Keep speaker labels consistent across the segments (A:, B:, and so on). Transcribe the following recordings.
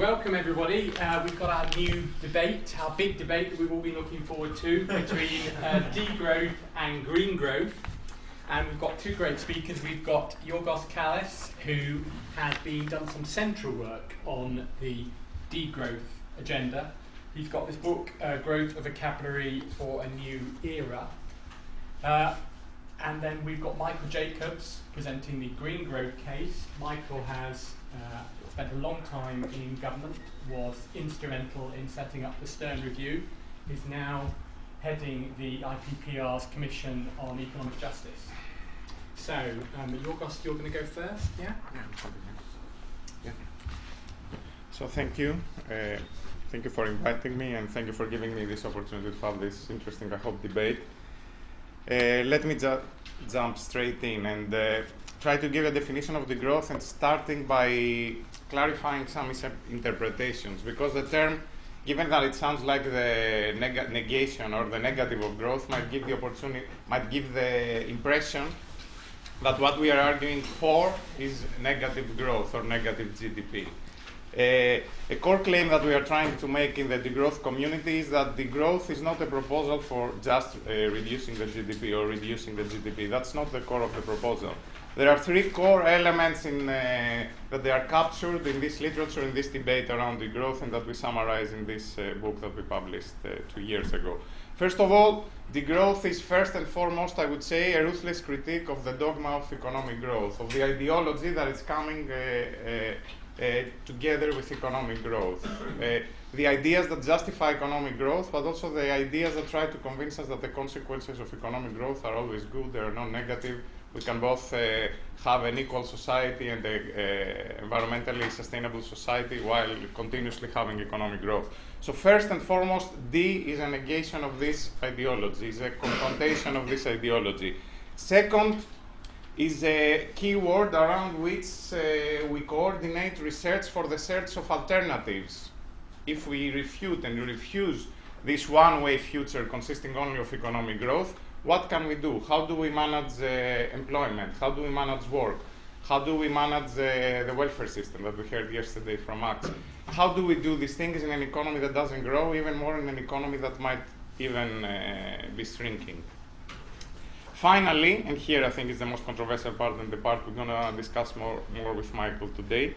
A: Welcome everybody. We've got our new debate, our big debate that we've all been looking forward to between degrowth and green growth. And we've got two great speakers. We've got Giorgos Kallis, who has done some central work on the degrowth agenda. He's got this book, Growth: A Vocabulary for a New Era. And then we've got Michael Jacobs presenting the green growth case. Michael has spent a long time in government, was instrumental in setting up the Stern Review, is now heading the IPPR's Commission on Economic Justice. So, Giorgos, you're going to go first, yeah?
B: Yeah. So thank you. Thank you for inviting me, and thank you for giving me this opportunity to have this interesting, I hope, debate. Let me jump straight in and try to give a definition of degrowth, and starting by clarifying some misinterpretations, because the term, given that it sounds like the negation or the negative of growth, might give the impression that what we are arguing for is negative growth or negative GDP. A core claim that we are trying to make in the degrowth community is that degrowth is not a proposal for just reducing the GDP or reducing the GDP. That's not the core of the proposal. There are three core elements that they are captured in this literature, in this debate around degrowth, and that we summarize in this book that we published 2 years ago. First of all, degrowth is first and foremost, I would say, a ruthless critique of the dogma of economic growth, of the ideology that is coming together with economic growth. The ideas that justify economic growth, but also the ideas that try to convince us that the consequences of economic growth are always good, they are not negative. We can both have an equal society and an environmentally sustainable society while continuously having economic growth. So first and foremost, D is a negation of this ideology, is a confrontation of this ideology. Second is a keyword around which we coordinate research for the search of alternatives. If we refute and refuse this one-way future consisting only of economic growth, what can we do? How do we manage employment? How do we manage work? How do we manage the welfare system that we heard yesterday from Max? How do we do these things in an economy that doesn't grow, even more in an economy that might even be shrinking? Finally, and here I think is the most controversial part and the part we're going to discuss more with Michael today,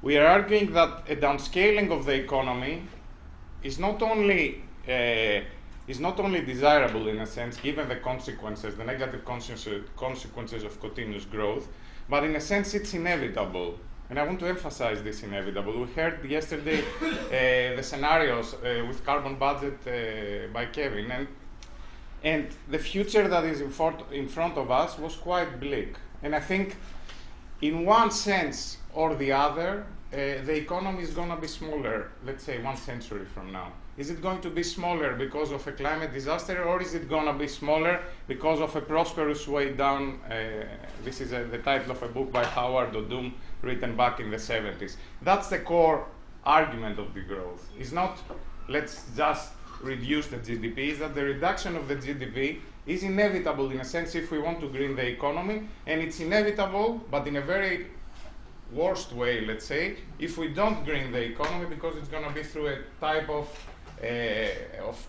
B: we are arguing that a downscaling of the economy is not only desirable in a sense, given the consequences, the negative consequences of continuous growth, but in a sense it's inevitable. And I want to emphasize this inevitable. We heard yesterday the scenarios with carbon budget by Kevin, and the future that is in front of us was quite bleak. And I think in one sense or the other, the economy is going to be smaller, let's say 1 century from now. Is it going to be smaller because of a climate disaster, or is it going to be smaller because of a prosperous way down? This is the title of a book by Howard Odum, written back in the 70s. That's the core argument of degrowth. It's not, let's just reduce the GDP, is that the reduction of the GDP is inevitable in a sense if we want to green the economy, and it's inevitable, but in a very worst way, let's say, if we don't green the economy, because it's going to be through a type of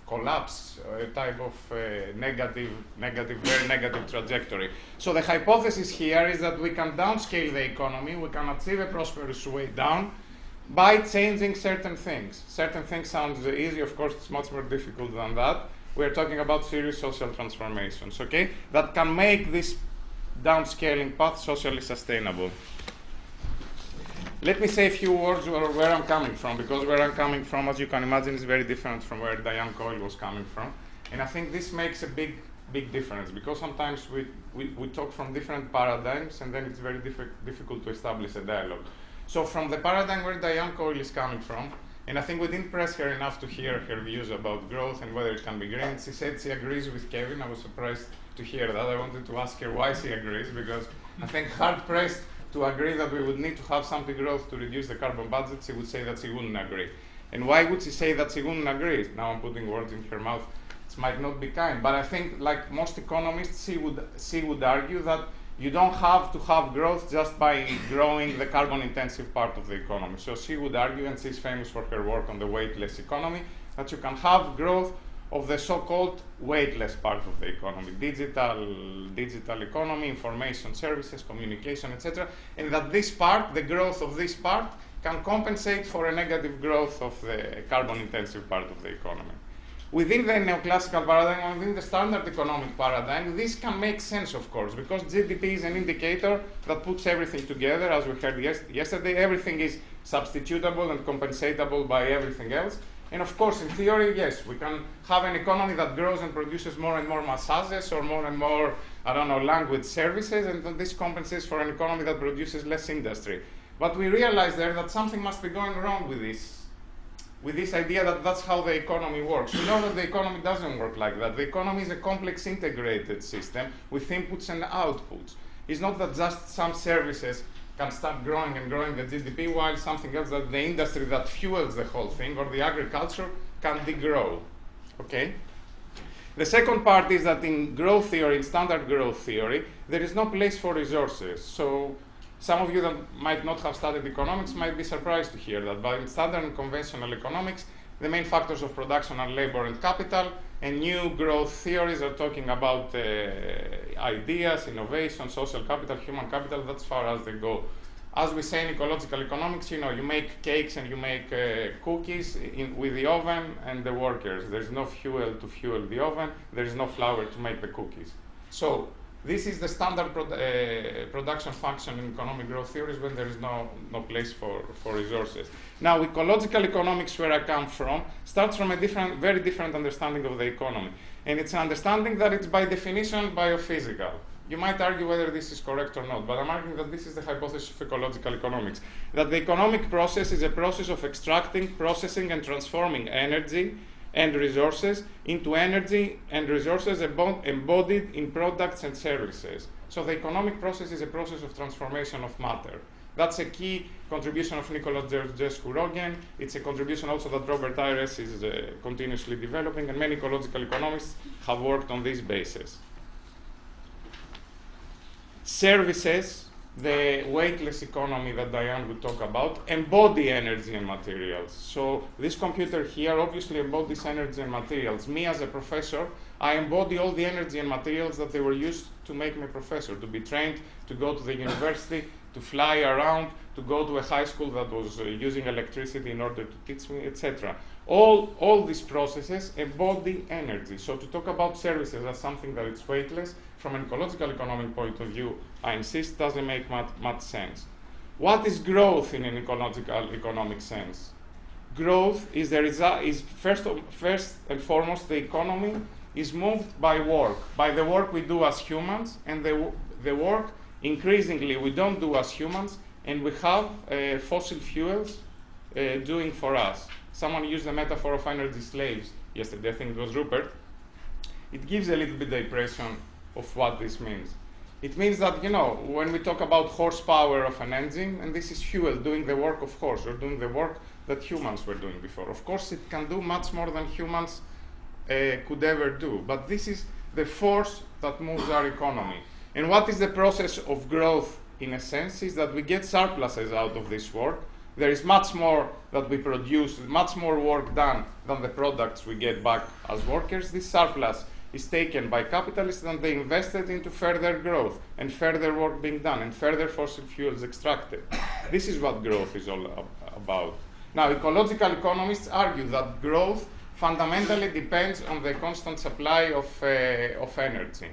B: collapse, a type of very negative trajectory. So the hypothesis here is that we can downscale the economy, we can achieve a prosperous way down by changing certain things. Certain things sounds easy, of course it's much more difficult than that. We're talking about serious social transformations, okay, that can make this downscaling path socially sustainable. Let me say a few words where I'm coming from, because where I'm coming from, as you can imagine, is very different from where Diane Coyle was coming from. And I think this makes a big difference, because sometimes we talk from different paradigms, and then it's very difficult to establish a dialogue. So from the paradigm where Diane Coyle is coming from, and I think we didn't press her enough to hear her views about growth and whether it can be green. She said she agrees with Kevin. I was surprised to hear that. I wanted to ask her why she agrees, because I think hard-pressed to agree that we would need to have some degrowth to reduce the carbon budget, she would say that she wouldn't agree. And why would she say that she wouldn't agree? Now I'm putting words in her mouth. It might not be kind, but I think, like most economists, she would argue that You don't have to have growth just by growing the carbon-intensive part of the economy. So she would argue, and she's famous for her work on the weightless economy, that you can have growth of the so-called weightless part of the economy, digital economy, information services, communication, etc., and that this part, the growth of this part, can compensate for a negative growth of the carbon-intensive part of the economy. Within the neoclassical paradigm, within the standard economic paradigm, this can make sense, of course, because GDP is an indicator that puts everything together. As we heard yesterday, everything is substitutable and compensatable by everything else. And of course, in theory, yes, we can have an economy that grows and produces more and more massages or more and more, I don't know, language services, and then this compensates for an economy that produces less industry. But we realize there that something must be going wrong with this idea that that's how the economy works. We know that the economy doesn't work like that. The economy is a complex integrated system with inputs and outputs. It's not that just some services can start growing and growing the GDP while something else, that the industry that fuels the whole thing or the agriculture can degrow. Okay? The second part is that in growth theory, in standard growth theory, there is no place for resources. So some of you that might not have studied economics might be surprised to hear that, but in standard and conventional economics, the main factors of production are labor and capital, and new growth theories are talking about ideas, innovation, social capital, human capital. That's far as they go. As we say in ecological economics, you know, you make cakes and you make cookies with the oven and the workers. There's no fuel to fuel the oven. There is no flour to make the cookies. So this is the standard production function in economic growth theories when there is no place for resources. Now, ecological economics, where I come from, starts from a very different understanding of the economy. And it's an understanding that it's by definition biophysical. You might argue whether this is correct or not, but I'm arguing that this is the hypothesis of ecological economics, that the economic process is a process of extracting, processing, and transforming energy and resources into energy and resources embodied in products and services. So the economic process is a process of transformation of matter. That's a key contribution of Nicolas Georgescu-Roegen. It's a contribution also that Robert Ayres is continuously developing, and many ecological economists have worked on this basis. Services, the weightless economy that Diane would talk about, embody energy and materials. So this computer here obviously embodies energy and materials. Me as a professor, I embody all the energy and materials that they were used to make me a professor, to be trained, to go to the university, to fly around, to go to a high school that was using electricity in order to teach me, etc. All these processes embody energy. So to talk about services as something that is weightless, from an ecological economic point of view, I insist, doesn't make much sense. What is growth in an ecological economic sense? Growth is first and foremost, the economy is moved by work, by the work we do as humans, and the work increasingly we don't do as humans, and we have fossil fuels doing for us. Someone used the metaphor of energy slaves yesterday, I think it was Rupert. It gives a little bit the impression of what this means. It means that, you know, when we talk about horsepower of an engine, and this is fuel doing the work of horse, or doing the work that humans were doing before. Of course, it can do much more than humans could ever do, but this is the force that moves our economy. And what is the process of growth, in a sense, is that we get surpluses out of this work. There is much more that we produce, much more work done than the products we get back as workers. This surplus is taken by capitalists and they invested into further growth and further work being done and further fossil fuels extracted. This is what growth is all about. Now, ecological economists argue that growth fundamentally depends on the constant supply of energy.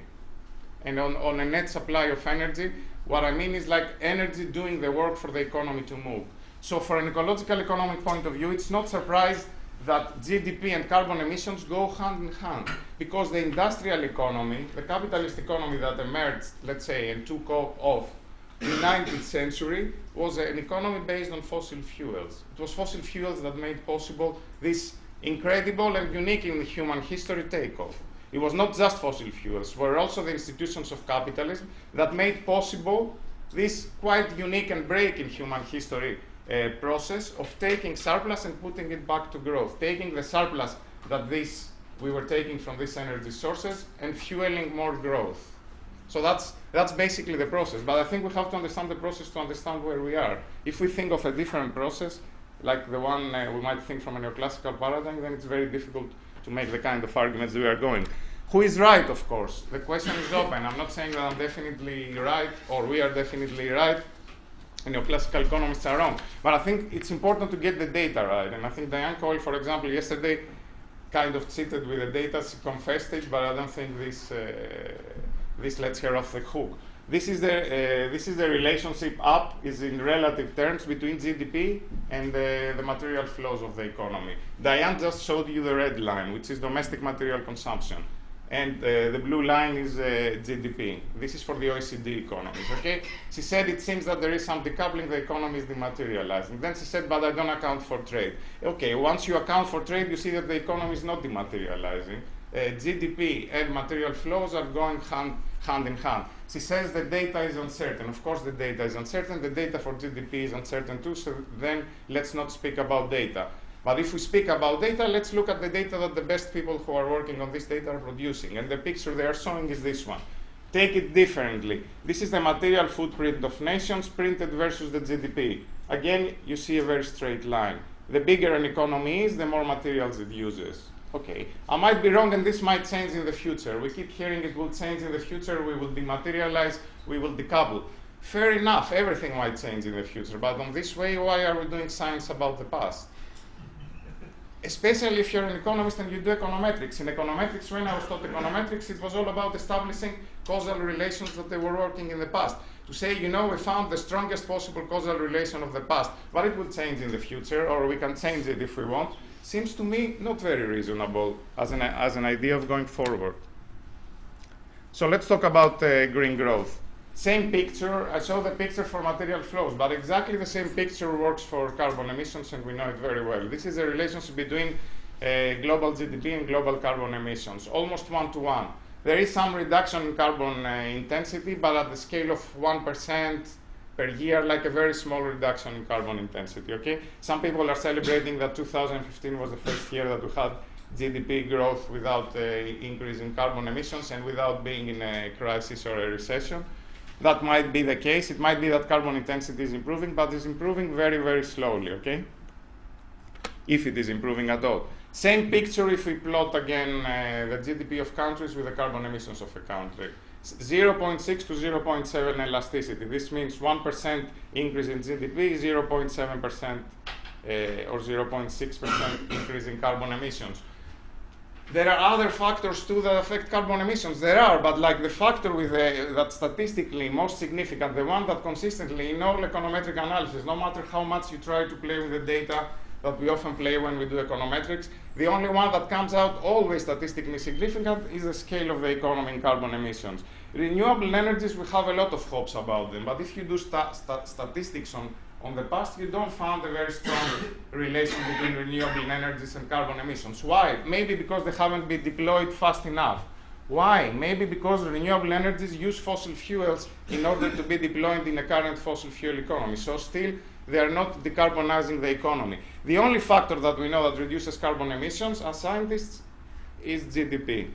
B: And on a net supply of energy, what I mean is like energy doing the work for the economy to move. So for an ecological economic point of view, it's not surprising that GDP and carbon emissions go hand in hand, because the industrial economy, the capitalist economy that emerged, let's say, and took off in the 19th century, was an economy based on fossil fuels. It was fossil fuels that made possible this incredible and unique in human history takeoff. It was not just fossil fuels, were also the institutions of capitalism that made possible this quite unique and break in human history process of taking surplus and putting it back to growth, taking the surplus that we were taking from these energy sources and fueling more growth. So that's basically the process. But I think we have to understand the process to understand where we are. If we think of a different process, like the one we might think from a neoclassical paradigm, then it's very difficult to make the kind of arguments we are going. Who is right, of course? The question is open. I'm not saying that I'm definitely right or we are definitely right. Neoclassical economists are wrong. But I think it's important to get the data right. And I think Diane Coyle, for example, yesterday kind of cheated with the data. She confessed it, but I don't think this lets her off the hook. This is the relationship up is in relative terms between GDP and the material flows of the economy. Diane just showed you the red line, which is domestic material consumption. And the blue line is GDP. This is for the OECD economies, okay? She said it seems that there is some decoupling, the economy is dematerializing. Then she said, but I don't account for trade. Okay, once you account for trade, you see that the economy is not dematerializing. GDP and material flows are going hand in hand. She says the data is uncertain. Of course the data is uncertain. The data for GDP is uncertain too, so then let's not speak about data. But if we speak about data, let's look at the data that the best people who are working on this data are producing. And the picture they are showing is this one. Take it differently. This is the material footprint of nations printed versus the GDP. Again, you see a very straight line. The bigger an economy is, the more materials it uses. Okay, I might be wrong and this might change in the future. We keep hearing it will change in the future, we will dematerialize, we will decouple. Fair enough, everything might change in the future, but on this way, why are we doing science about the past? Especially if you're an economist and you do econometrics. In econometrics, when I was taught econometrics, it was all about establishing causal relations that they were working in the past. To say, you know, we found the strongest possible causal relation of the past, but it will change in the future, or we can change it if we want, seems to me not very reasonable as an idea of going forward. So let's talk about green growth. Same picture, I saw the picture for material flows, but exactly the same picture works for carbon emissions, and we know it very well. This is a relationship between global GDP and global carbon emissions, almost one-to-one. There is some reduction in carbon intensity, but at the scale of 1% per year, like a very small reduction in carbon intensity, okay? Some people are celebrating that 2015 was the first year that we had GDP growth without increase in carbon emissions and without being in a crisis or a recession. That might be the case. It might be that carbon intensity is improving, but it's improving very, very slowly, okay? If it is improving at all. Same picture if we plot again the GDP of countries with the carbon emissions of a country. 0.6 to 0.7 elasticity. This means 1% increase in GDP, 0.7% or 0.6% increase in carbon emissions. There are other factors too that affect carbon emissions. There are, but like the factor with that's statistically most significant, the one that consistently in all econometric analysis, no matter how much you try to play with the data that we often play when we do econometrics, the only one that comes out always statistically significant is the scale of the economy in carbon emissions. Renewable energies, we have a lot of hopes about them, but if you do statistics on the past, you don't find a very strong relation between renewable energies and carbon emissions. Why? Maybe because they haven't been deployed fast enough. Why? Maybe because renewable energies use fossil fuels in order to be deployed in a current fossil fuel economy. So still, they are not decarbonizing the economy. The only factor that we know that reduces carbon emissions as scientists is GDP.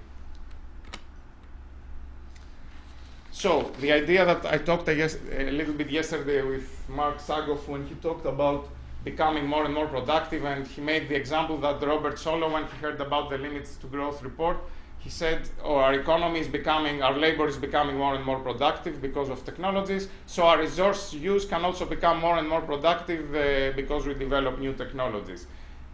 B: So the idea that I talked a little bit yesterday with Mark Sagoff when he talked about becoming more and more productive, and he made the example that Robert Solow, when he heard about the Limits to Growth report, he said, oh, our economy is becoming, our labor is becoming more and more productive because of technologies, so our resource use can also become more and more productive because we develop new technologies.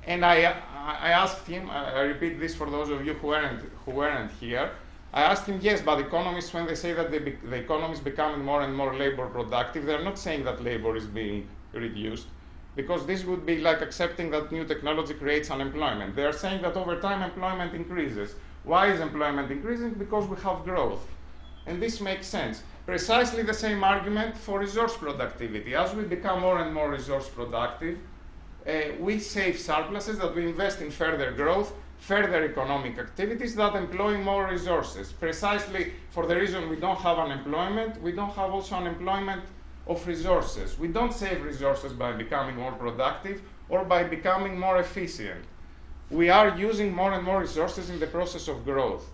B: And I asked him, I repeat this for those of you who weren't here, I asked him, yes, but economists, when they say that the economy is becoming more and more labor productive, they're not saying that labor is being reduced, because this would be like accepting that new technology creates unemployment. They are saying that over time employment increases. Why is employment increasing? Because we have growth. And this makes sense. Precisely the same argument for resource productivity. As we become more and more resource productive, we save surpluses that we invest in further growth, further economic activities that employ more resources. Precisely for the reason we don't have unemployment, we don't have also unemployment of resources. We don't save resources by becoming more productive or by becoming more efficient. We are using more and more resources in the process of growth.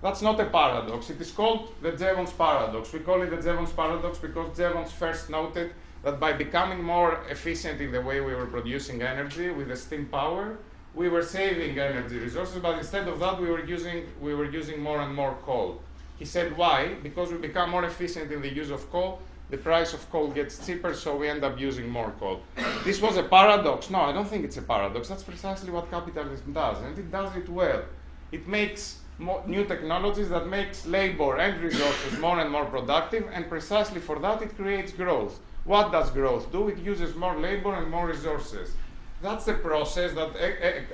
B: That's not a paradox. It is called the Jevons paradox. We call it the Jevons paradox because Jevons first noted that by becoming more efficient in the way we were producing energy with the steam power, we were saving energy resources, but instead of that, we were using more and more coal. He said, why? Because we become more efficient in the use of coal, the price of coal gets cheaper, so we end up using more coal. This was a paradox. No, I don't think it's a paradox. That's precisely what capitalism does, and it does it well. It makes new technologies that makes labor and resources more and more productive, and precisely for that it creates growth. What does growth do? It uses more labor and more resources. That's the process that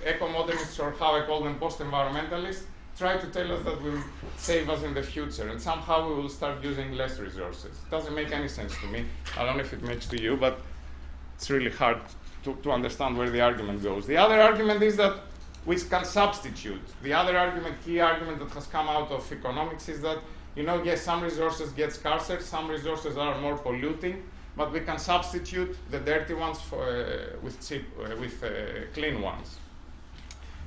B: eco-modernists, or how I call them, post-environmentalists, try to tell us that will save us in the future, and somehow we will start using less resources. It doesn't make any sense to me. I don't know if it makes to you, but it's really hard to understand where the argument goes. The other argument is that we can substitute. The other argument, key argument that has come out of economics is that, yes, some resources get scarcer, some resources are more polluting, but we can substitute the dirty ones with clean ones.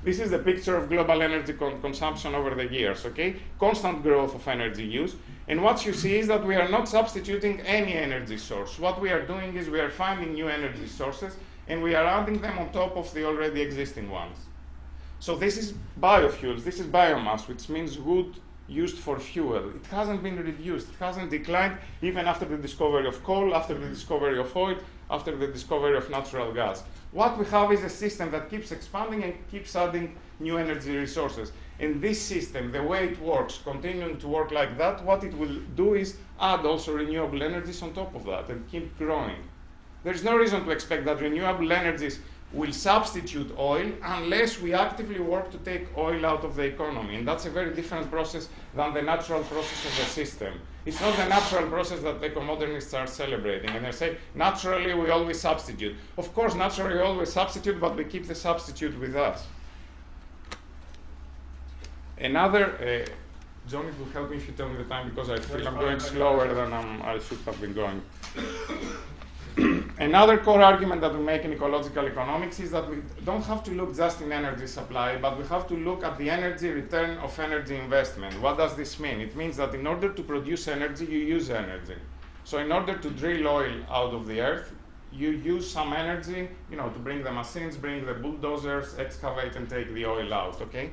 B: This is the picture of global energy consumption over the years, okay? Constant growth of energy use. And what you see is that we are not substituting any energy source. What we are doing is we are finding new energy sources, and we are adding them on top of the already existing ones. So this is biofuels, this is biomass, which means wood used for fuel. It hasn't been reduced, it hasn't declined even after the discovery of coal, after the discovery of oil, after the discovery of natural gas. What we have is a system that keeps expanding and keeps adding new energy resources. And this system, the way it works, continuing to work like that, what it will do is add also renewable energies on top of that and keep growing. There's no reason to expect that renewable energies will substitute oil unless we actively work to take oil out of the economy. And that's a very different process than the natural process of the system. It's not the natural process that eco-modernists are celebrating. And they say, naturally, we always substitute. Of course, naturally, we always substitute, but we keep the substitute with us. Another, John, it will help me if you tell me the time, because I feel I'm going slower than I should have been going. Another core argument that we make in ecological economics is that we don't have to look just in energy supply, but we have to look at the energy return of energy investment. What does this mean? It means that in order to produce energy, you use energy. So in order to drill oil out of the earth, you use some energy, to bring the machines, bring the bulldozers, excavate and take the oil out, okay?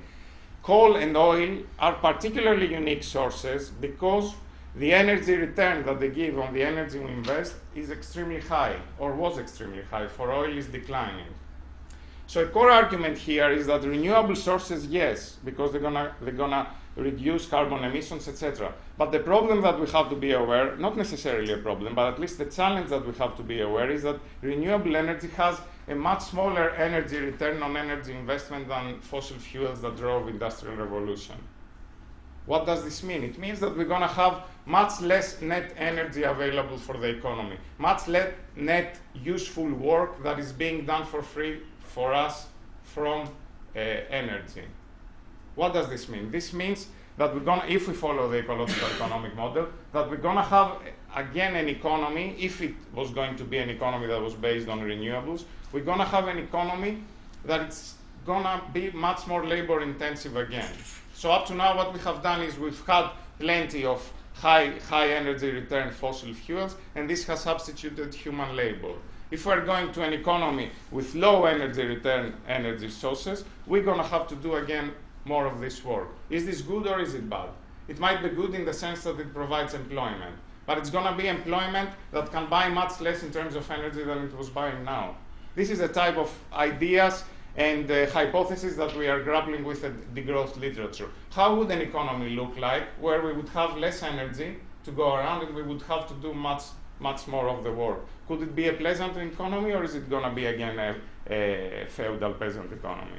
B: Coal and oil are particularly unique sources because the energy return that they give on the energy we invest is extremely high, or was extremely high, for oil is declining. So a core argument here is that renewable sources, yes, because they're gonna reduce carbon emissions, etc. But the problem that we have to be aware, not necessarily a problem, but at least the challenge that we have to be aware is that renewable energy has a much smaller energy return on energy investment than fossil fuels that drove industrial revolution. What does this mean? It means that we're going to have much less net energy available for the economy, much less net useful work that is being done for free for us from energy. What does this mean? This means that we're going to, if we follow the ecological economic model, that we're going to have, again, an economy, if it was going to be an economy that was based on renewables, we're going to have an economy that it's going to be much more labor intensive again. So up to now, what we have done is we've had plenty of high energy return fossil fuels, and this has substituted human labor. If we're going to an economy with low energy return energy sources, we're going to have to do, again, more of this work. Is this good or is it bad? It might be good in the sense that it provides employment, but it's going to be employment that can buy much less in terms of energy than it was buying now. This is a type of ideas and hypothesis that we are grappling with in degrowth literature. How would an economy look like where we would have less energy to go around and we would have to do much more of the work? Could it be a pleasant economy, or is it going to be, again, a feudal peasant economy?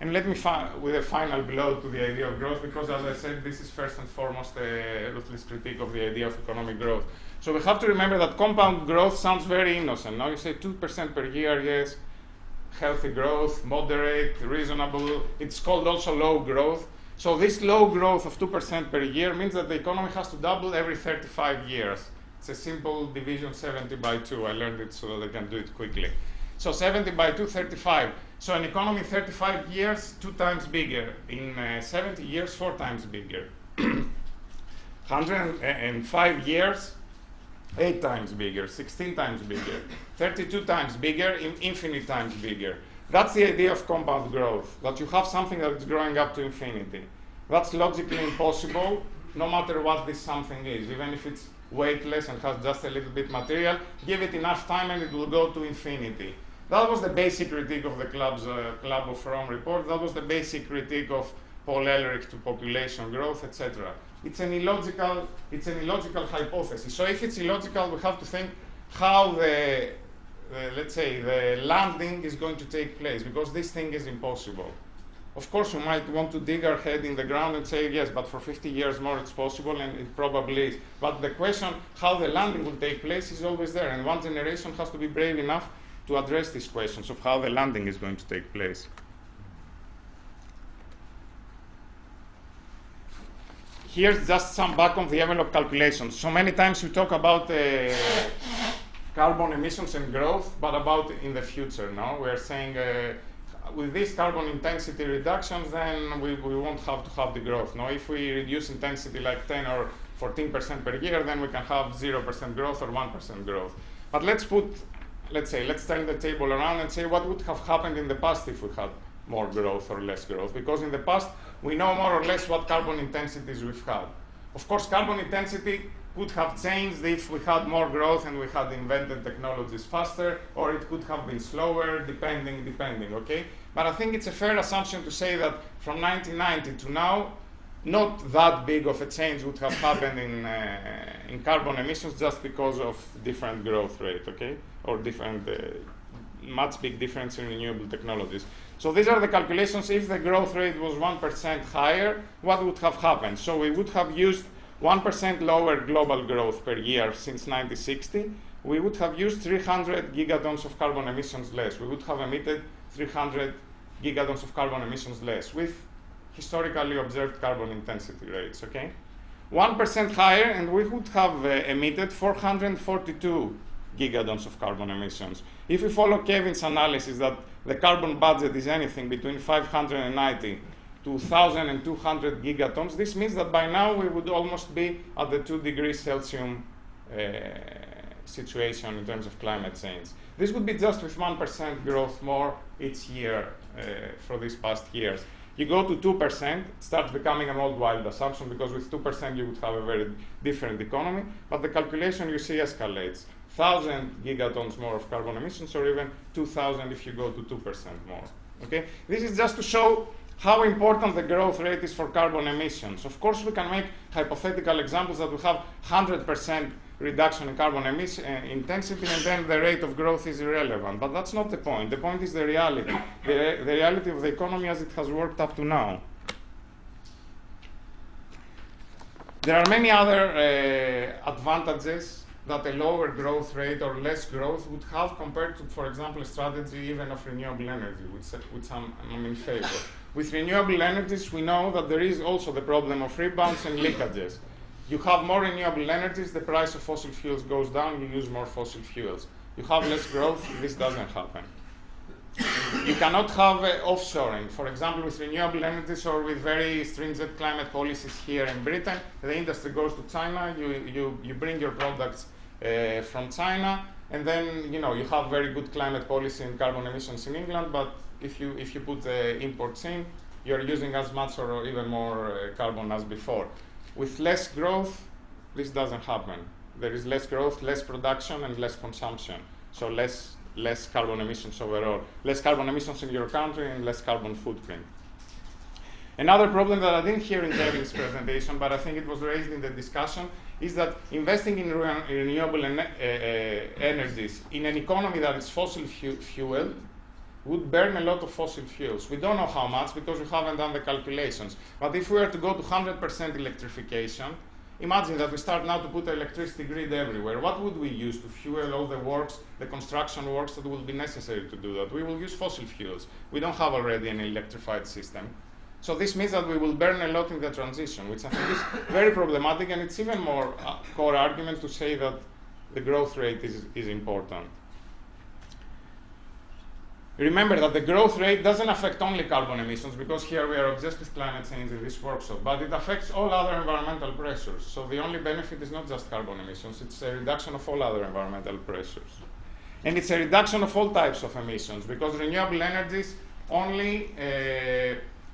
B: And let me with a final blow to the idea of growth, because as I said, this is first and foremost a ruthless critique of the idea of economic growth. So we have to remember that compound growth sounds very innocent. Now you say 2% per year, yes, healthy growth, moderate, reasonable. It's called also low growth. So this low growth of 2% per year means that the economy has to double every 35 years. It's a simple division 70 by 2. I learned it so that I can do it quickly. So 70 by 2, 35. So an economy 35 years, 2 times bigger. In 70 years, 4 times bigger. 105 years, 8 times bigger, 16 times bigger, 32 times bigger, infinite times bigger. That's the idea of compound growth, that you have something that is growing up to infinity. That's logically impossible, no matter what this something is. Even if it's weightless and has just a little bit material, give it enough time and it will go to infinity. That was the basic critique of the Club of Rome report. That was the basic critique of Paul Ehrlich to population growth, etc. It's an illogical hypothesis. So if it's illogical, we have to think how let's say, the landing is going to take place, because this thing is impossible. Of course, we might want to dig our head in the ground and say, yes, but for 50 years more it's possible, and it probably is. But the question, how the landing will take place, is always there, and one generation has to be brave enough to address these questions of how the landing is going to take place. Here's just some back-of-the-envelope calculations. So many times we talk about carbon emissions and growth, but about in the future, no? We're saying with these carbon intensity reductions, then we won't have to have the growth, no? If we reduce intensity like 10 or 14% per year, then we can have 0% growth or 1% growth. But let's turn the table around and say what would have happened in the past if we had more growth or less growth, because in the past we know more or less what carbon intensities we've had. Of course, carbon intensity could have changed if we had more growth and we had invented technologies faster, or it could have been slower, depending, okay? But I think it's a fair assumption to say that from 1990 to now, not that big of a change would have happened in carbon emissions just because of different growth rate, okay? Or different, much big difference in renewable technologies. So these are the calculations. If the growth rate was 1% higher, what would have happened? So we would have used 1% lower global growth per year since 1960. We would have used 300 gigatons of carbon emissions less. We would have emitted 300 gigatons of carbon emissions less with historically observed carbon intensity rates, okay? 1% higher, and we would have emitted 442 gigatons of carbon emissions. If we follow Kevin's analysis that the carbon budget is anything between 590 to 1,200 gigatons, this means that by now we would almost be at the 2 degrees Celsius situation in terms of climate change. This would be just with 1% growth more each year for these past years. You go to 2%, it starts becoming an old wild assumption, because with 2% you would have a very different economy, but the calculation you see escalates. 1,000 gigatons more of carbon emissions, or even 2,000 if you go to 2% more. Okay? This is just to show how important the growth rate is for carbon emissions. Of course, we can make hypothetical examples that we have 100% reduction in carbon intensity, and then the rate of growth is irrelevant. But that's not the point. The point is the reality, the reality of the economy as it has worked up to now. There are many other advantages that a lower growth rate or less growth would have compared to, for example, a strategy even of renewable energy, which I'm in favor. With renewable energies, we know that there is also the problem of rebounds and leakages. You have more renewable energies, the price of fossil fuels goes down, you use more fossil fuels. You have less growth, this doesn't happen. You cannot have offshoring. For example, with renewable energies or with very stringent climate policies here in Britain, the industry goes to China, you bring your products from China, and then you have very good climate policy and carbon emissions in England, but if you put the imports in, you're using as much or even more carbon as before. With less growth, this doesn't happen. There is less growth, less production, and less consumption. So less carbon emissions overall. Less carbon emissions in your country and less carbon footprint. Another problem that I didn't hear in Kevin's presentation, but I think it was raised in the discussion, is that investing in renewable energies in an economy that is fossil fueled would burn a lot of fossil fuels. We don't know how much because we haven't done the calculations. But if we were to go to 100% electrification, imagine that we start now to put the electricity grid everywhere. What would we use to fuel all the works, the construction works that will be necessary to do that? We will use fossil fuels. We don't have already an electrified system. So this means that we will burn a lot in the transition, which I think is very problematic, and it's even more core argument to say that the growth rate is important. remember that the growth rate doesn't affect only carbon emissions, because here we are obsessed with climate change in this workshop, but it affects all other environmental pressures. So the only benefit is not just carbon emissions, it's a reduction of all other environmental pressures. And it's a reduction of all types of emissions, because renewable energies only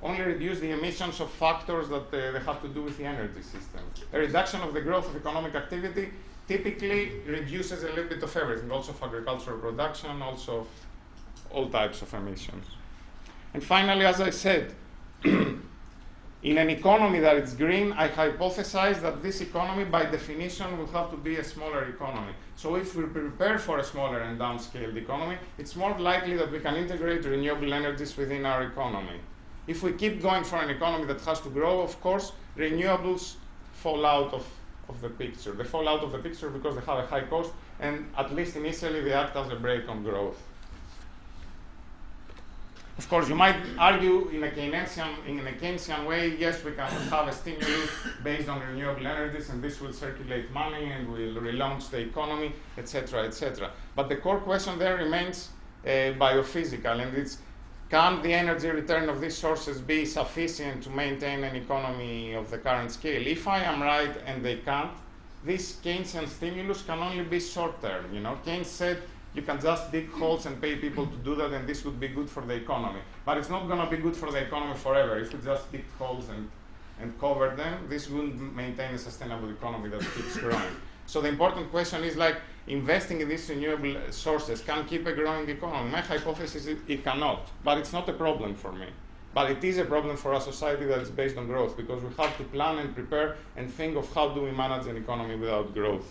B: reduce the emissions of factors that they have to do with the energy system. A reduction of the growth of economic activity typically reduces a little bit of everything, also of agricultural production, also of all types of emissions. And finally, as I said, in an economy that is green, I hypothesize that this economy, by definition, will have to be a smaller economy. So if we prepare for a smaller and downscaled economy, it's more likely that we can integrate renewable energies within our economy. If we keep going for an economy that has to grow, of course, renewables fall out of the picture. They fall out of the picture because they have a high cost, and at least initially they act as a brake on growth. Of course, you might argue in a Keynesian way, yes, we can have a stimulus based on renewable energies, and this will circulate money and will relaunch the economy, etc., etc. But the core question there remains biophysical, and it's, can the energy return of these sources be sufficient to maintain an economy of the current scale? If I am right and they can't, this Keynesian stimulus can only be short-term. You know, Keynes said you can just dig holes and pay people to do that, and this would be good for the economy. But it's not going to be good for the economy forever. If we just dig holes and cover them, this wouldn't maintain a sustainable economy that keeps growing. So the important question is, like, investing in these renewable sources can keep a growing economy. My hypothesis is it cannot, but it's not a problem for me. But it is a problem for a society that is based on growth, because we have to plan and prepare and think of how do we manage an economy without growth.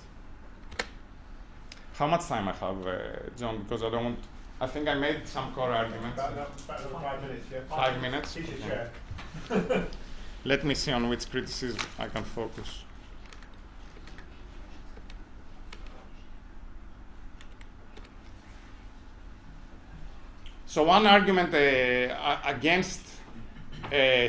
B: How much time I have, John? Because I don't want. I think I made some core arguments.
C: About 5 minutes, yeah.
B: 5 minutes?
C: Teach a chair.
B: Let me see on which criticism I can focus. So one argument against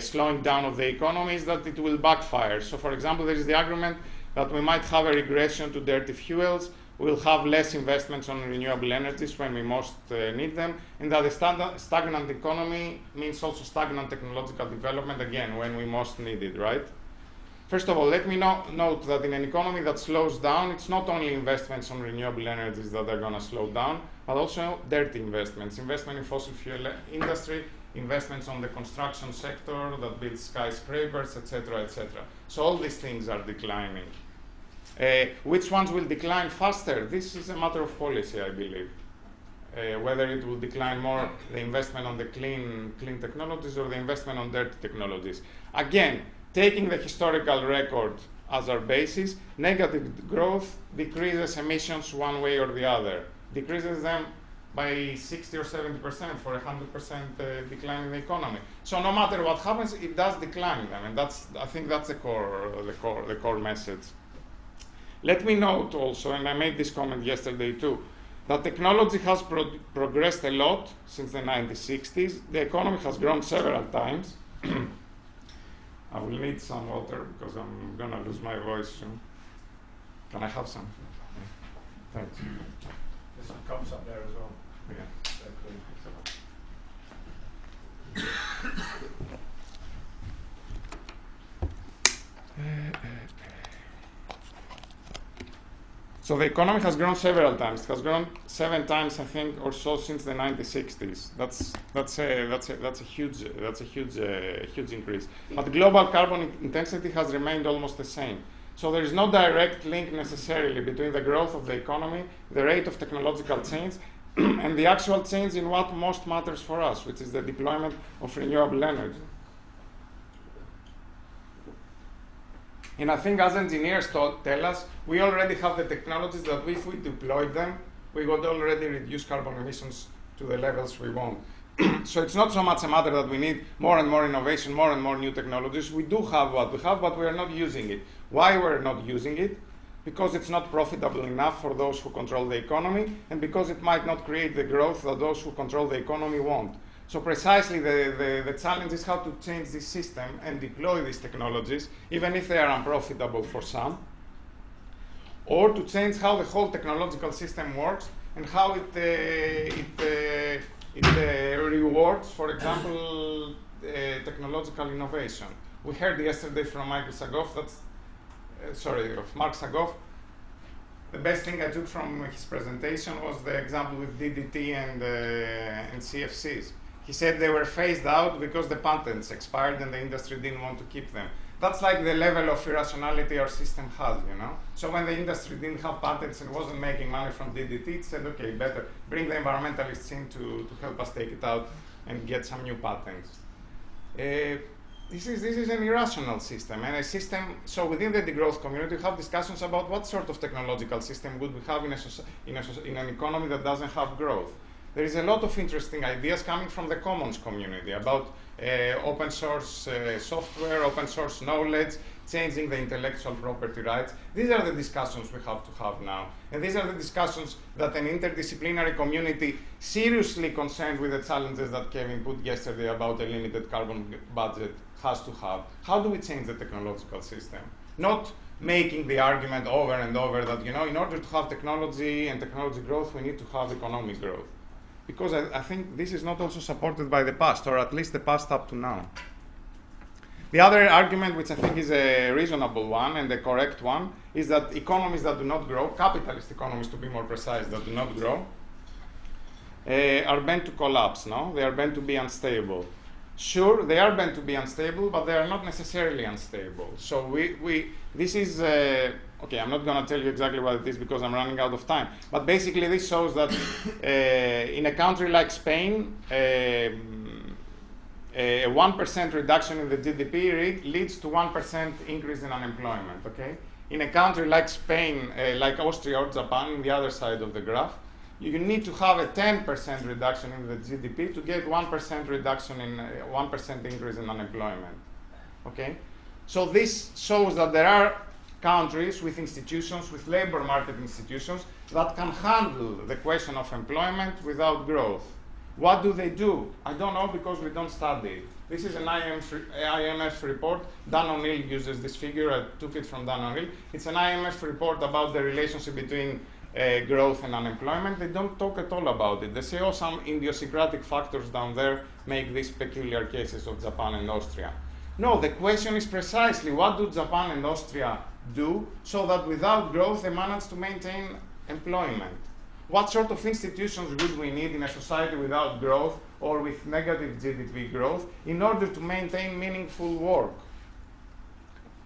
B: slowing down of the economy is that it will backfire. So for example, there is the argument that we might have a regression to dirty fuels, we'll have less investments on renewable energies when we most need them, and that a stagnant economy means also stagnant technological development, again, when we most need it, right? First of all, let me note that in an economy that slows down, it's not only investments on renewable energies that are going to slow down, but also dirty investments, investment in fossil fuel industry, investments on the construction sector that builds skyscrapers, etc., etc. So all these things are declining. Which ones will decline faster? This is a matter of policy, I believe. Whether it will decline more, the investment on the clean technologies or the investment on dirty technologies. Again, taking the historical record as our basis, negative growth decreases emissions one way or the other. Decreases them by 60 or 70% for a 100% decline in the economy. So no matter what happens, it does decline them, and I think that's the core message. Let me note also, and I made this comment yesterday too, that technology has progressed a lot since the 1960s. The economy has grown several times. I will need some water because I'm going to lose my voice soon. Can I have some? Thanks.
C: There's some cups up there as well.
B: Yeah. So the economy has grown several times. It has grown 7 times, I think, or so since the 1960s. That's a huge increase. But global carbon intensity has remained almost the same. So there is no direct link necessarily between the growth of the economy, the rate of technological change, and the actual change in what most matters for us, which is the deployment of renewable energy. And I think as engineers tell us, we already have the technologies that if we deployed them, we would already reduce carbon emissions to the levels we want. So it's not so much a matter that we need more and more innovation, more and more new technologies. We do have what we have, but we are not using it. Why we're not using it? Because it's not profitable enough for those who control the economy, and because it might not create the growth that those who control the economy want. So precisely the challenge is how to change this system and deploy these technologies, even if they are unprofitable for some, or to change how the whole technological system works and how it It rewards, for example, technological innovation. We heard yesterday from Mark Sagoff. The best thing I took from his presentation was the example with DDT and CFCs. He said they were phased out because the patents expired and the industry didn't want to keep them. That's like the level of irrationality our system has, you know? So when the industry didn't have patents and wasn't making money from DDT, it said, okay, better bring the environmentalists in to help us take it out and get some new patents. This is an irrational system, and a system, so within the degrowth community, we have discussions about what sort of technological system would we have in an economy that doesn't have growth. There is a lot of interesting ideas coming from the commons community about open source software, open source knowledge, changing the intellectual property rights. These are the discussions we have to have now. And these are the discussions that an interdisciplinary community seriously concerned with the challenges that Kevin put yesterday about a limited carbon budget has to have. How do we change the technological system? Not making the argument over and over that, you know, in order to have technology and technology growth, we need to have economic growth. Because I think this is not also supported by the past, or at least the past up to now. The other argument, which I think is a reasonable one and a correct one, is that economies that do not grow, capitalist economies to be more precise, that do not grow, are bent to collapse, no? They are bent to be unstable. Sure, they are bent to be unstable, but they are not necessarily unstable. So this is, okay, I'm not going to tell you exactly what it is because I'm running out of time. But basically this shows that in a country like Spain, a 1% reduction in the GDP leads to 1% increase in unemployment, okay? In a country like Spain, like Austria or Japan, in the other side of the graph, you need to have a 10% reduction in the GDP to get 1% reduction in 1% increase in unemployment. Okay, so this shows that there are countries with institutions, with labor market institutions that can handle the question of employment without growth. What do they do? I don't know because we don't study it. This is an IMF report. Dan O'Neill uses this figure. I took it from Dan O'Neill. It's an IMF report about the relationship between growth and unemployment. They don't talk at all about it. They say, oh, some idiosyncratic factors down there make these peculiar cases of Japan and Austria. No, the question is precisely what do Japan and Austria do so that without growth they manage to maintain employment? What sort of institutions would we need in a society without growth or with negative GDP growth in order to maintain meaningful work?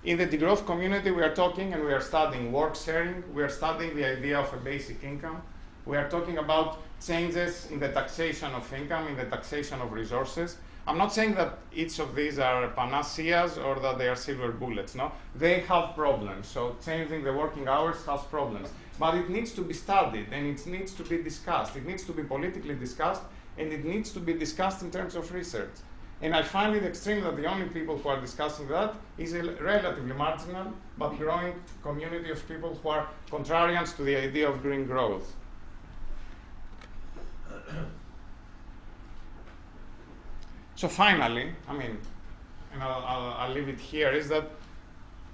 B: In the degrowth community, we are talking and we are studying work sharing. We are studying the idea of a basic income. We are talking about changes in the taxation of income, in the taxation of resources. I'm not saying that each of these are panaceas or that they are silver bullets. No, they have problems. So changing the working hours has problems. But it needs to be studied and it needs to be discussed. It needs to be politically discussed and it needs to be discussed in terms of research. And I find it extreme that the only people who are discussing that is a relatively marginal but growing community of people who are contrarians to the idea of green growth. So finally, I mean, and I'll leave it here, is that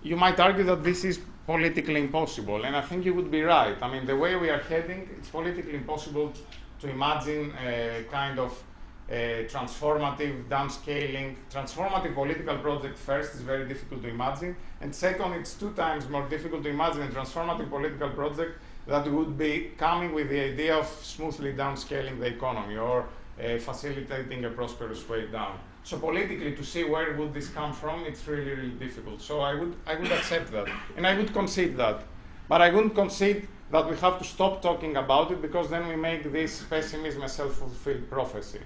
B: you might argue that this is politically impossible, and I think you would be right. I mean, the way we are heading, it's politically impossible to imagine a kind of transformative, downscaling, transformative political project first is very difficult to imagine, and second, it's 2 times more difficult to imagine a transformative political project that would be coming with the idea of smoothly downscaling the economy or facilitating a prosperous way down. So politically, to see where would this come from, it's really, really difficult. So I would accept that, and I would concede that. But I wouldn't concede that we have to stop talking about it because then we make this pessimism a self-fulfilled prophecy.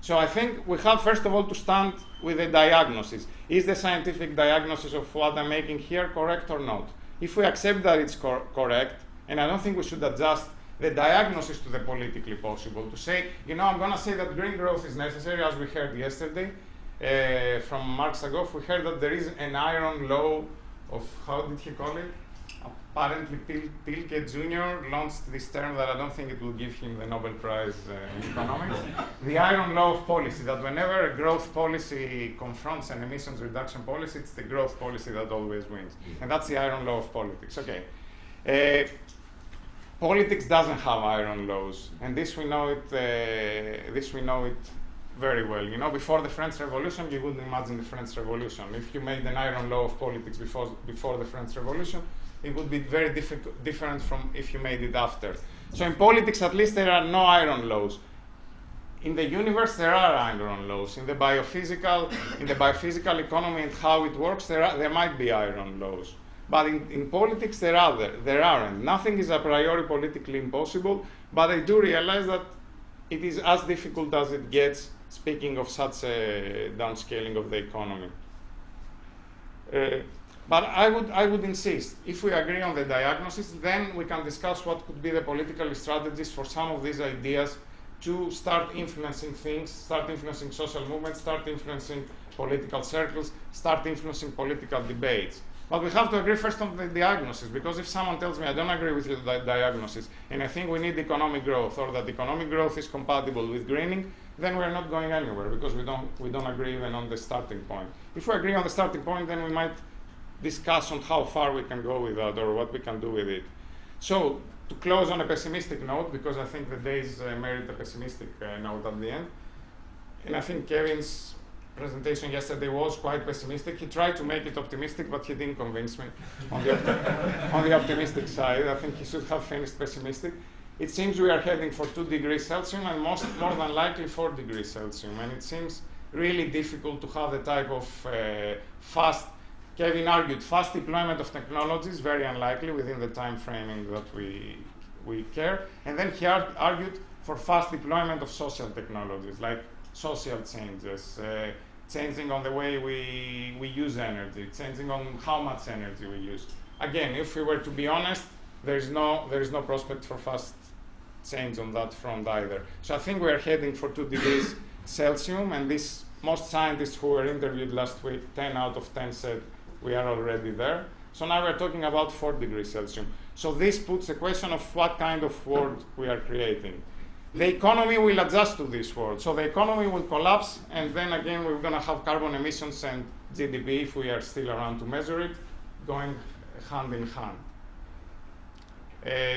B: So I think we have, first of all, to stand with a diagnosis. Is the scientific diagnosis of what I'm making here correct or not? If we accept that it's correct, and I don't think we should adjust the diagnosis to the politically possible, to say, you know, I'm going to say that green growth is necessary, as we heard yesterday from Mark Sagoff. We heard that there is an iron law of, how did he call it? Apparently, Pilke Jr. launched this term that I don't think it will give him the Nobel Prize in economics. The iron law of policy, that whenever a growth policy confronts an emissions reduction policy, it's the growth policy that always wins. And that's the iron law of politics. Okay. politics doesn't have iron laws, and this we know it. This we know it very well. You know, before the French Revolution, you wouldn't imagine the French Revolution. If you made an iron law of politics before the French Revolution, it would be very different from if you made it after. So in politics, at least, there are no iron laws. In the universe, there are iron laws. In the biophysical economy and how it works, there might be iron laws. But in politics, there aren't. Nothing is a priori politically impossible, but I do realize that it is as difficult as it gets, speaking of such a downscaling of the economy. But I would insist, if we agree on the diagnosis, then we can discuss what could be the political strategies for some of these ideas to start influencing things, start influencing social movements, start influencing political circles, start influencing political debates. But we have to agree first on the diagnosis, because if someone tells me I don't agree with the diagnosis and I think we need economic growth, or that economic growth is compatible with greening, then we're not going anywhere, because we don't agree even on the starting point. If we agree on the starting point, then we might discuss on how far we can go with that or what we can do with it. So, to close on a pessimistic note, because I think the days merit a pessimistic note at the end, and I think Kevin's presentation yesterday was quite pessimistic. He tried to make it optimistic, but he didn't convince me on the optimistic side. I think he should have finished pessimistic. It seems we are heading for 2 degrees Celsius and more than likely 4 degrees Celsius. And it seems really difficult to have the type of Kevin argued, fast deployment of technologies, very unlikely within the time framing that we care. And then he argued for fast deployment of social technologies, like social changes, changing on the way we use energy, changing on how much energy we use. Again, if we were to be honest, there is no prospect for fast change on that front either. So I think we are heading for 2 degrees Celsius, and most scientists who were interviewed last week, 10 out of 10 said we are already there. So now we're talking about 4 degrees Celsius. So this puts the question of what kind of world we are creating. The economy will adjust to this world. So the economy will collapse, and then again we're going to have carbon emissions and GDP, if we are still around to measure it, going hand in hand.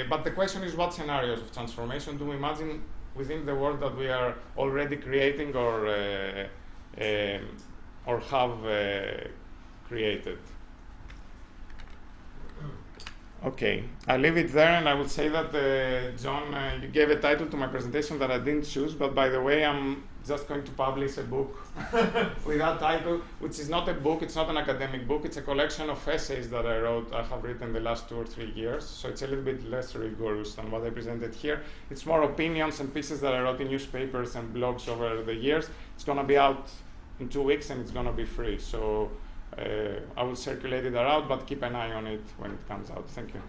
B: But the question is, what scenarios of transformation do we imagine within the world that we are already creating or have created? Okay, I'll leave it there, and I will say that, John, you gave a title to my presentation that I didn't choose, but by the way, I'm just going to publish a book with that title, which is not a book, it's not an academic book, it's a collection of essays that I have written the last 2 or 3 years, so it's a little bit less rigorous than what I presented here. It's more opinions and pieces that I wrote in newspapers and blogs over the years. It's going to be out in 2 weeks, and it's going to be free, so I will circulate it around, but keep an eye on it when it comes out. Thank you.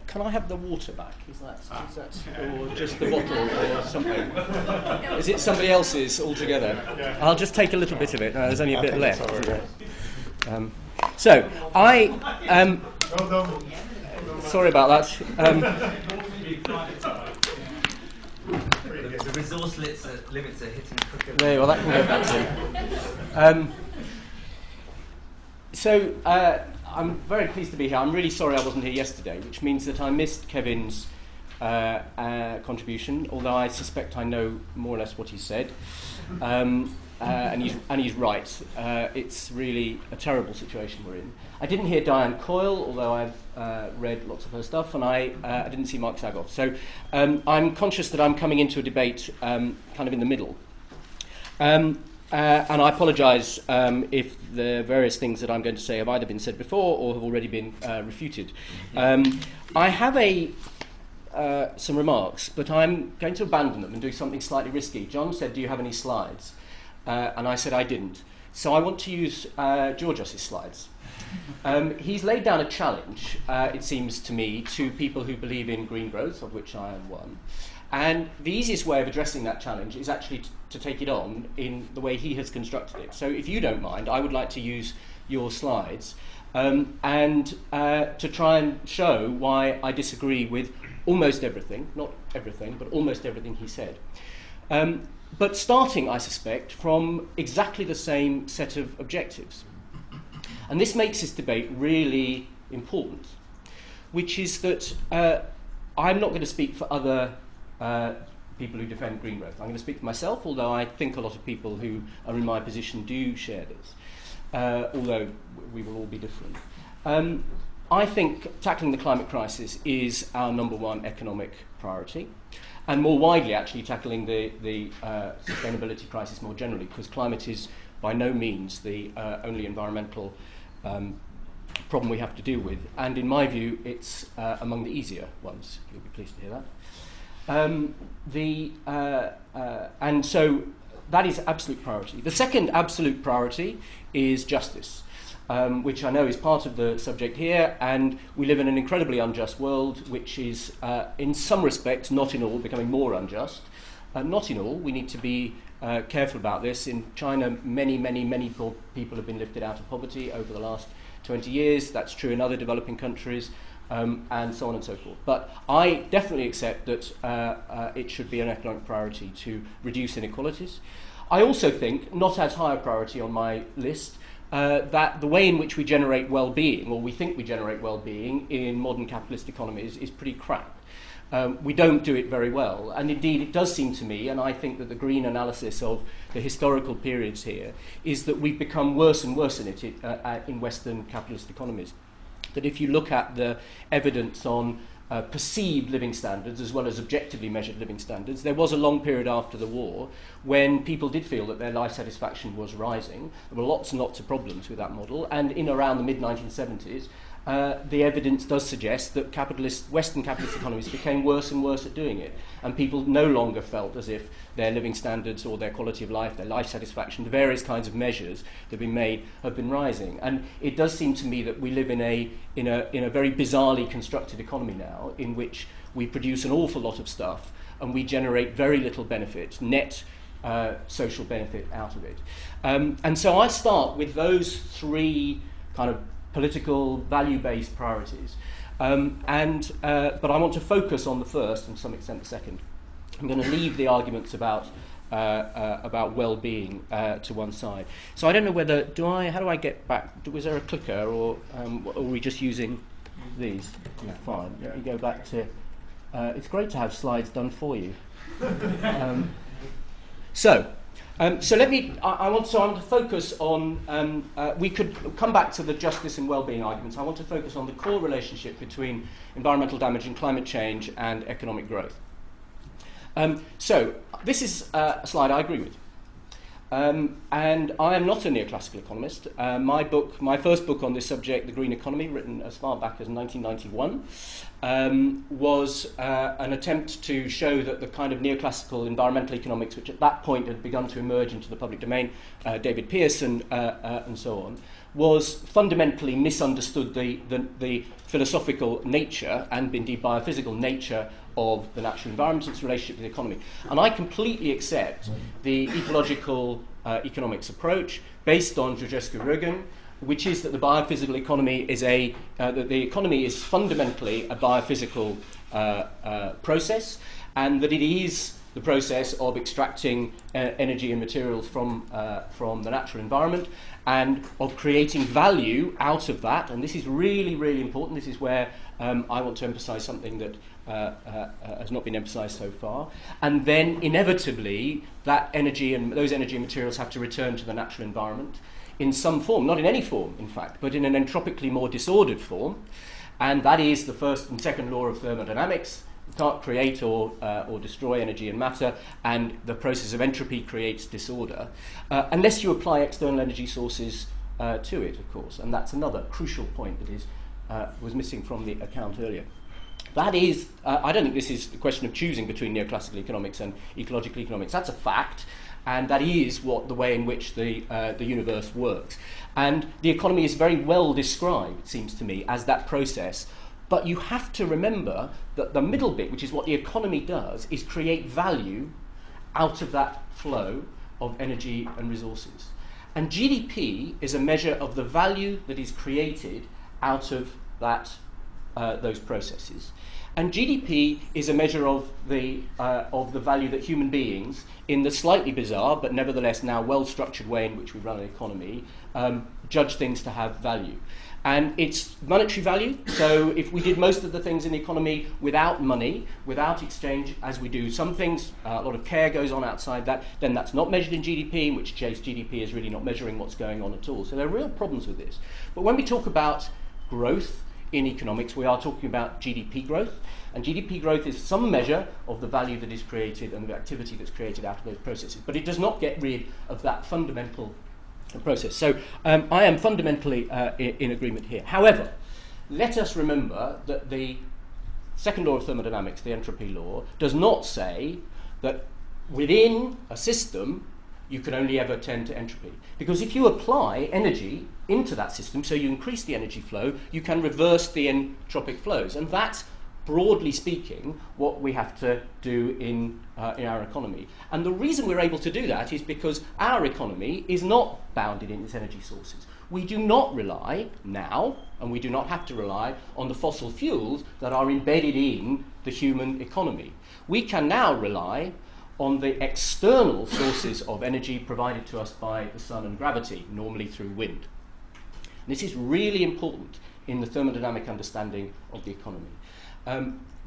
D: Can I have the water back? Is that or just the bottle or something? Is it somebody else's altogether? Yeah. I'll just take a little bit of it. There's only a bit left. So I sorry about that.
E: The resource limits are hitting quicker.
D: Well, that can go back to. So I'm very pleased to be here. I'm really sorry I wasn't here yesterday, which means that I missed Kevin's contribution, although I suspect I know more or less what he said. And he's right. It's really a terrible situation we're in. I didn't hear Diane Coyle, although I've read lots of her stuff, and I didn't see Mark Sagoff. So I'm conscious that I'm coming into a debate kind of in the middle. And I apologise if the various things that I'm going to say have either been said before or have already been refuted. I have some remarks, but I'm going to abandon them and do something slightly risky. John said, do you have any slides? And I said I didn't. So I want to use Giorgos' slides. He's laid down a challenge, it seems to me, to people who believe in green growth, of which I am one. And the easiest way of addressing that challenge is actually to take it on in the way he has constructed it. So if you don't mind, I would like to use your slides and to try and show why I disagree with almost everything, not everything, but almost everything he said. But starting, I suspect, from exactly the same set of objectives. And this makes this debate really important, which is that I'm not going to speak for other people who defend green growth. I'm going to speak for myself, although I think a lot of people who are in my position do share this, although we will all be different. I think tackling the climate crisis is our number one economic priority, and more widely actually tackling the sustainability crisis more generally, because climate is by no means the only environmental problem we have to deal with, and in my view it's among the easier ones. You'll be pleased to hear that. And so that is absolute priority. The second absolute priority is justice, which I know is part of the subject here, and we live in an incredibly unjust world, which is in some respects, not in all, becoming more unjust. Not in all, we need to be careful about this. In China, many poor people have been lifted out of poverty over the last 20 years. That's true in other developing countries. And so on and so forth. But I definitely accept that it should be an economic priority to reduce inequalities. I also think, not as high a priority on my list, that the way in which we generate well-being, or we think we generate well-being in modern capitalist economies, is pretty crap. We don't do it very well. And indeed, it does seem to me, and I think that the green analysis of the historical periods here, is that we've become worse and worse in it in Western capitalist economies. That if you look at the evidence on perceived living standards as well as objectively measured living standards, there was a long period after the war when people did feel that their life satisfaction was rising. There were lots and lots of problems with that model, and in around the mid-1970s, the evidence does suggest that Western capitalist economies became worse and worse at doing it, and people no longer felt as if their living standards or their quality of life, their life satisfaction, the various kinds of measures that have been made have been rising. And it does seem to me that we live in a very bizarrely constructed economy now, in which we produce an awful lot of stuff and we generate very little benefit, net social benefit out of it. And so I start with those three kind of political, value-based priorities. But I want to focus on the first and to some extent the second. I'm going to leave the arguments about well-being to one side. So I don't know whether, how do I get back? Was there a clicker, or are we just using these? Yeah, fine. Let me go back to, it's great to have slides done for you. So let me. I want to focus on. We could come back to the justice and well-being arguments. I want to focus on the core relationship between environmental damage and climate change and economic growth. So this is a slide I agree with, and I am not a neoclassical economist. My first book on this subject, The Green Economy, written as far back as 1991. Was an attempt to show that the kind of neoclassical environmental economics, which at that point had begun to emerge into the public domain, David Pearson and so on, was fundamentally misunderstood the philosophical nature and indeed biophysical nature of the natural environment, its relationship to the economy. And I completely accept the ecological economics approach based on Giorgos, which is that the biophysical economy is that the economy is fundamentally a biophysical process, and that it is the process of extracting energy and materials from the natural environment, and of creating value out of that. And this is really, really important. This is where I want to emphasize something that has not been emphasized so far. And then inevitably, that energy and those energy and materials have to return to the natural environment in some form, not in any form, in fact, but in an entropically more disordered form. And that is the first and second law of thermodynamics. You can't create or destroy energy and matter, and the process of entropy creates disorder, unless you apply external energy sources to it, of course. And that's another crucial point that was missing from the account earlier. That is, I don't think this is a question of choosing between neoclassical economics and ecological economics. That's a fact. And that is the way in which the universe works. And the economy is very well described, it seems to me, as that process. But you have to remember that the middle bit, which is what the economy does, is create value out of that flow of energy and resources. And GDP is a measure of the value that is created out of those processes. And GDP is a measure of the value that human beings, in the slightly bizarre but nevertheless now well-structured way in which we run an economy, judge things to have value. And it's monetary value, so if we did most of the things in the economy without money, without exchange, as we do some things, a lot of care goes on outside that, then that's not measured in GDP, in which case GDP is really not measuring what's going on at all. So there are real problems with this. But when we talk about growth in economics, we are talking about GDP growth, and GDP growth is some measure of the value that is created and the activity that's created out of those processes. But it does not get rid of that fundamental process. So I am fundamentally in agreement here. However, let us remember that the second law of thermodynamics, the entropy law, does not say that within a system you can only ever tend to entropy. Because if you apply energy into that system, so you increase the energy flow, you can reverse the entropic flows. And that's, broadly speaking, what we have to do in our economy. And the reason we're able to do that is because our economy is not bounded in its energy sources. We do not rely now, and we do not have to rely, on the fossil fuels that are embedded in the human economy. We can now rely on the external sources of energy provided to us by the sun and gravity, normally through wind. And this is really important in the thermodynamic understanding of the economy.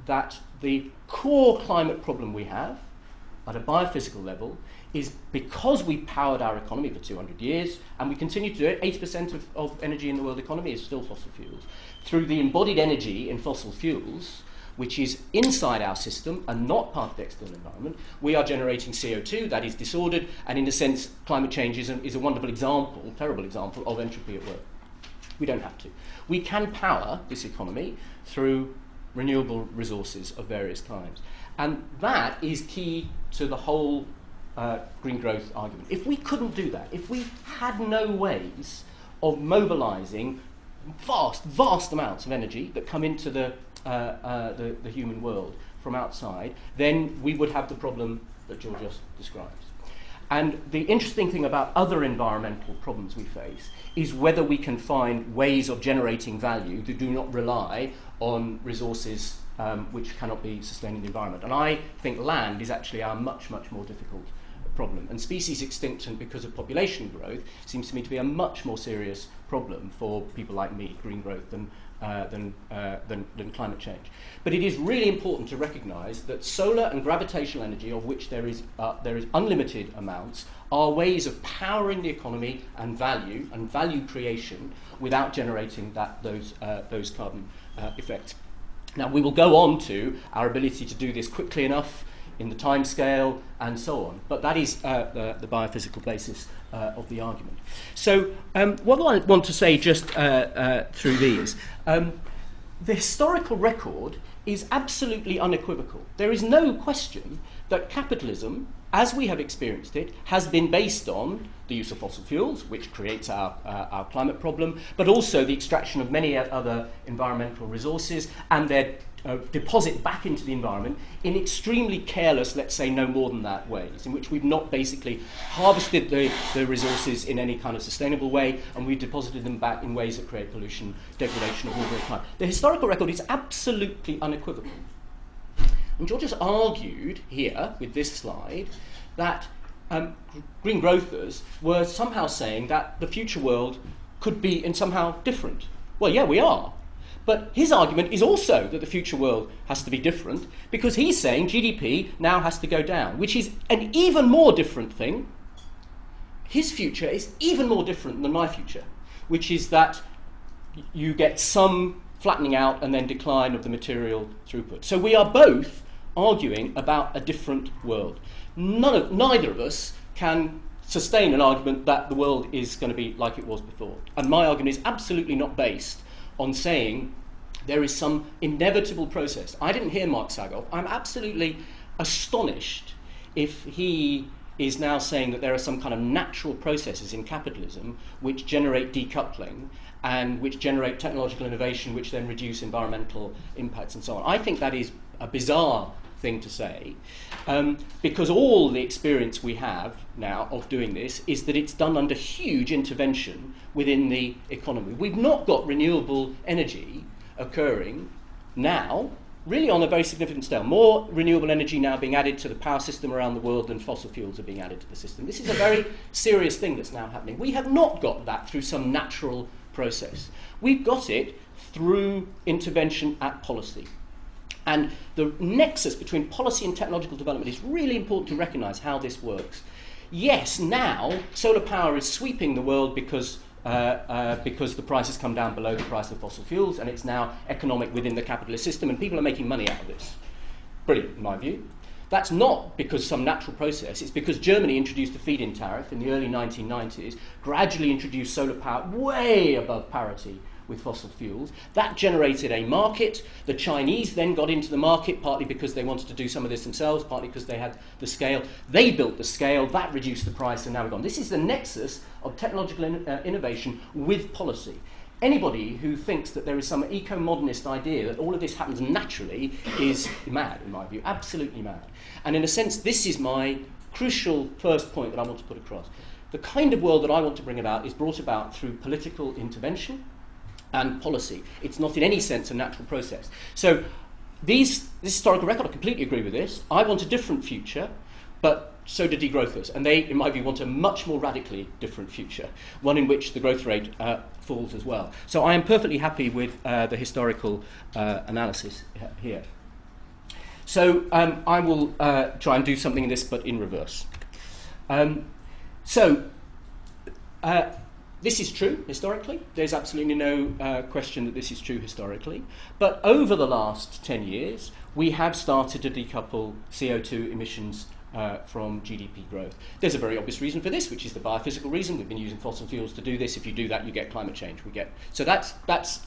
D: That the core climate problem we have at a biophysical level is because we powered our economy for 200 years, and we continue to do it. 80% of energy in the world economy is still fossil fuels. Through the embodied energy in fossil fuels, which is inside our system and not part of the external environment, we are generating CO2 that is disordered, and in a sense climate change is a wonderful example, terrible example, of entropy at work. We don't have to. We can power this economy through renewable resources of various kinds. And that is key to the whole green growth argument. If we couldn't do that, if we had no ways of mobilising vast amounts of energy that come into the human world from outside, then we would have the problem that Giorgos describes. And the interesting thing about other environmental problems we face is whether we can find ways of generating value that do not rely on resources which cannot be sustained in the environment. And I think land is actually our much more difficult problem. And species extinction because of population growth seems to me to be a much more serious problem for people like me, green growth, than climate change. But it is really important to recognise that solar and gravitational energy, of which there is unlimited amounts, are ways of powering the economy and value creation without generating those carbon effects. Now, we will go on to our ability to do this quickly enough in the time scale and so on, but that is the biophysical basis of the argument. So what I want to say just through these, the historical record is absolutely unequivocal. There is no question that capitalism, as we have experienced it, has been based on the use of fossil fuels, which creates our climate problem, but also the extraction of many other environmental resources and their deposit back into the environment in extremely careless, let's say no more than that, ways, in which we've not basically harvested the resources in any kind of sustainable way, and we've deposited them back in ways that create pollution, degradation of ordinary climate. The historical record is absolutely unequivocal. And Giorgos argued here, with this slide, that green growthers were somehow saying that the future world could be in somehow different. Well, yeah, we are. But his argument is also that the future world has to be different, because he's saying GDP now has to go down, which is an even more different thing. His future is even more different than my future, which is that you get some flattening out and then decline of the material throughput. So we are both arguing about a different world. Neither of us can sustain an argument that the world is going to be like it was before. And my argument is absolutely not based on saying there is some inevitable process. I didn't hear Mark Sagoff. I'm absolutely astonished if he is now saying that there are some kind of natural processes in capitalism which generate decoupling and which generate technological innovation which then reduce environmental impacts and so on. I think that is a bizarre thing to say, because all the experience we have now of doing this is that it's done under huge intervention within the economy. We've not got renewable energy occurring now, really on a very significant scale. More renewable energy now being added to the power system around the world than fossil fuels are being added to the system. This is a very serious thing that's now happening. We have not got that through some natural process. We've got it through intervention at policy. And the nexus between policy and technological development is really important to recognise how this works. Yes, now solar power is sweeping the world because the price has come down below the price of fossil fuels, and it's now economic within the capitalist system, and people are making money out of this. Brilliant, in my view. That's not because some natural process. It's because Germany introduced the feed-in tariff in the early 1990s, gradually introduced solar power way above parity with fossil fuels. That generated a market. The Chinese then got into the market, partly because they wanted to do some of this themselves, partly because they had the scale. They built the scale, that reduced the price, and now we're gone. This is the nexus of technological innovation with policy. Anybody who thinks that there is some eco-modernist idea that all of this happens naturally is mad, in my view, absolutely mad. And in a sense, this is my crucial first point that I want to put across. The kind of world that I want to bring about is brought about through political intervention and policy. It's not in any sense a natural process. So this historical record, I completely agree with this. I want a different future, but so do degrowthers. And they, in my view, want a much more radically different future, one in which the growth rate falls as well. So I am perfectly happy with the historical analysis here. So I will try and do something in this, but in reverse. This is true historically. There's absolutely no question that this is true historically. But over the last 10 years, we have started to decouple CO2 emissions from GDP growth. There's a very obvious reason for this, which is the biophysical reason. We've been using fossil fuels to do this. If you do that, you get climate change. So that's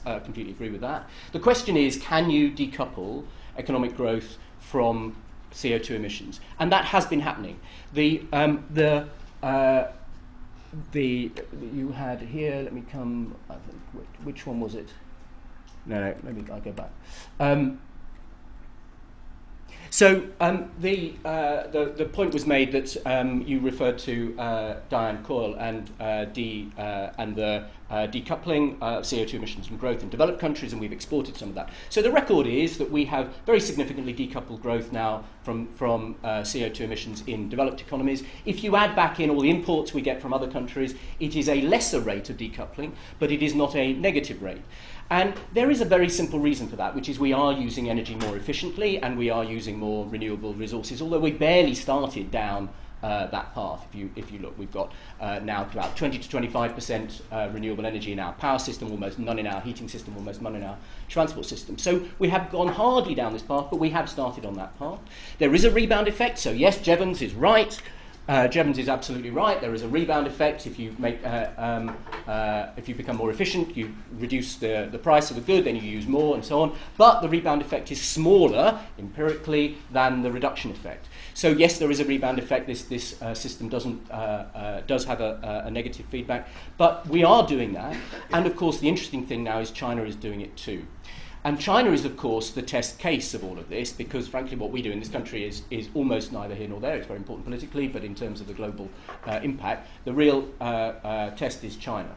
D: completely agree with that. The question is, can you decouple economic growth from CO2 emissions? And that has been happening. You had here, let me come, I think, which one was it? No, maybe I'll go back. The point was made that you referred to Diane Coyle and the decoupling of CO2 emissions from growth in developed countries, and we've exported some of that. So the record is that we have very significantly decoupled growth now from CO2 emissions in developed economies. If you add back in all the imports we get from other countries, it is a lesser rate of decoupling, but it is not a negative rate. And there is a very simple reason for that, which is we are using energy more efficiently and we are using more renewable resources, although we barely started down that path. If you look, we've got now about 20 to 25% renewable energy in our power system, almost none in our heating system, almost none in our transport system. So we have gone hardly down this path, but we have started on that path. There is a rebound effect, so yes, Jevons is right. Jevons is absolutely right. There is a rebound effect. If you become more efficient, you reduce the price of the good, then you use more, and so on. But the rebound effect is smaller empirically than the reduction effect. So yes, there is a rebound effect. This system does have a negative feedback, but we are doing that. And of course, the interesting thing now is China is doing it too. And China is, of course, the test case of all of this, because, frankly, what we do in this country is almost neither here nor there. It's very important politically, but in terms of the global impact, the real test is China.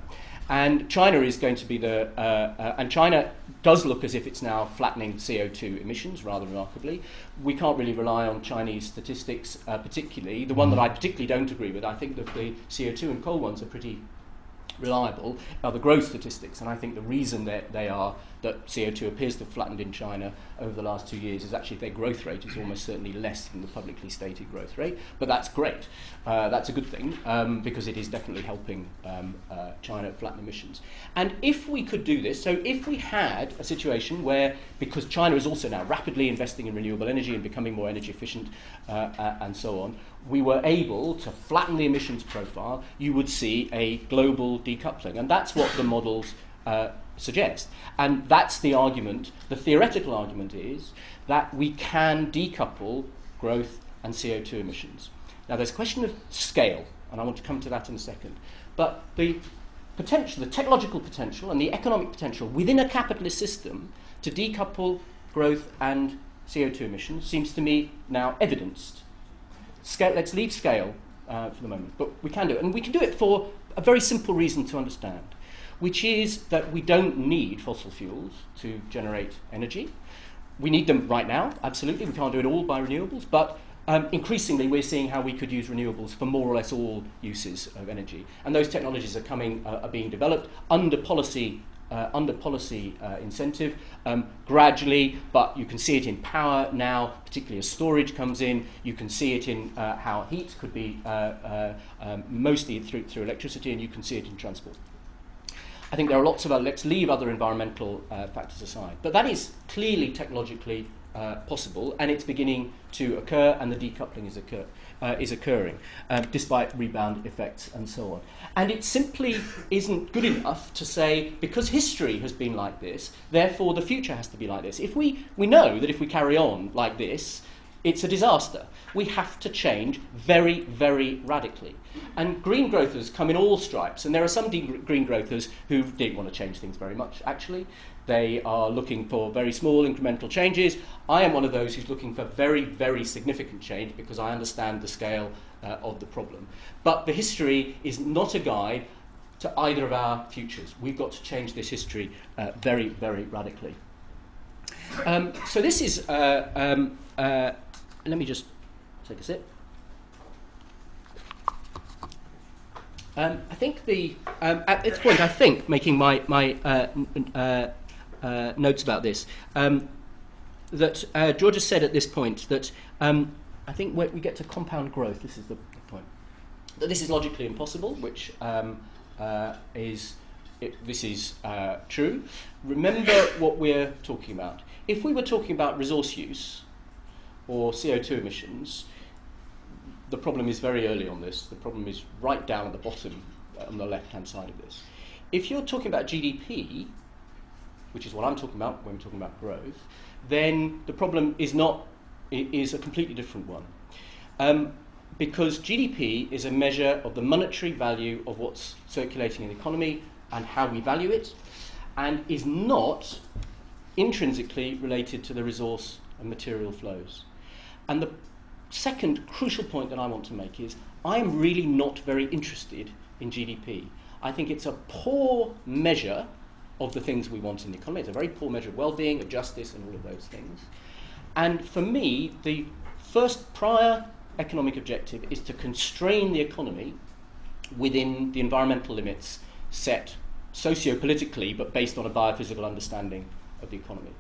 D: And China is going to be and China does look as if it's now flattening CO2 emissions, rather remarkably. We can't really rely on Chinese statistics particularly. The one that I particularly don't agree with, I think that the CO2 and coal ones are pretty reliable, are the growth statistics, and I think the reason that CO2 appears to have flattened in China over the last 2 years is actually their growth rate is almost certainly less than the publicly stated growth rate, but that's great. That's a good thing because it is definitely helping China flatten emissions. And if we could do this, so if we had a situation where, because China is also now rapidly investing in renewable energy and becoming more energy efficient and so on, we were able to flatten the emissions profile, you would see a global decoupling. And that's what the models suggest. And that's the argument. The theoretical argument is that we can decouple growth and CO2 emissions. Now, there's a question of scale, and I want to come to that in a second. But the potential, the technological potential and the economic potential within a capitalist system to decouple growth and CO2 emissions seems to me now evidenced. Scale, let's leave scale for the moment, but we can do it. And we can do it for a very simple reason to understand, which is that we don't need fossil fuels to generate energy. We need them right now, absolutely. We can't do it all by renewables, but increasingly we're seeing how we could use renewables for more or less all uses of energy. And those technologies are being developed under policy incentive gradually, but you can see it in power now, particularly as storage comes in. You can see it in how heat could be mostly through electricity, and you can see it in transport. I think there are lots of other, let's leave other environmental factors aside. But that is clearly technologically possible, and it's beginning to occur, and the decoupling is occurring, despite rebound effects and so on. And it simply isn't good enough to say, because history has been like this, therefore the future has to be like this. If we know that if we carry on like this, it's a disaster. We have to change very, very radically. And green growthers come in all stripes, and there are some green growthers who don't want to change things very much, actually. They are looking for very small incremental changes. I am one of those who's looking for very, very significant change because I understand the scale of the problem. But the history is not a guide to either of our futures. We've got to change this history very, very radically. So this is... let me just take a sip. I think at this point, I think, making my notes about this, that Giorgos said at this point that I think when we get to compound growth, this is the point, that this is logically impossible, which is true. Remember what we're talking about. If we were talking about resource use or CO2 emissions, the problem is very early on this. The problem is right down at the bottom on the left-hand side of this. If you're talking about GDP, which is what I'm talking about when we're talking about growth, then the problem is a completely different one. Because GDP is a measure of the monetary value of what's circulating in the economy and how we value it, and is not intrinsically related to the resource and material flows. And the second crucial point that I want to make is I am really not very interested in GDP. I think it's a poor measure of the things we want in the economy. It's a very poor measure of well-being, of justice, and all of those things. And for me, the first prior economic objective is to constrain the economy within the environmental limits set socio-politically, but based on a biophysical understanding of the economy.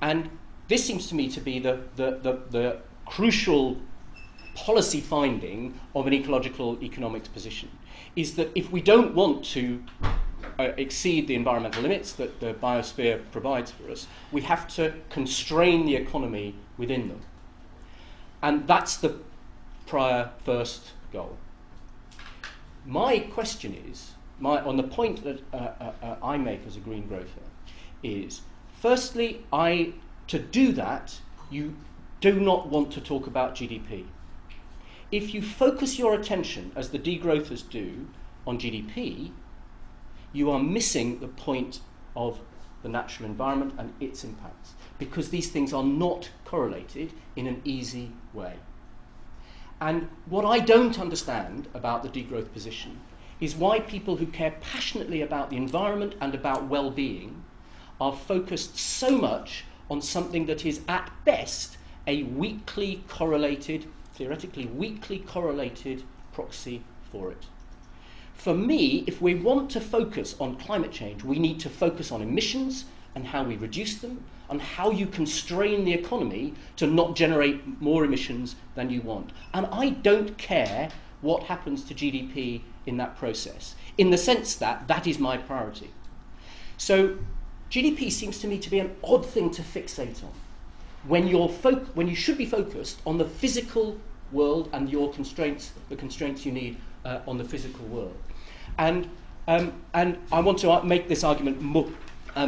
D: And this seems to me to be the crucial policy finding of an ecological economics position, is that if we don't want to exceed the environmental limits that the biosphere provides for us, we have to constrain the economy within them. And that's the prior first goal. My question is, on the point that I make as a green growther, is firstly, to do that, you do not want to talk about GDP. If you focus your attention, as the degrowthers do, on GDP, you are missing the point of the natural environment and its impacts, because these things are not correlated in an easy way. And what I don't understand about the degrowth position is why people who care passionately about the environment and about well-being are focused so much on something that is at best a weakly correlated, theoretically weakly correlated proxy for it. For me, if we want to focus on climate change, we need to focus on emissions and how we reduce them, and how you constrain the economy to not generate more emissions than you want. And I don't care what happens to GDP in that process, in the sense that that is my priority. So GDP seems to me to be an odd thing to fixate on when you should be focused on the physical world and your constraints, the constraints you need on the physical world. And I want to make this argument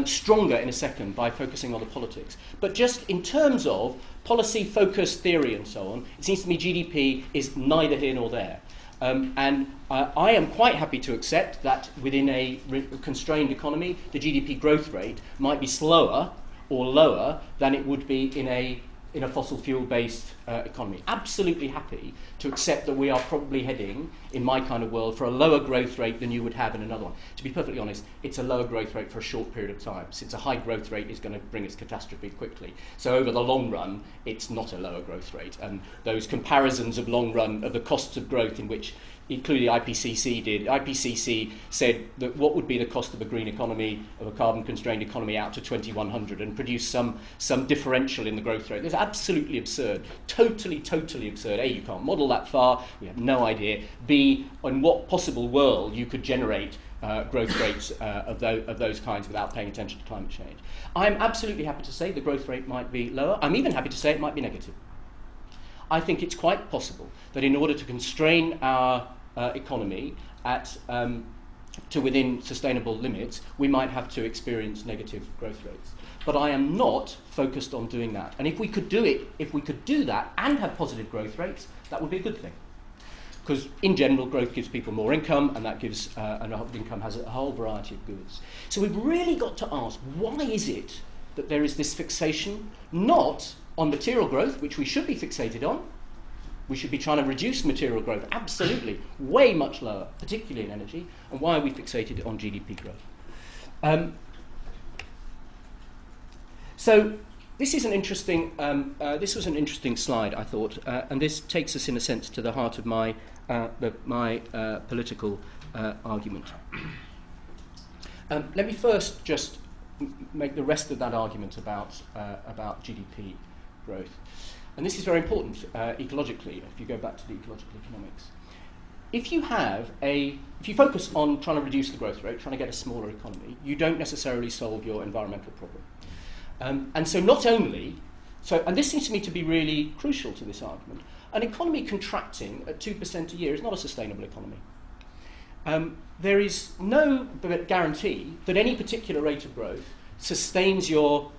D: stronger in a second by focusing on the politics. But just in terms of policy, focus, theory, and so on, it seems to me GDP is neither here nor there. I am quite happy to accept that within a constrained economy, the GDP growth rate might be slower or lower than it would be in a fossil fuel-based economy. Absolutely happy to accept that we are probably heading, in my kind of world, for a lower growth rate than you would have in another one. To be perfectly honest, it's a lower growth rate for a short period of time, since a high growth rate is going to bring us catastrophe quickly. So over the long run, it's not a lower growth rate. And those comparisons of long run, of the costs of growth in which including IPCC did. IPCC said that what would be the cost of a green economy, of a carbon-constrained economy out to 2100, and produce some differential in the growth rate. That's absolutely absurd. Totally absurd. A, you can't model that far. We have no idea. B, in what possible world you could generate growth rates of those kinds without paying attention to climate change. I'm absolutely happy to say the growth rate might be lower. I'm even happy to say it might be negative. I think it's quite possible that in order to constrain our economy to within sustainable limits, we might have to experience negative growth rates. But I am not focused on doing that. And if we could do that and have positive growth rates, that would be a good thing. Because in general, growth gives people more income, and that gives and income has a whole variety of goods. So we've really got to ask, why is it that there is this fixation, not on material growth, which we should be fixated on? We should be trying to reduce material growth, absolutely, way much lower, particularly in energy. And why are we fixated on GDP growth? So this is an interesting. This was an interesting slide, I thought, and this takes us, in a sense, to the heart of my political argument. Let me first just make the rest of that argument about GDP growth. And this is very important ecologically, if you go back to the ecological economics. If you focus on trying to reduce the growth rate, trying to get a smaller economy, you don't necessarily solve your environmental problem. And so not only, and this seems to me to be really crucial to this argument, an economy contracting at 2% a year is not a sustainable economy. There is no guarantee that any particular rate of growth sustains your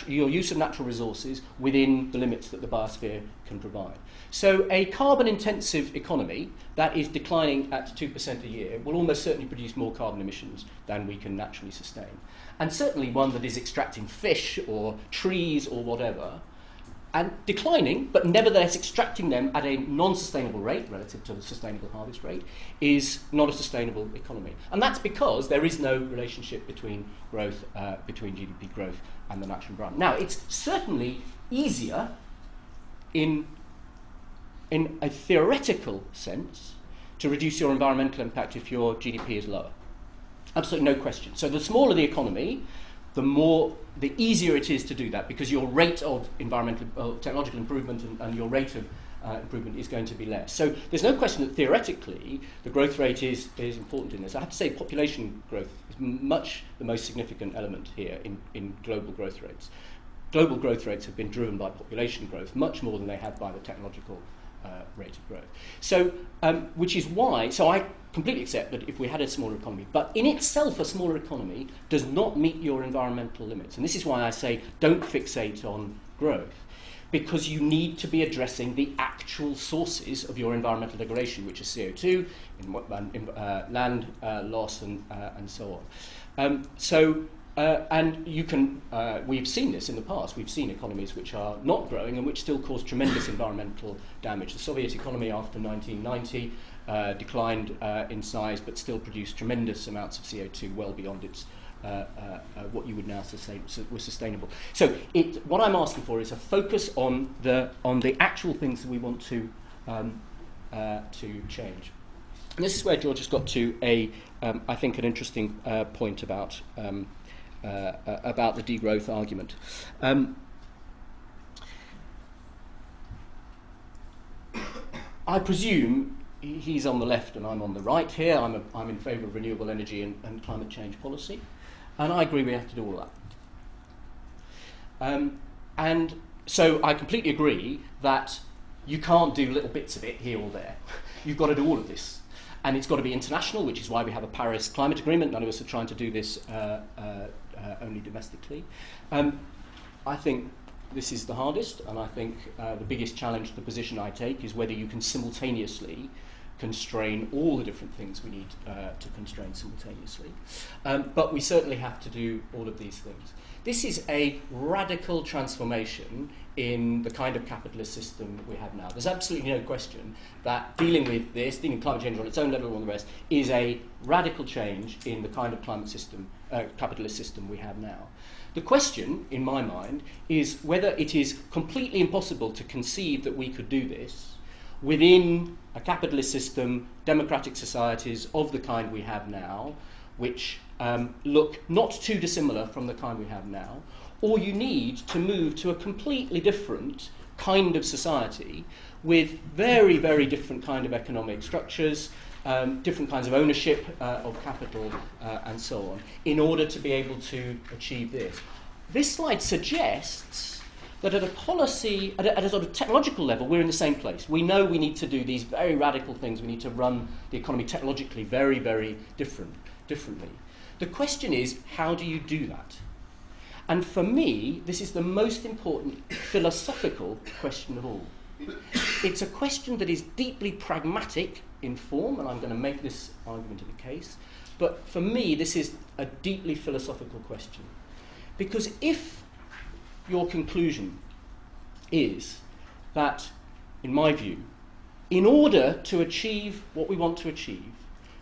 D: use of natural resources within the limits that the biosphere can provide. So a carbon-intensive economy that is declining at 2% a year will almost certainly produce more carbon emissions than we can naturally sustain. And certainly one that is extracting fish or trees or whatever, and declining, but nevertheless extracting them at a non-sustainable rate relative to the sustainable harvest rate, is not a sustainable economy. And that's because there is no relationship between growth, between GDP growth and the natural environment. Now, it's certainly easier in a theoretical sense to reduce your environmental impact if your GDP is lower. Absolutely no question. So the smaller the economy, the easier it is to do that, because your rate of environmental technological improvement and your rate of improvement is going to be less. So there's no question that theoretically the growth rate is important in this. I have to say population growth is much the most significant element here in global growth rates. Global growth rates have been driven by population growth much more than they have by the technological rate of growth. So, which is why, so I completely accept that if we had a smaller economy, but in itself a smaller economy does not meet your environmental limits. And this is why I say don't fixate on growth, because you need to be addressing the actual sources of your environmental degradation, which is CO2, land loss, and so on. And you can, we've seen this in the past. We've seen economies which are not growing and which still cause tremendous environmental damage. The Soviet economy after 1990 declined in size, but still produced tremendous amounts of CO2, well beyond its what you would now say was sustainable. So what I'm asking for is a focus on the actual things that we want to change. And this is where George has got to I think an interesting point about the degrowth argument. I presume he's on the left and I'm on the right here. I'm in favour of renewable energy and climate change policy, and I agree we have to do all that. And so I completely agree that you can't do little bits of it here or there. You've got to do all of this. And it's got to be international, which is why we have a Paris Climate Agreement. None of us are trying to do this only domestically. I think this is the hardest, and I think the biggest challenge, the position I take, is whether you can simultaneously constrain all the different things we need to constrain simultaneously. But we certainly have to do all of these things. This is a radical transformation in the kind of capitalist system we have now. There's absolutely no question that dealing with this, dealing with climate change on its own level and all the rest, is a radical change in the kind of climate system, capitalist system we have now. The question, in my mind, is whether it is completely impossible to conceive that we could do this within a capitalist system, democratic societies of the kind we have now, which look not too dissimilar from the kind we have now, or you need to move to a completely different kind of society with very, very different kind of economic structures, different kinds of ownership of capital, and so on, in order to be able to achieve this. This slide suggests that at a policy, at a sort of technological level, we're in the same place. We know we need to do these very radical things. We need to run the economy technologically very, very differently. The question is, how do you do that? And for me, this is the most important philosophical question of all. It's a question that is deeply pragmatic in form, and I'm going to make this argument of the case, but for me, this is a deeply philosophical question. Because if your conclusion is that, in my view, in order to achieve what we want to achieve,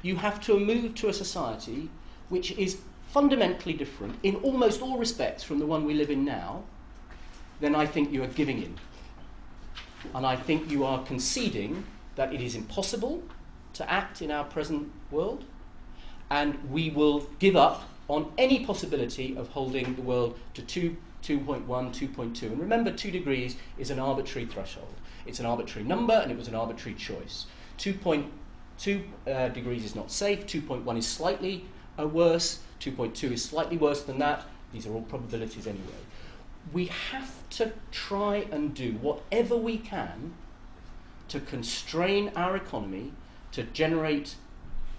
D: you have to move to a society which is fundamentally different in almost all respects from the one we live in now, then I think you are giving in. And I think you are conceding that it is impossible to act in our present world, and we will give up on any possibility of holding the world to 2.1, 2.2. And remember, 2 degrees is an arbitrary threshold. It's an arbitrary number, and it was an arbitrary choice. 2.2 degrees is not safe. 2.1 is slightly worse. 2.2 is slightly worse than that. These are all probabilities anyway. We have to try and do whatever we can to constrain our economy to generate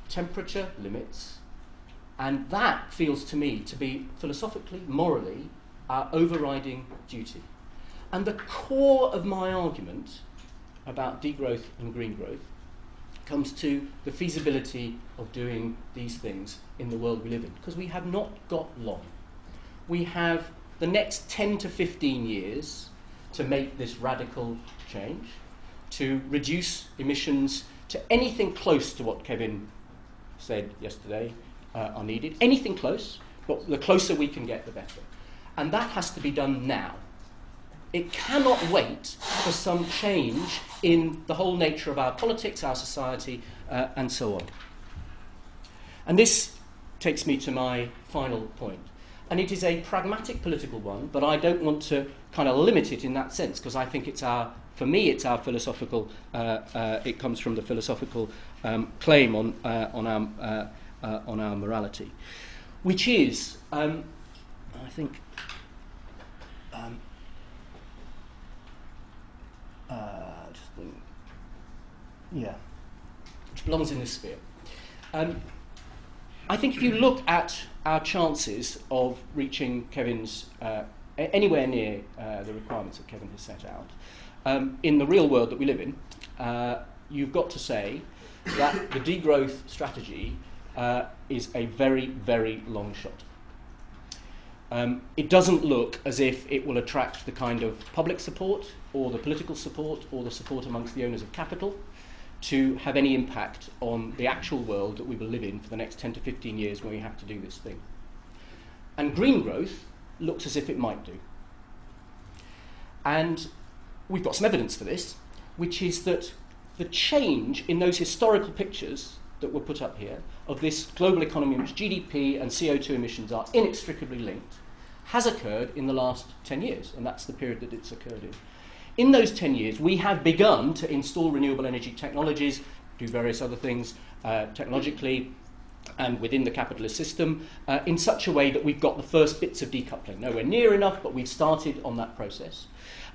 D: temperature limits, and that feels to me to be philosophically, morally, our overriding duty. And the core of my argument about degrowth and green growth comes to the feasibility of doing these things in the world we live in, because we have not got long. We have the next 10 to 15 years to make this radical change, to reduce emissions to anything close to what Kevin said yesterday are needed. Anything close, but the closer we can get, the better. And that has to be done now. It cannot wait for some change in the whole nature of our politics, our society, and so on. And this takes me to my final point. And it is a pragmatic political one, but I don't want to kind of limit it in that sense, because I think it's our, for me, it's our philosophical, it comes from the philosophical claim on our morality, which is, I think, which belongs in this sphere. I think if you look at our chances of reaching Kevin's, anywhere near the requirements that Kevin has set out, in the real world that we live in, you've got to say that the degrowth strategy is a very, very long shot. It doesn't look as if it will attract the kind of public support or the political support or the support amongst the owners of capital to have any impact on the actual world that we will live in for the next 10 to 15 years when we have to do this thing. And green growth looks as if it might do. And we've got some evidence for this, which is that the change in those historical pictures that were put up here of this global economy in which GDP and CO2 emissions are inextricably linked has occurred in the last 10 years, and that's the period that it's occurred in. In those 10 years, we have begun to install renewable energy technologies, do various other things technologically and within the capitalist system in such a way that we've got the first bits of decoupling. Nowhere near enough, but we've started on that process.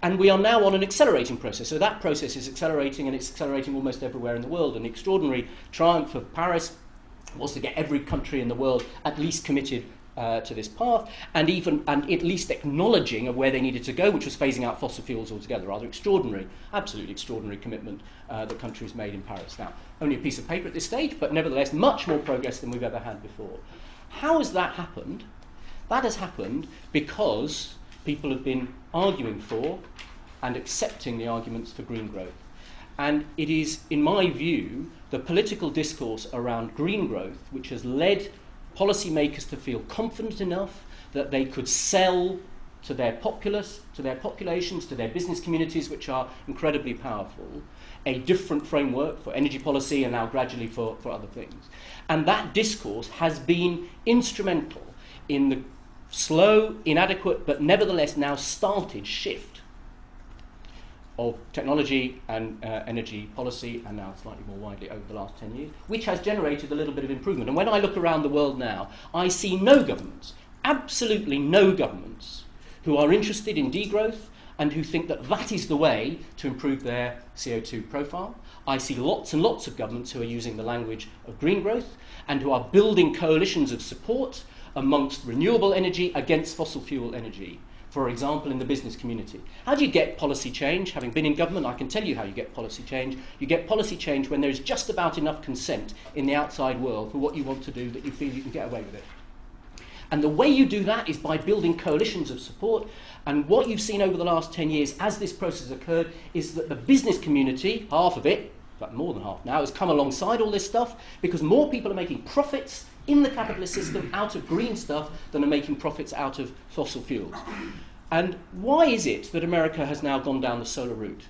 D: And we are now on an accelerating process. So that process is accelerating, and it's accelerating almost everywhere in the world. An extraordinary triumph of Paris was to get every country in the world at least committed to this path, and at least acknowledging of where they needed to go, which was phasing out fossil fuels altogether. Rather extraordinary, absolutely extraordinary commitment that countries made in Paris. Now, only a piece of paper at this stage, but nevertheless much more progress than we've ever had before. How has that happened? That has happened because people have been arguing for and accepting the arguments for green growth. And it is, in my view, the political discourse around green growth which has led policymakers to feel confident enough that they could sell to their populace, to their populations, to their business communities, which are incredibly powerful, a different framework for energy policy and now gradually for other things. And that discourse has been instrumental in the slow, inadequate, but nevertheless now started shift of technology and energy policy, and now slightly more widely over the last 10 years, which has generated a little bit of improvement. And when I look around the world now, I see no governments, absolutely no governments, who are interested in degrowth and who think that that is the way to improve their CO2 profile. I see lots and lots of governments who are using the language of green growth and who are building coalitions of support amongst renewable energy against fossil fuel energy. For example, in the business community. How do you get policy change? Having been in government, I can tell you how you get policy change. You get policy change when there is just about enough consent in the outside world for what you want to do that you feel you can get away with it. And the way you do that is by building coalitions of support. And what you've seen over the last 10 years as this process occurred is that the business community, half of it, in fact more than half now, has come alongside all this stuff because more people are making profits in the capitalist system out of green stuff than are making profits out of fossil fuels. And why is it that America has now gone down the solar route?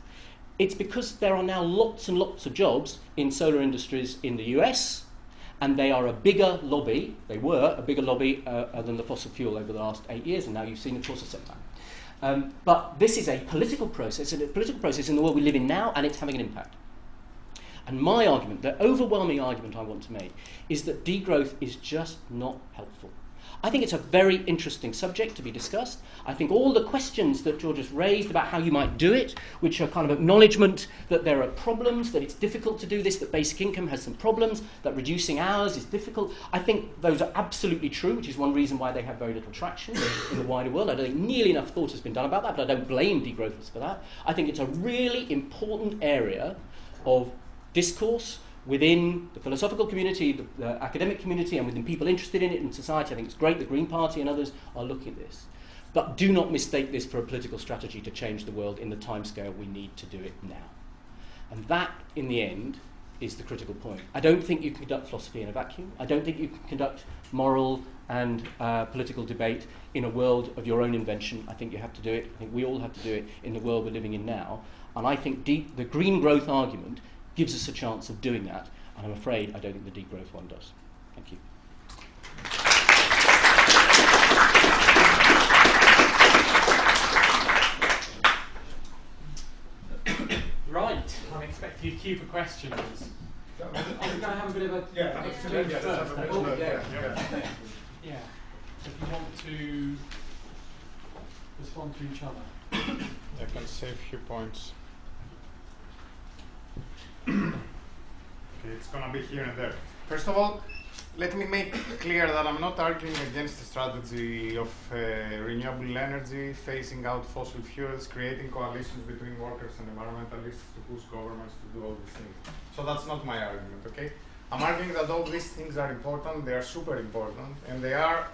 D: It's because there are now lots and lots of jobs in solar industries in the US, and they are a bigger lobby, they were a bigger lobby than the fossil fuel over the last 8 years, and now you've seen, of course, a setback. But this is a political process, and a political process in the world we live in now, and it's having an impact. And my argument, the overwhelming argument I want to make, is that degrowth is just not helpful. I think it's a very interesting subject to be discussed. I think all the questions that Giorgos raised about how you might do it, which are kind of acknowledgement that there are problems, that it's difficult to do this, that basic income has some problems, that reducing hours is difficult, I think those are absolutely true, which is one reason why they have very little traction in the wider world. I don't think nearly enough thought has been done about that, but I don't blame degrowthers for that. I think it's a really important area of discourse within the philosophical community, the academic community, and within people interested in it in society. I think it's great the Green Party and others are looking at this. But do not mistake this for a political strategy to change the world in the timescale we need to do it now. And that, in the end, is the critical point. I don't think you can conduct philosophy in a vacuum. I don't think you can conduct moral and political debate in a world of your own invention. I think you have to do it. I think we all have to do it in the world we're living in now. And I think the green growth argument gives us a chance of doing that, and I'm afraid I don't think the degrowth one does. Thank you.
A: Right, I'm expecting you to queue for questions. I'm going to have a bit of a
C: Yeah,
A: exchange
C: let's have
A: first.
C: a bit
A: Oh,
C: of
A: yeah.
C: yeah.
A: So if you want to respond to each other.
B: I can say a few points. Okay, it's going to be here and there. First of all, let me make clear that I'm not arguing against the strategy of renewable energy, phasing out fossil fuels, creating coalitions between workers and environmentalists to push governments to do all these things. So that's not my argument, okay? I'm arguing that all these things are important, they are super important, and they are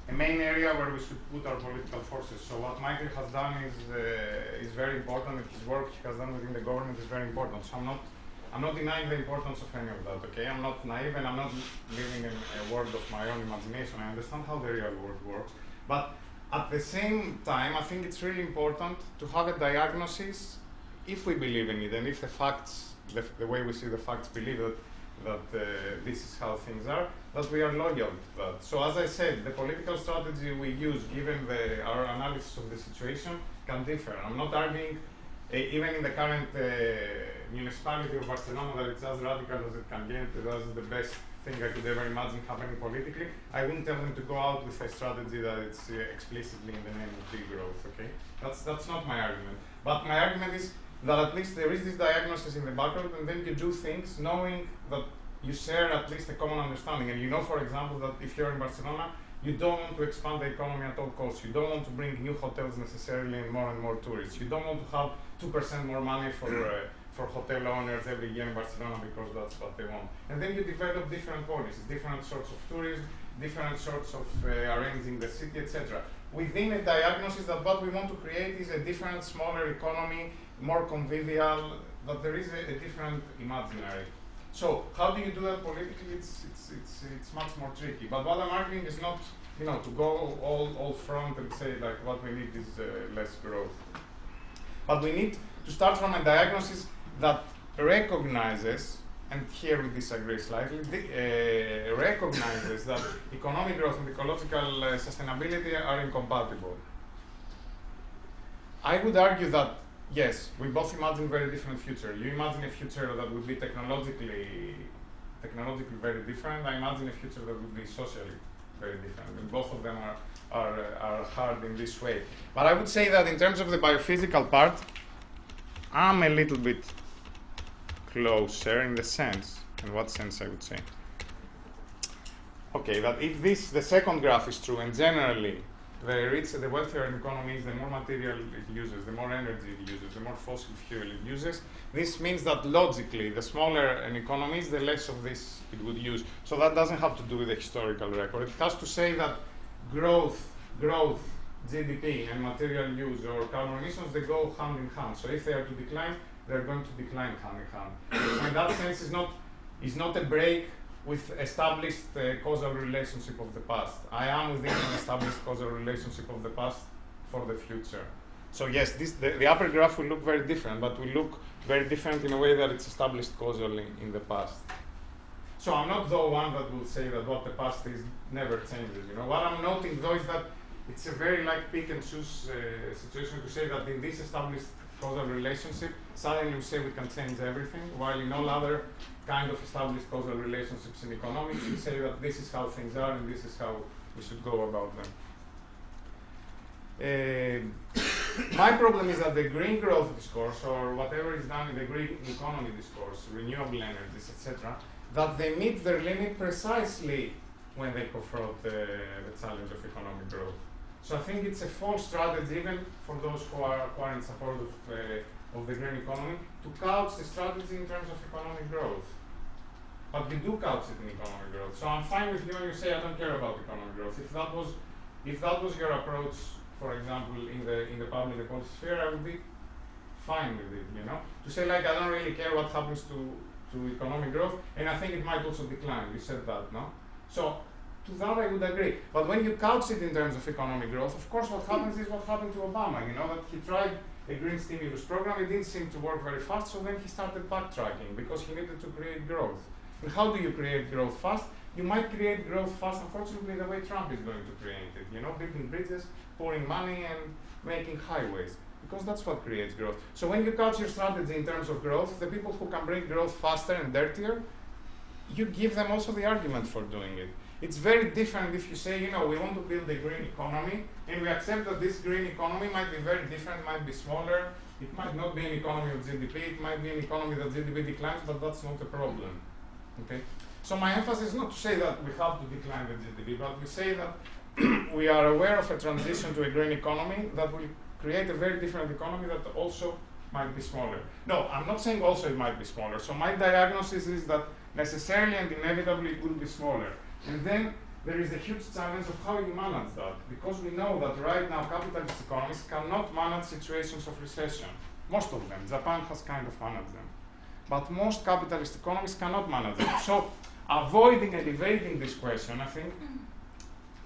B: a main area where we should put our political forces. So what Michael has done is very important, and his work he has done within the government is very important. So I'm not denying the importance of any of that, okay? I'm not naive and I'm not living in a world of my own imagination. I understand how the real world works. But at the same time, I think it's really important to have a diagnosis, if we believe in it, and if the facts, the way we see the facts, believe that this is how things are, that we are loyal to that. So as I said, the political strategy we use, given our analysis of the situation, can differ. I'm not arguing, even in the current municipality of Barcelona, that it's as radical as it can get, that's the best thing I could ever imagine happening politically. I wouldn't tell them to go out with a strategy that it's explicitly in the name of degrowth, okay? That's not my argument. But my argument is that at least there is this diagnosis in the background, and then you do things knowing that you share at least a common understanding. And you know, for example, that if you're in Barcelona, you don't want to expand the economy at all costs. You don't want to bring new hotels necessarily and more tourists. You don't want to have 2% more money for hotel owners every year in Barcelona because that's what they want. And then you develop different policies, different sorts of tourism, different sorts of arranging the city, etc. Within a diagnosis that what we want to create is a different, smaller economy, more convivial, that there is a different imaginary. So how do you do that politically? It's much more tricky. But what I'm arguing is not, to go all front and say like what we need is less growth. But we need to start from a diagnosis that recognizes, and here we disagree slightly, recognizes that economic growth and ecological sustainability are incompatible. I would argue that yes, we both imagine very different future. You imagine a future that would be technologically very different. I imagine a future that would be socially very different. And both of them are hard in this way. But I would say that in terms of the biophysical part, I'm a little bit closer in the sense. In what sense I would say? Okay, that if the second graph is true, and generally the wealthier an economy is, the more material it uses, the more energy it uses, the more fossil fuel it uses. This means that logically, the smaller an economy is, the less of this it would use. So that doesn't have to do with the historical record. It has to say that growth, GDP, and material use or carbon emissions, they go hand in hand. So if they are to decline, they're going to decline hand in hand. So in that sense, it's not a break with established causal relationship of the past. I am within an established causal relationship of the past for the future. So yes, the upper graph will look very different, but will look very different in a way that it's established causally in the past. So I'm not the one that will say that what the past is never changes. What I'm noting though is that it's a very pick and choose situation to say that in this established causal relationship, suddenly we say we can change everything, while in all other kind of established causal relationships in economics, we say that this is how things are and this is how we should go about them. My problem is that the green growth discourse, or whatever is done in the green economy discourse, renewable energies, etc., that they meet their limit precisely when they confront the challenge of economic growth. So I think it's a false strategy, even for those who are in support of the green economy, to couch the strategy in terms of economic growth. But we do couch it in economic growth. So I'm fine with you when you say I don't care about economic growth. If that was your approach, for example, in the public policy sphere, I would be fine with it. To say I don't really care what happens to economic growth, and I think it might also decline. You said that, no? So to that I would agree. But when you couch it in terms of economic growth, of course what happens is what happened to Obama, that he tried a green stimulus program, it didn't seem to work very fast, so then he started backtracking because he needed to create growth. And how do you create growth fast? You might create growth fast, unfortunately, the way Trump is going to create it, building bridges, pouring money and making highways, because that's what creates growth. So when you couch your strategy in terms of growth, the people who can bring growth faster and dirtier, you give them also the argument for doing it. It's very different if you say, we want to build a green economy, and we accept that this green economy might be very different, might be smaller, it might not be an economy of GDP, it might be an economy that GDP declines, but that's not a problem. Okay? So my emphasis is not to say that we have to decline the GDP, but we say that we are aware of a transition to a green economy that will create a very different economy that also might be smaller. No, I'm not saying also it might be smaller. So my diagnosis is that necessarily and inevitably it will be smaller. And then there is a huge challenge of how you manage that, because we know that right now capitalist economies cannot manage situations of recession. Most of them. Japan has kind of managed them. But most capitalist economies cannot manage them. So avoiding and evading this question, I think,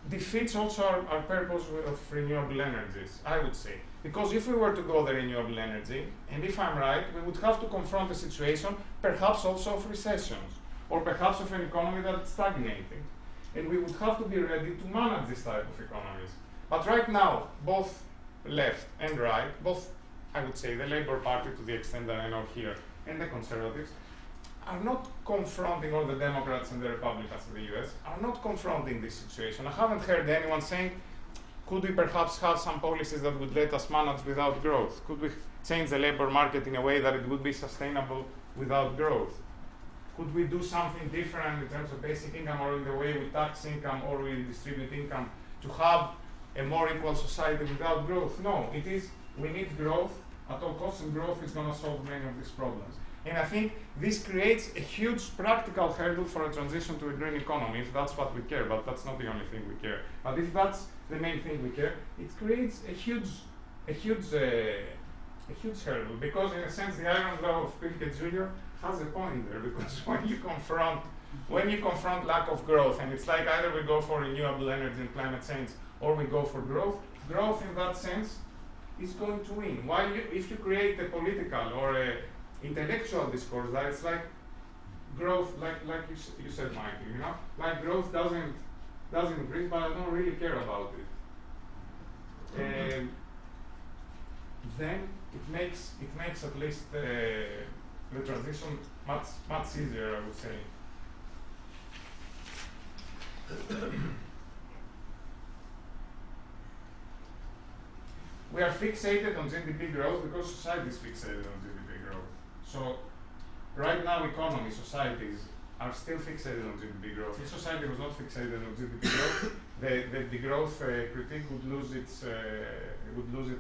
B: defeats also our purpose of renewable energies, I would say. Because if we were to go the renewable energy, and if I'm right, we would have to confront a situation, perhaps also of recessions, or perhaps of an economy that's stagnating. And we would have to be ready to manage this type of economies. But right now, both left and right, both, I would say, the Labour Party to the extent that I know here, and the Conservatives, are not confronting, or the Democrats and the Republicans in the US, are not confronting this situation. I haven't heard anyone saying, could we perhaps have some policies that would let us manage without growth? Could we change the labor market in a way that it would be sustainable without growth? could we do something different in terms of basic income or in the way we tax income or we distribute income to have a more equal society without growth? No, it is, we need growth at all costs, and growth is going to solve many of these problems. And I think this creates a huge practical hurdle for a transition to a green economy, if that's what we care, but that's not the only thing we care. But if that's the main thing we care, it creates a huge hurdle, because in a sense the iron law of Pilkey Jr. has a point there, because when you confront lack of growth, and it's like either we go for renewable energy and climate change, or we go for growth in that sense is going to win. While if you create a political or a intellectual discourse that it's like growth, like you said, Michael, you know, like growth doesn't increase, but I don't really care about it. Then it makes at least the transition much easier, I would say. We are fixated on GDP growth because society is fixated on GDP growth. So right now, economies, societies are still fixated on GDP growth. If society was not fixated on GDP growth, the degrowth critique would lose its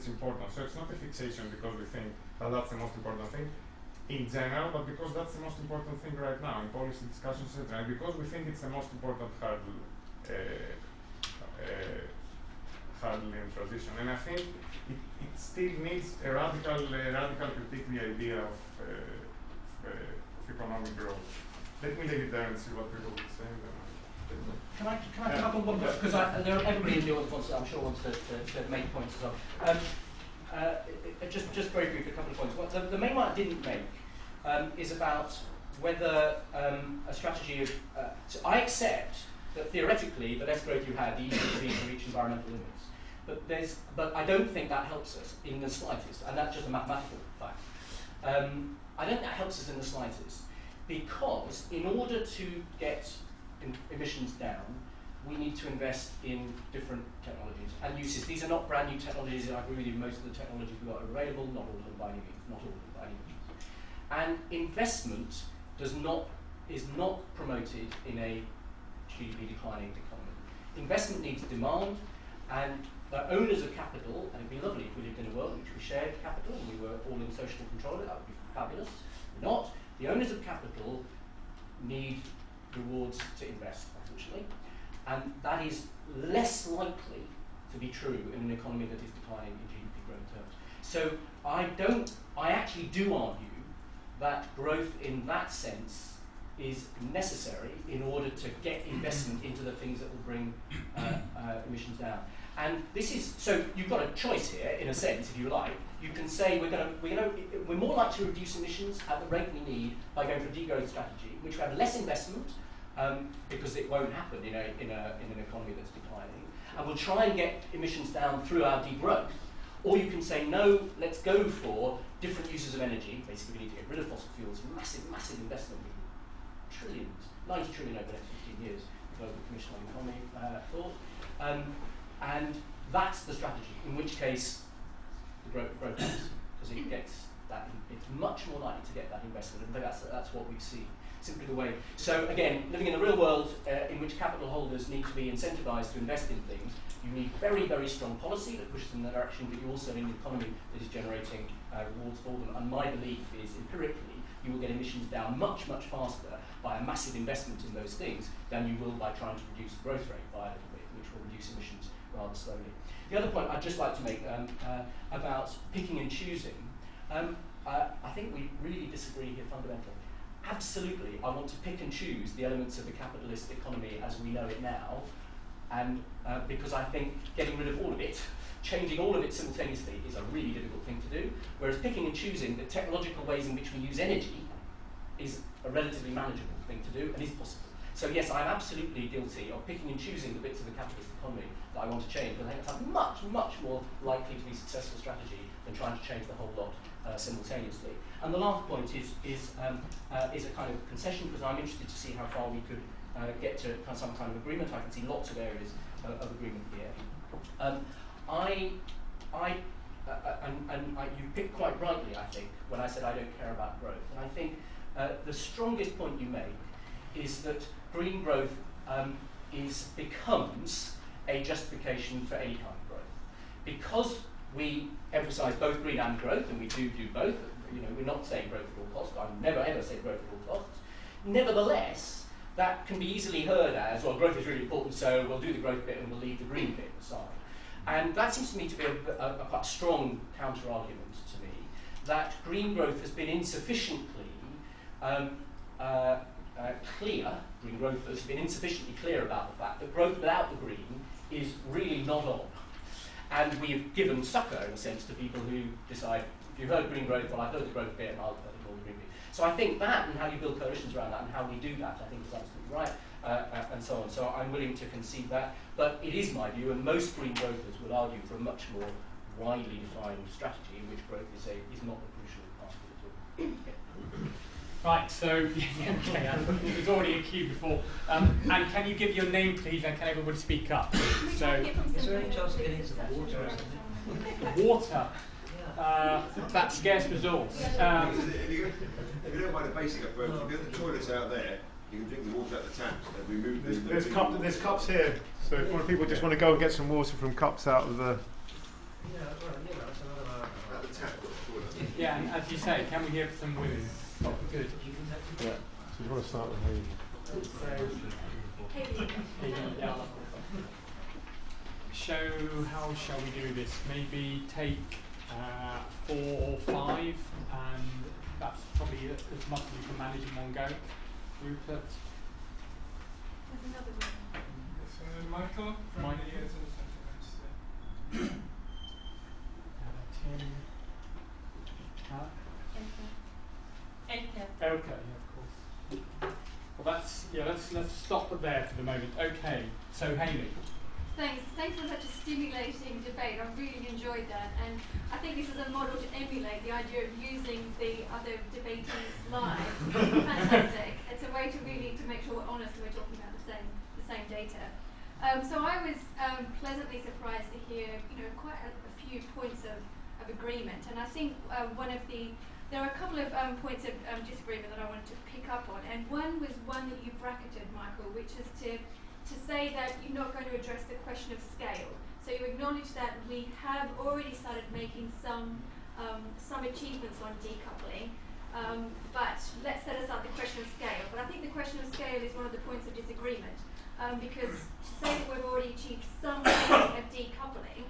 B: importance. So it's not a fixation because we think that that's the most important thing in general, but because that's the most important thing right now in policy discussions, etc. And because we think it's the most important hurdle in transition. And I think it still needs a radical critique the idea of economic growth. Let me leave it there and see what people would say.
D: Can I come up on one point? Because everybody in the audience, I'm sure, wants to make points as well. Just very briefly, a couple of points. Well, the main one I didn't make is about whether a strategy of... so I accept that theoretically, the less growth you had, the easier it would be to reach environmental limits. But I don't think that helps us in the slightest, and that's just a mathematical fact. I don't think that helps us in the slightest, because in order to get emissions down, we need to invest in different technologies and uses. These are not brand new technologies, and I agree with you, most of the technologies we've got are available, not all of them by any means, not all of them by any means. And investment is not promoted in a GDP declining economy. Investment needs demand, and the owners of capital, and it'd be lovely if we lived in a world in which we shared capital and we were all in social control, that would be fabulous. We're not. The owners of capital need rewards to invest, unfortunately, and that is less likely to be true in an economy that is declining in GDP growth terms. So I actually do argue that growth in that sense is necessary in order to get investment into the things that will bring emissions down. And this is, so you've got a choice here, in a sense, if you like. You can say we're more likely to reduce emissions at the rate we need by going for a degrowth strategy, in which we have less investment, because it won't happen in an economy that's declining, and we'll try and get emissions down through our degrowth. Or you can say, no, let's go for different uses of energy. Basically, we need to get rid of fossil fuels, massive investment, trillions, 90 trillion over the next 15 years, the Global Commission on Economy thought. And that's the strategy, in which case the growth comes, because it gets that, it's much more likely to get that investment, and that's what we see. Simply the way. So again, living in a real world in which capital holders need to be incentivized to invest in things, you need very, very strong policy that pushes in that direction, but you also need an economy that is generating rewards for them. And my belief is, empirically, you will get emissions down much, much faster by a massive investment in those things than you will by trying to reduce the growth rate by a little bit, which will reduce emissions rather slowly. The other point I'd just like to make about picking and choosing, I think we really disagree here fundamentally. Absolutely, I want to pick and choose the elements of the capitalist economy as we know it now, and because I think getting rid of all of it, changing all of it simultaneously is a really difficult thing to do, whereas picking and choosing the technological ways in which we use energy is a relatively manageable thing to do and is possible. So yes, I'm absolutely guilty of picking and choosing the bits of the capitalist economy that I want to change, but I think it's a much, much more likely to be a successful strategy than trying to change the whole lot simultaneously. And the last point is a kind of concession, because I'm interested to see how far we could get to some kind of agreement. I can see lots of areas of agreement here. You picked quite rightly, I think, when I said I don't care about growth. And I think the strongest point you make is that green growth becomes a justification for any kind of growth. Because we emphasise both green and growth, and we do both, we're not saying growth at all costs. I never ever say growth at all costs. Nevertheless, that can be easily heard as, well, growth is really important, so we'll do the growth bit and we'll leave the green bit aside. And that seems to me to be a quite strong counter-argument to me, that green growth has been insufficiently clear, green growth has been insufficiently clear about the fact that growth without the green is really not on. And we've given succour, in a sense, to people who decide, if you've heard green growth, well, I've heard the growth bit and I'll ignore the green bit. So I think that, and how you build coalitions around that, and how we do that, I think is absolutely right, and so on. So I'm willing to concede that. But it is my view, and most green growthers will argue for a much more widely defined strategy in which growth is not the crucial part of it at all. Okay.
A: Right, so, okay, there's already a queue before. And can you give your name, please, and can everybody speak up? So,
E: Is there any chance of getting some water or something?
A: Water. That scarce resource.
F: If you don't mind a basic approach, if you get the toilets out there, you can drink the water out the taps and remove
C: There's cups here, so if one of people just want to go and get some water from cups out of the...
F: At the tap, got the toilet.
A: Yeah, and as you say, can we hear some women? Oh, good.
C: Yeah. So you want to start with
A: Yeah. How shall we do this? Maybe take 4 or 5, and that's probably as much as you can manage in one go. Rupert?
G: There's another one.
H: Michael from
A: Mike.
H: the Years and Sentiments.
A: Tim?
G: Elke.
A: Elke, yeah, of course. Well, let's stop it there for the moment. Okay, so Hayley.
G: Thanks for such a stimulating debate. I really enjoyed that, and I think this is a model to emulate, the idea of using the other debatees' slides. Fantastic. It's a way to really make sure we're honest and we're talking about the same data. So I was pleasantly surprised to hear quite a few points of agreement, and I think there are a couple of points of disagreement that I wanted to pick up on, and one was one that you bracketed, Michael, which is to say that you're not going to address the question of scale. So you acknowledge that we have already started making some achievements on decoupling, but let's set aside the question of scale. But I think the question of scale is one of the points of disagreement, because to say that we've already achieved some level of decoupling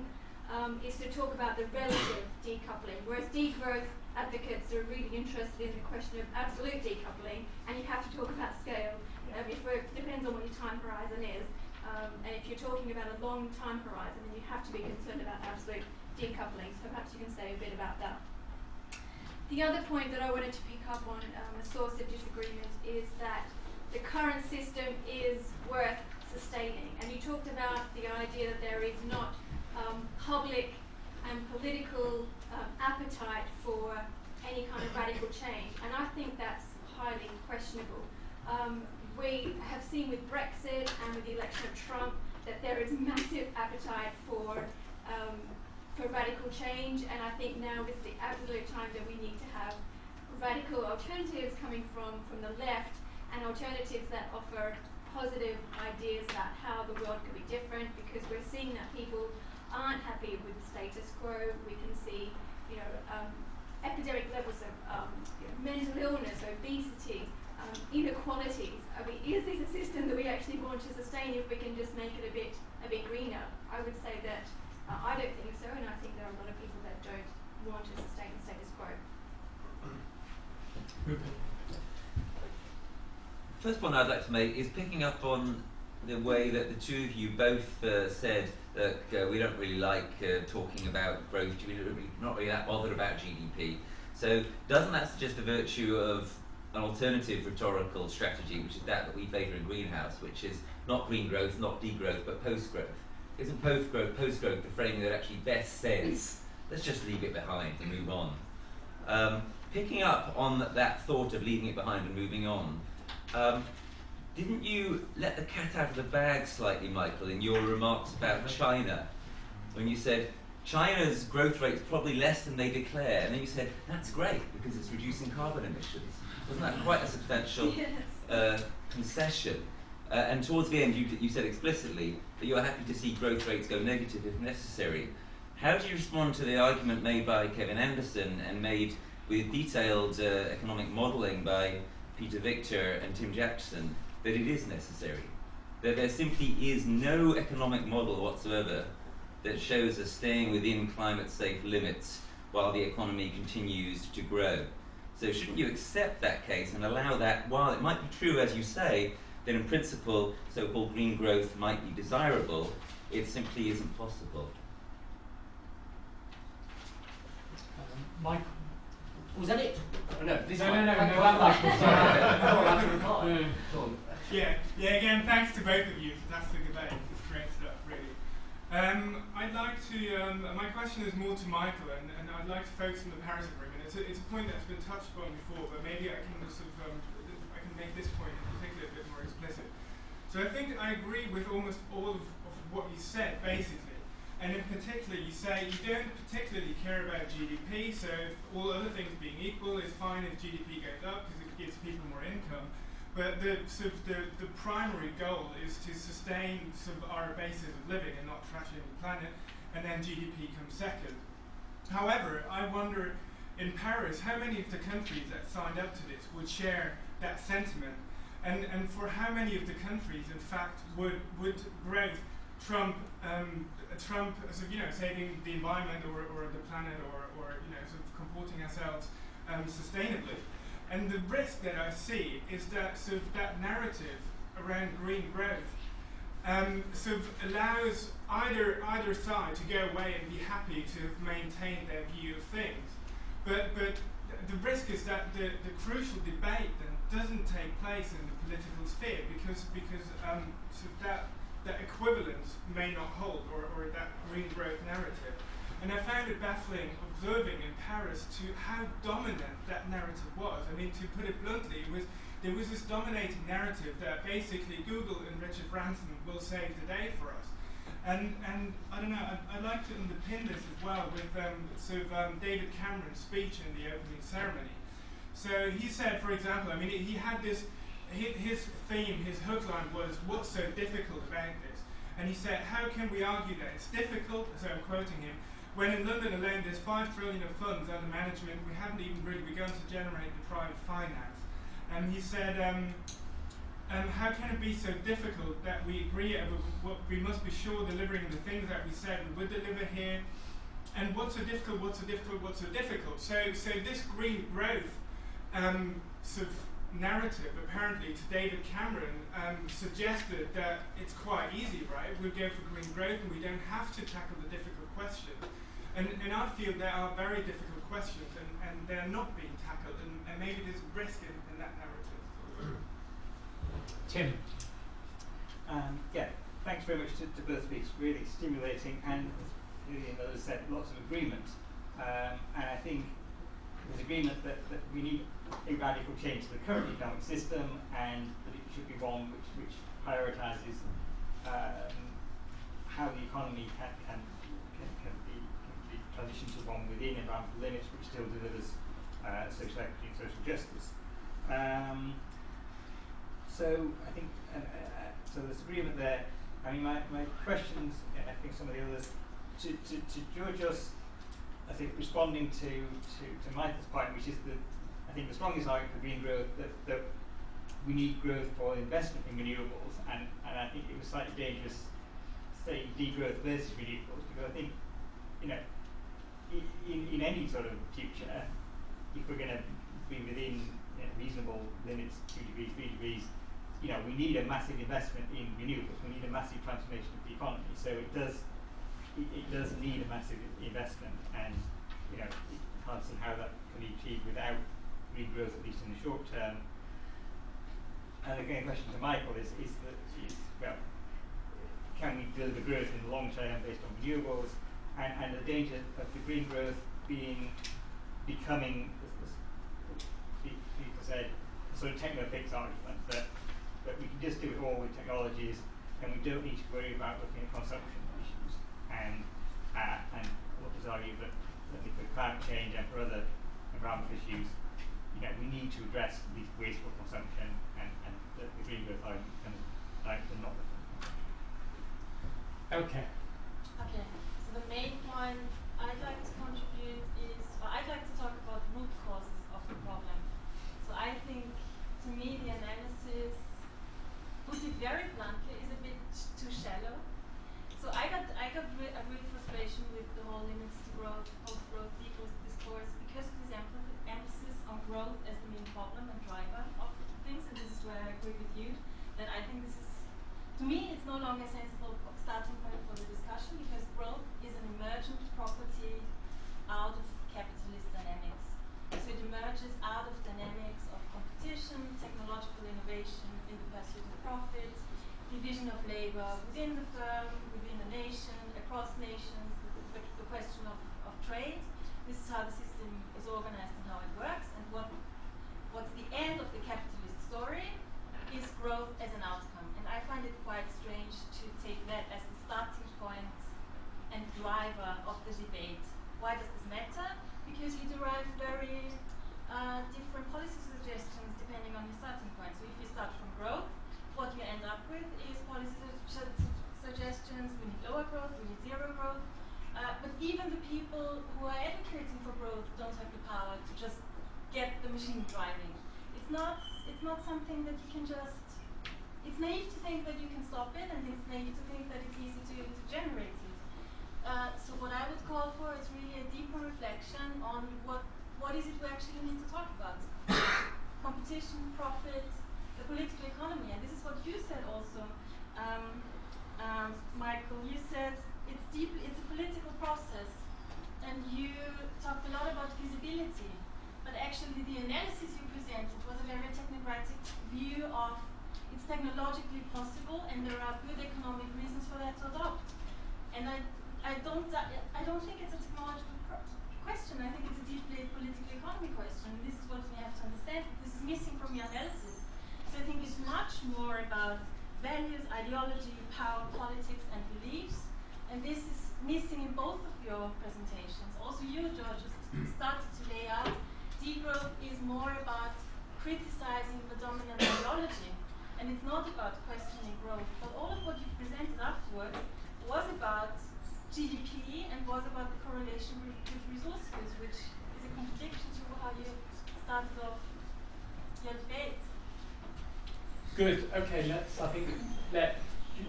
G: is to talk about the relative decoupling, whereas degrowth advocates are really interested in the question of absolute decoupling, and you have to talk about scale. It depends on what your time horizon is, and if you're talking about a long time horizon, then you have to be concerned about absolute decoupling, so perhaps you can say a bit about that. The other point that I wanted to pick up on, a source of disagreement, is that the current system is worth sustaining, and you talked about the idea that there is not public and political appetite for any kind of radical change, and I think that's highly questionable. We have seen with Brexit and with the election of Trump that there is massive appetite for radical change, and I think now is the absolute time that we need to have radical alternatives coming from the left, and alternatives that offer positive ideas about how the world could be different, because we're seeing that people aren't happy with the status quo. We can see epidemic levels of mental illness, obesity, inequalities. I mean, is this a system that we actually want to sustain if we can just make it a bit greener? I would say that I don't think so, and I think there are a lot of people that don't want to sustain the status quo.
E: First point I'd like to make is picking up on the way that the two of you both said that we don't really like talking about growth, we're not really that bothered about GDP. So doesn't that suggest a virtue of an alternative rhetorical strategy, which is that we favour in Greenhouse, which is not green growth, not degrowth, but post-growth? Isn't post-growth the framing that actually best says, let's just leave it behind and move on? Picking up on that thought of leaving it behind and moving on, didn't you let the cat out of the bag slightly, Michael, in your remarks about China, when you said China's growth rate is probably less than they declare. And then you said, that's great because it's reducing carbon emissions. Wasn't that quite a substantial concession? And towards the end, you said explicitly that you're happy to see growth rates go negative if necessary. How do you respond to the argument made by Kevin Anderson and made with detailed economic modelling by Peter Victor and Tim Jackson that it is necessary? That there simply is no economic model whatsoever that shows us staying within climate-safe limits while the economy continues to grow. So shouldn't you accept that case and allow that, while it might be true, as you say, that in principle so-called green growth might be desirable, it simply isn't possible?
A: Mike?
D: Was that it? Oh, no, this
A: No,
D: one.
A: no,
D: Sorry.
H: Yeah, again, thanks to both of you. Fantastic debate. It's great stuff, really. I'd like to, my question is more to Michael, and I'd like to focus on the Paris Agreement. It's a point that's been touched upon before, but maybe I can I can make this point in particular a bit more explicit. So I think I agree with almost all of what you said, basically. And in particular, you say you don't particularly care about GDP, so if all other things being equal, it's fine if GDP goes up because it gives people more income. But the primary goal is to sustain our basis of living and not trashing the planet, and then GDP comes second. However, I wonder in Paris how many of the countries that signed up to this would share that sentiment, and for how many of the countries, in fact, would growth trump saving the environment or the planet or comporting ourselves sustainably. And the risk that I see is that that narrative around green growth allows either side to go away and be happy to have maintained their view of things. But the risk is that the crucial debate then doesn't take place in the political sphere because that equivalence may not hold, or that green growth narrative. And I found it baffling observing in Paris to how dominant that narrative was. I mean, to put it bluntly, there was this dominating narrative that basically Google and Richard Branson will save the day for us. And I don't know, I'd like to underpin this as well with David Cameron's speech in the opening ceremony. So he said, for example, I mean, he had this, his theme, his hook line was, what's so difficult about this? And he said, how can we argue that it's difficult, so I'm quoting him, when in London alone there's 5 trillion of funds under management, we haven't even really begun to generate the private finance. And he said, how can it be so difficult that we agree over what we must be sure delivering the things that we said we would deliver here? And what's so difficult, what's so difficult, what's so difficult? So this green growth narrative, apparently, to David Cameron, suggested that it's quite easy, right? We go for green growth and we don't have to tackle the difficult questions. And I feel there are very difficult questions and they're not being tackled, and maybe there's risk in that narrative.
A: Tim.
I: Yeah, thanks very much to both speakers. Really stimulating, and as Lily and others said, lots of agreement. And I think there's agreement that we need a radical change to the current economic system, and that it should be one which prioritises how the economy can be transitioned to one within environmental limits which still delivers social equity and social justice. So I think so there's agreement there. I mean, my questions, and I think some of the others, to Giorgos, I think responding to Michael's point, which is that I think the strongest argument for green growth that we need growth for investment in renewables, and I think it was slightly dangerous saying degrowth versus renewables, because I think, in any sort of future, if we're going to be within reasonable limits, 2 degrees, 3 degrees, we need a massive investment in renewables. We need a massive transformation of the economy. So it does need a massive investment, and it's hard to see how that can be achieved without green growth, at least in the short term. And again, a question to Michael is can we deliver growth in the long term based on renewables, and the danger of the green growth becoming, as people said, a sort of techno-fix argument that we can just do it all with technologies, and we don't need to worry about looking at consumption issues and just argue that for climate change and for other environmental issues, you know, we need to address these wasteful consumption, and the green growth argument can not.
A: Okay.
J: Okay, so the main point I'd like to contribute is, I'd like to talk about root causes of the problem. So I think, to me, the analysis, put it very bluntly, is a bit too shallow. So I got a real frustration with the whole limits to growth, post-growth, degrowth discourse because of this emphasis on growth as the main problem and driver of things, and this is where I agree with you, that I think this is, to me, it's no longer a sensible starting point for the discussion because growth is an emergent property out of capitalist dynamics. So it emerges out of dynamics of competition, technological innovation in the pursuit of profit, division of labor within the firm, within a nation, across nations, the question of trade. This is how the system is organized and how it works, and what's the end of the capitalist story is growth as an outcome. And I find it quite strange to take that as the starting point and driver of the debate. Why does this matter? Because you derive very different policy suggestions depending on your starting point. So if you start from growth, what you end up with is policy suggestions. We need lower growth, we need zero growth. But even the people who are advocating for growth don't have the power to just get the machine driving. It's not something that you can just, it's naive to think that you can stop it, and it's naive to think that it's easy to generate it. So what I would call for is really a deeper reflection on what is it we actually need to talk about. Competition, profit, the political economy, and this is what you said also, Michael. You said it's a political process, and you talked a lot about feasibility, but actually the analysis you presented was a very technocratic view of it's technologically possible, and there are good economic reasons for that to adopt. And I don't think it's a technological question. I think it's a deeply political economy question. This is what we have to understand. This is missing from your analysis. So I think it's much more about values, ideology, power, politics, and beliefs. And this is missing in both of your presentations. Also you, Giorgos, started to lay out degrowth is more about criticizing the dominant ideology. And it's not about questioning growth. But all of what you presented afterwards was about GDP and was about the correlation with resource use, which is a contradiction to how you started off your debate.
A: Good. Okay, I think let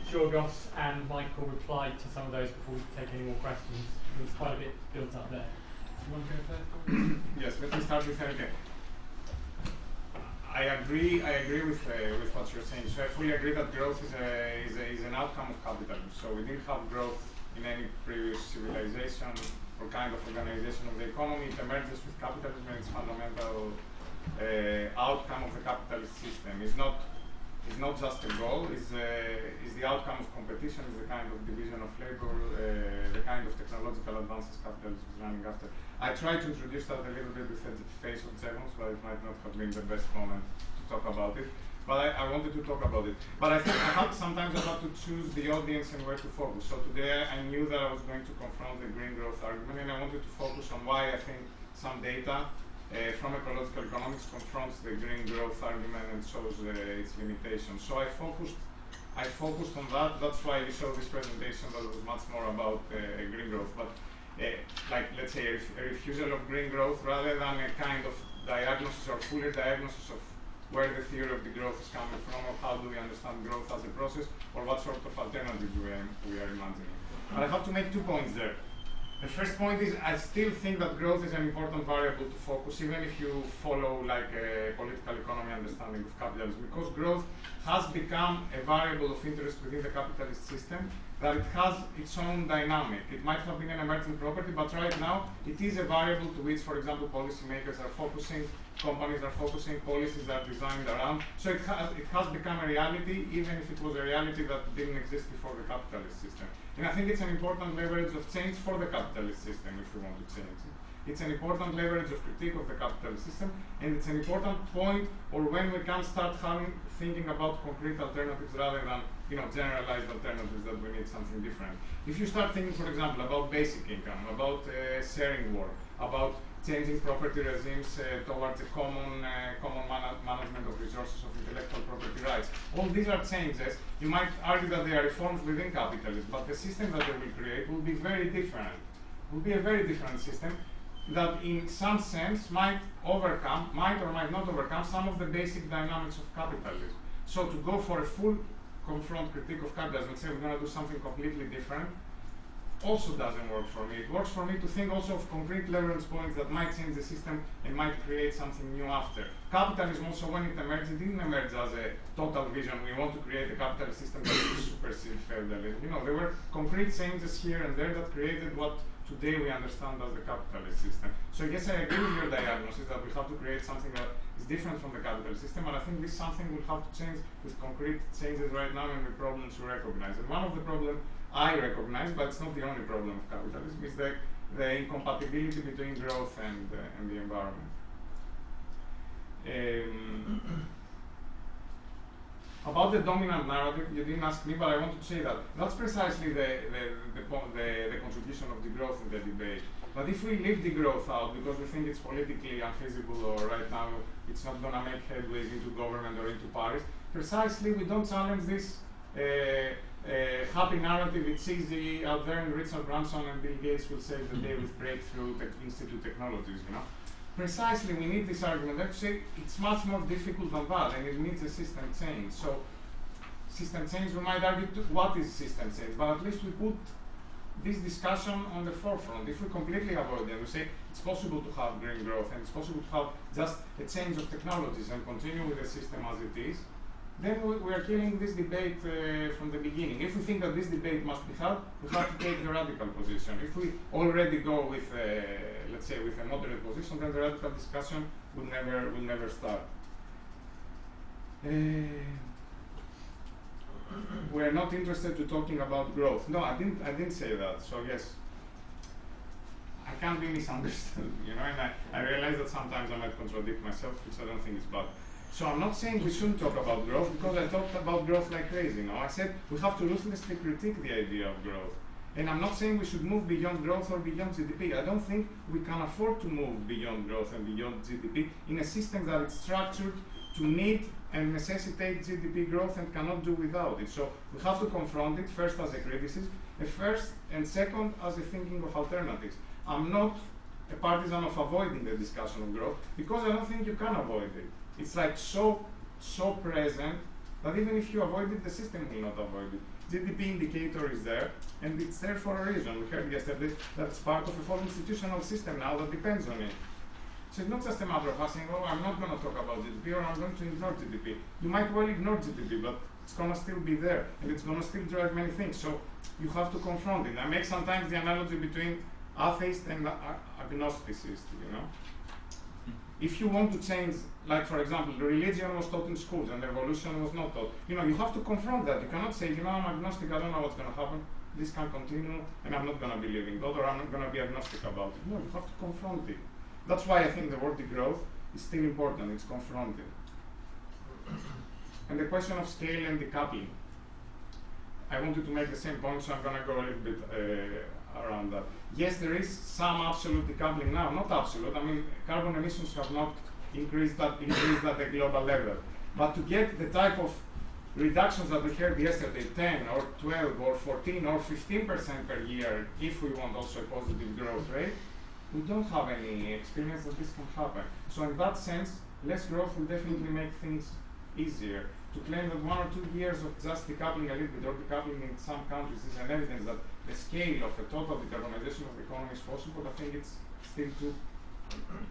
A: Giorgos and Michael reply to some of those before we take any more questions. There's quite a bit built up there. Do you want to go first?
B: Yes, let me start with Enrique. I agree with what you're saying. So I fully agree that growth is an outcome of capitalism. So we didn't have growth in any previous civilization or kind of organization of the economy. It emerges with capitalism, and its fundamental outcome of the capitalist system. It's not just a goal. It's the outcome of competition. It's the kind of division of labor, the kind of technological advances capitalism is running after. I tried to introduce that a little bit with the face of Giorgos, but it might not have been the best moment to talk about it. But I wanted to talk about it. But I think sometimes I have to choose the audience and where to focus. So today I knew that I was going to confront the green growth argument, and I wanted to focus on why I think some data from ecological economics confronts the green growth argument and shows its limitations. So I focused on that. That's why you saw this presentation that was much more about green growth. But like, let's say, a refusal of green growth rather than a kind of diagnosis or fuller diagnosis of where the theory of degrowth is coming from, or how do we understand growth as a process, or what sort of alternatives we are imagining. But I have to make 2 points there. The first point is I still think that growth is an important variable to focus, even if you follow like a political economy understanding of capitalism, because growth has become a variable of interest within the capitalist system, that it has its own dynamic. It might have been an emerging property, but right now it is a variable to which, for example, policymakers are focusing, companies are focusing, policies are designed around. So it has become a reality, even if it was a reality that didn't exist before the capitalist system. And I think it's an important leverage of change for the capitalist system if we want to change it. It's an important leverage of critique of the capitalist system, and it's an important point, or when we can start thinking about concrete alternatives rather than generalized alternatives that we need something different. If you start thinking, for example, about basic income, about sharing work, about changing property regimes towards a common management of resources of intellectual property rights. All these are changes. You might argue that they are reforms within capitalism, but the system that they will create will be very different. Will be a very different system that in some sense might or might not overcome some of the basic dynamics of capitalism. So to go for a full confront critique of capitalism and say we're going to do something completely different also doesn't work for me. It works for me to think also of concrete leverage points that might change the system and might create something new after. Capitalism also, when it emerged, it didn't emerge as a total vision. We want to create a capitalist system that will supersede feudalism. There were concrete changes here and there that created what today we understand as the capitalist system. So yes, I agree with your diagnosis that we have to create something that is different from the capitalist system, but I think this something will have to change with concrete changes right now and with problems we recognize. And one of the problems I recognize, but it's not the only problem of capitalism, is the incompatibility between growth and the environment. About the dominant narrative, you didn't ask me, but I want to say that that's precisely the contribution of degrowth in the debate. But if we leave degrowth out because we think it's politically unfeasible or right now it's not going to make headways into government or into Paris, precisely we don't challenge this happy narrative. It's easy out there, and Richard Branson and Bill Gates will save the day with breakthrough institute technologies. Precisely, we need this argument. Let's say it's much more difficult than that, and it needs a system change. So, system change, we might argue what is system change, but at least we put this discussion on the forefront. If we completely avoid it, we say it's possible to have green growth and it's possible to have just a change of technologies and continue with the system as it is, then we are killing this debate from the beginning. If we think that this debate must be held, we have to take the radical position. If we already go with, let's say, with a moderate position, then the radical discussion will never start. We are not interested to talking about growth. No, I didn't say that. So yes, I can't be misunderstood, and I realize that sometimes I might contradict myself, which I don't think is bad. So I'm not saying we shouldn't talk about growth, because I talked about growth like crazy. I said we have to ruthlessly critique the idea of growth. And I'm not saying we should move beyond growth or beyond GDP. I don't think we can afford to move beyond growth and beyond GDP in a system that is structured to need and necessitate GDP growth and cannot do without it. So we have to confront it first as a criticism, and second as a thinking of alternatives. I'm not a partisan of avoiding the discussion of growth, because I don't think you can avoid it. It's like so present that even if you avoid it, the system will not avoid it. GDP indicator is there, and it's there for a reason. We heard yesterday that it's part of a whole institutional system now that depends on it. So it's not just a matter of us saying, oh, I'm not going to talk about GDP, or I'm going to ignore GDP. You might well ignore GDP, but it's going to still be there, and it's going to still drive many things. So you have to confront it. I make sometimes the analogy between atheist and agnosticist, If you want to change, like for example, the religion was taught in schools and evolution was not taught, you have to confront that. You cannot say, I'm agnostic, I don't know what's going to happen, this can continue, and I'm not going to believe in God, or I'm not going to be agnostic about it. No, you have to confront it. That's why I think the word degrowth is still important, it's confronted. And the question of scale and decoupling. I wanted to make the same point, so I'm going to go a little bit around that. Yes, there is some absolute decoupling now, not absolute. I mean, carbon emissions have not increased at a global level. But to get the type of reductions that we heard yesterday, 10 or 12 or 14 or 15% per year, if we want also a positive growth rate, we don't have any experience that this can happen. So in that sense, less growth will definitely make things easier. To claim that 1 or 2 years of just decoupling a little bit or decoupling in some countries is an evidence that the scale of a total decarbonization of the economy is possible, I think it's still too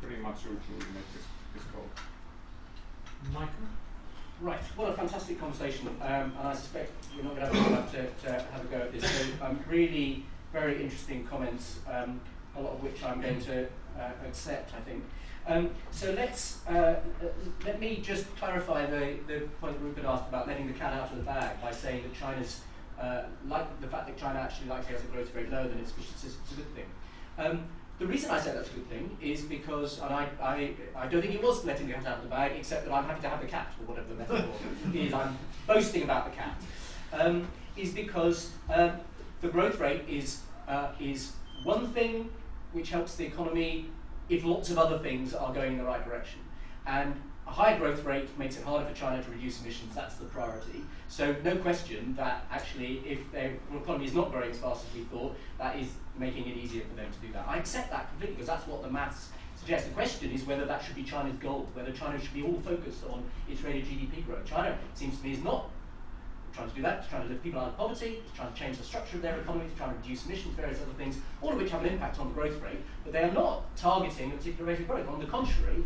B: premature to make this call.
A: Michael?
D: Right, what a fantastic conversation, and I suspect we're not going to have to have a go at this. So really very interesting comments, a lot of which I'm going to accept, I think. So let me just clarify the point that Rupert asked about letting the cat out of the bag by saying that China's, like the fact that China actually likely has a growth rate lower than its efficiency is a good thing. The reason I say that's a good thing is because, and I don't think it was letting the cat out of the bag, except that I'm happy to have the cat, or whatever the metaphor is. I'm boasting about the cat. Is because the growth rate is one thing which helps the economy if lots of other things are going in the right direction. And a higher growth rate makes it harder for China to reduce emissions. That's the priority. So no question that actually if their economy is not growing as fast as we thought, that is making it easier for them to do that. I accept that completely because that's what the maths suggests. The question is whether that should be China's goal, whether China should be all focused on its rate of GDP growth. China, it seems to me, is not trying to do that. It's trying to lift people out of poverty, it's trying to change the structure of their economy, it's trying to reduce emissions, various other things, all of which have an impact on the growth rate, but they are not targeting a particular rate of growth. On the contrary,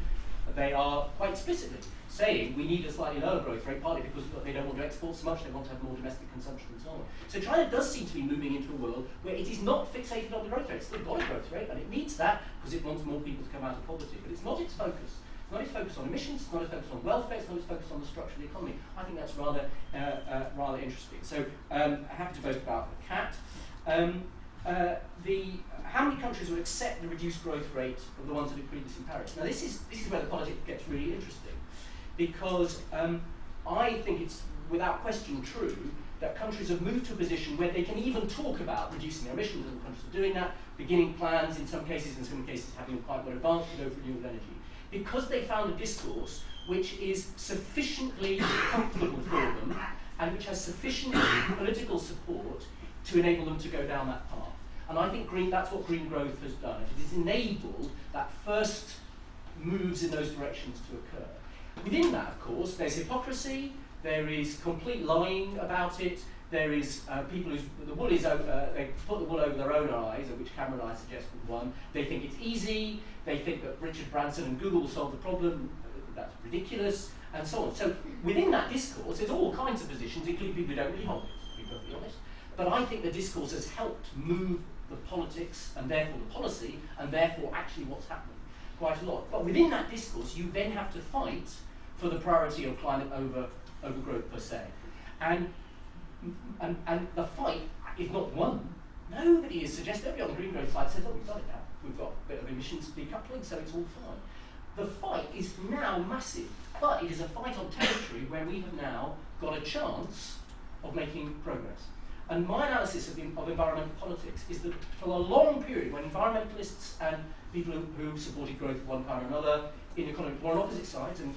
D: they are quite explicitly saying we need a slightly lower growth rate, partly because they don't want to export so much, they want to have more domestic consumption and so on. So China does seem to be moving into a world where it is not fixated on the growth rate. It's still got a growth rate, and it needs that because it wants more people to come out of poverty, but it's not its focus. It's not its focus on emissions, it's not its focus on welfare, it's not its focus on the structure of the economy. I think that's rather interesting. So I'm happy to vote about the cat. How many countries will accept the reduced growth rate of the ones that agreed this in Paris? Now this is where the politics gets really interesting, because I think it's without question true that countries have moved to a position where they can even talk about reducing their emissions, and countries are doing that, beginning plans in some cases having quite well advanced to go for renewable energy, because they found a discourse which is sufficiently comfortable for them and which has sufficient political support to enable them to go down that path. And I think that's what green growth has done. It has enabled that first moves in those directions to occur. Within that, of course, there's hypocrisy, there is complete lying about it, there is people the wool is they put the wool over their own eyes, which Cameron and I suggest was one. They think it's easy, they think that Richard Branson and Google will solve the problem, that's ridiculous, and so on. So within that discourse, there's all kinds of positions, including people who don't really hold it, to be perfectly honest. But I think the discourse has helped move the politics, and therefore the policy, and therefore actually what's happening quite a lot. But within that discourse, you then have to fight for the priority of climate over growth per se. And the fight is not won. Nobody is suggesting, everybody on the green growth side says, oh, we've got it now. We've got a bit of emissions decoupling, so it's all fine. The fight is now massive, but it is a fight on territory where we have now got a chance of making progress. And my analysis of environmental politics is that for a long period, when environmentalists and people who supported growth of one kind or another in economy were on opposite sides, and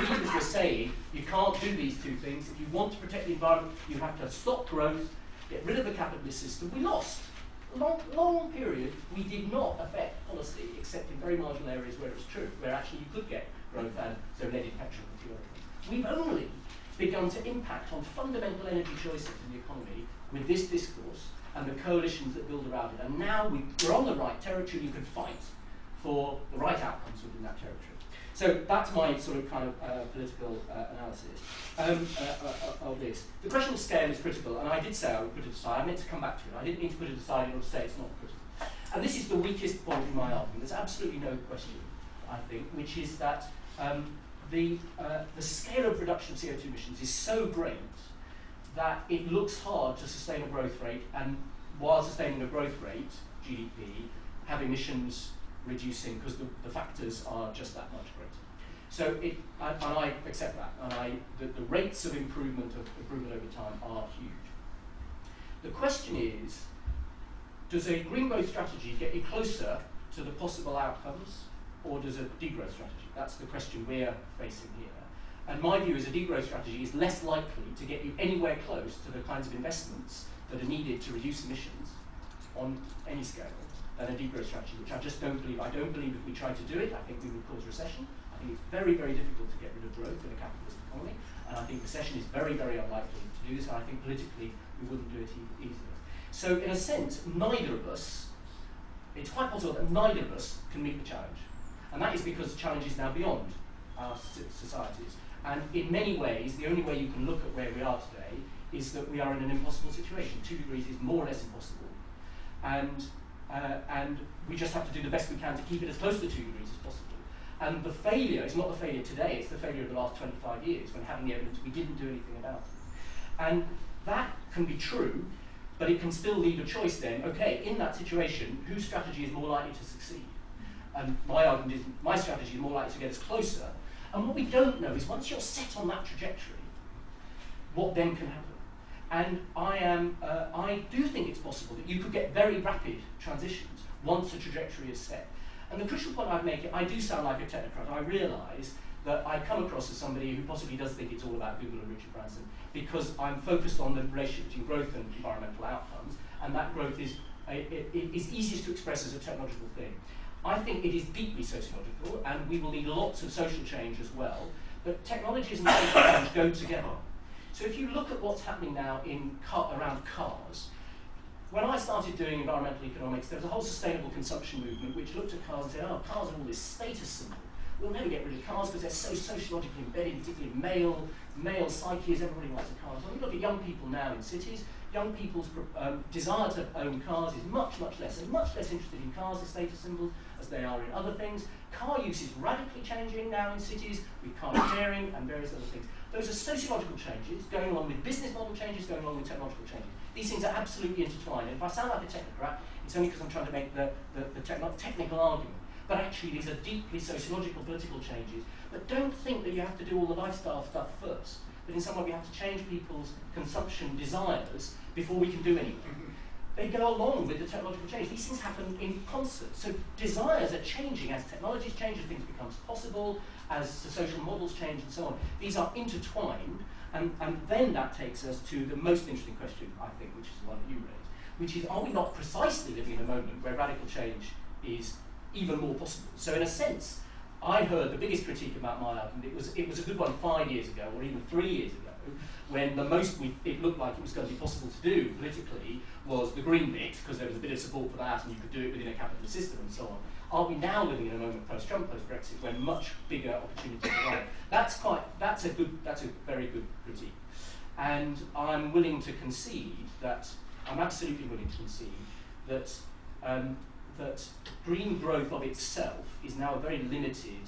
D: leaders were saying, you can't do these two things. If you want to protect the environment, you have to stop growth, get rid of the capitalist system. We lost. Long period, we did not affect policy, except in very marginal areas where it's true, where actually you could get growth and so leaded petrol and a few other things. We've only begun to impact on fundamental energy choices in the economy with this discourse and the coalitions that build around it. And now we're on the right territory, you can fight for the right outcomes within that territory. So that's my sort of kind of political analysis of this. The question of scale is critical, and I did say I would put it aside. I meant to come back to it. I didn't mean to put it aside in order to say it's not critical. And this is the weakest point in my argument. There's absolutely no question, I think, which is that the scale of reduction of CO2 emissions is so great that it looks hard to sustain a growth rate, and while sustaining a growth rate, GDP, have emissions reducing because the factors are just that much greater. So and I accept that, and the rates of improvement over time are huge. The question is, does a green growth strategy get you closer to the possible outcomes, or does a degrowth strategy? That's the question we're facing here. And my view is a degrowth strategy is less likely to get you anywhere close to the kinds of investments that are needed to reduce emissions on any scale than a degrowth strategy, which I just don't believe. I don't believe if we tried to do it, I think we would cause recession. I think it's very, very difficult to get rid of growth in a capitalist economy, and I think recession is very, very unlikely to do this, and I think politically we wouldn't do it easily. So in a sense, neither of us, it's quite possible that neither of us can meet the challenge. And that is because the challenge is now beyond our societies. And in many ways, the only way you can look at where we are today is that we are in an impossible situation. 2 degrees is more or less impossible. And we just have to do the best we can to keep it as close to 2 degrees as possible. And the failure is not the failure today, it's the failure of the last 25 years, when having the evidence we didn't do anything about it. And that can be true, But it can still leave a choice then, okay, in that situation, whose strategy is more likely to succeed? And my argument is my strategy is more likely to get us closer. And what we don't know is once you're set on that trajectory, what then can happen? And I do think it's possible that you could get very rapid transitions once a trajectory is set. And the crucial point I'd make, I do sound like a technocrat. I realise that I come across as somebody who possibly does think it's all about Google and Richard Branson, because I'm focused on the relationship between growth and environmental outcomes, and that growth is easiest to express as a technological thing. I think it is deeply sociological, and we will need lots of social change as well, but technologies and social change go together. So if you look at what's happening now around cars, when I started doing environmental economics, there was a whole sustainable consumption movement which looked at cars and said, oh, cars are all this status symbol. We'll never get rid of cars because they're so sociologically embedded, particularly male psyches, everybody wants a car. So when you look at young people now in cities, young people's desire to own cars is much, much less, and much less interested in cars as status symbols as they are in other things. Car use is radically changing now in cities with car sharing and various other things. Those are sociological changes going along with business model changes, going along with technological changes. These things are absolutely intertwined. And if I sound like a technocrat, it's only because I'm trying to make the technical argument. But actually, these are deeply sociological, political changes. But don't think that you have to do all the lifestyle stuff first. But in some way, we have to change people's consumption desires before we can do anything. They go along with the technological change. These things happen in concert. So desires are changing as technologies change, as things become possible, as the social models change, and so on. These are intertwined, and then that takes us to the most interesting question, I think, which is the one that you raised, which is, are we not precisely living in a moment where radical change is even more possible? So in a sense, I heard the biggest critique about my argument. It was a good one 5 years ago, or even 3 years ago, when the most it looked like it was going to be possible to do politically was the green bit, because there was a bit of support for that, and you could do it within a capitalist system and so on. Are we now living in a moment post-Trump, post-Brexit, when much bigger opportunities are? That's a very good critique, and I'm willing to concede that I'm absolutely willing to concede that that green growth of itself is now a very limited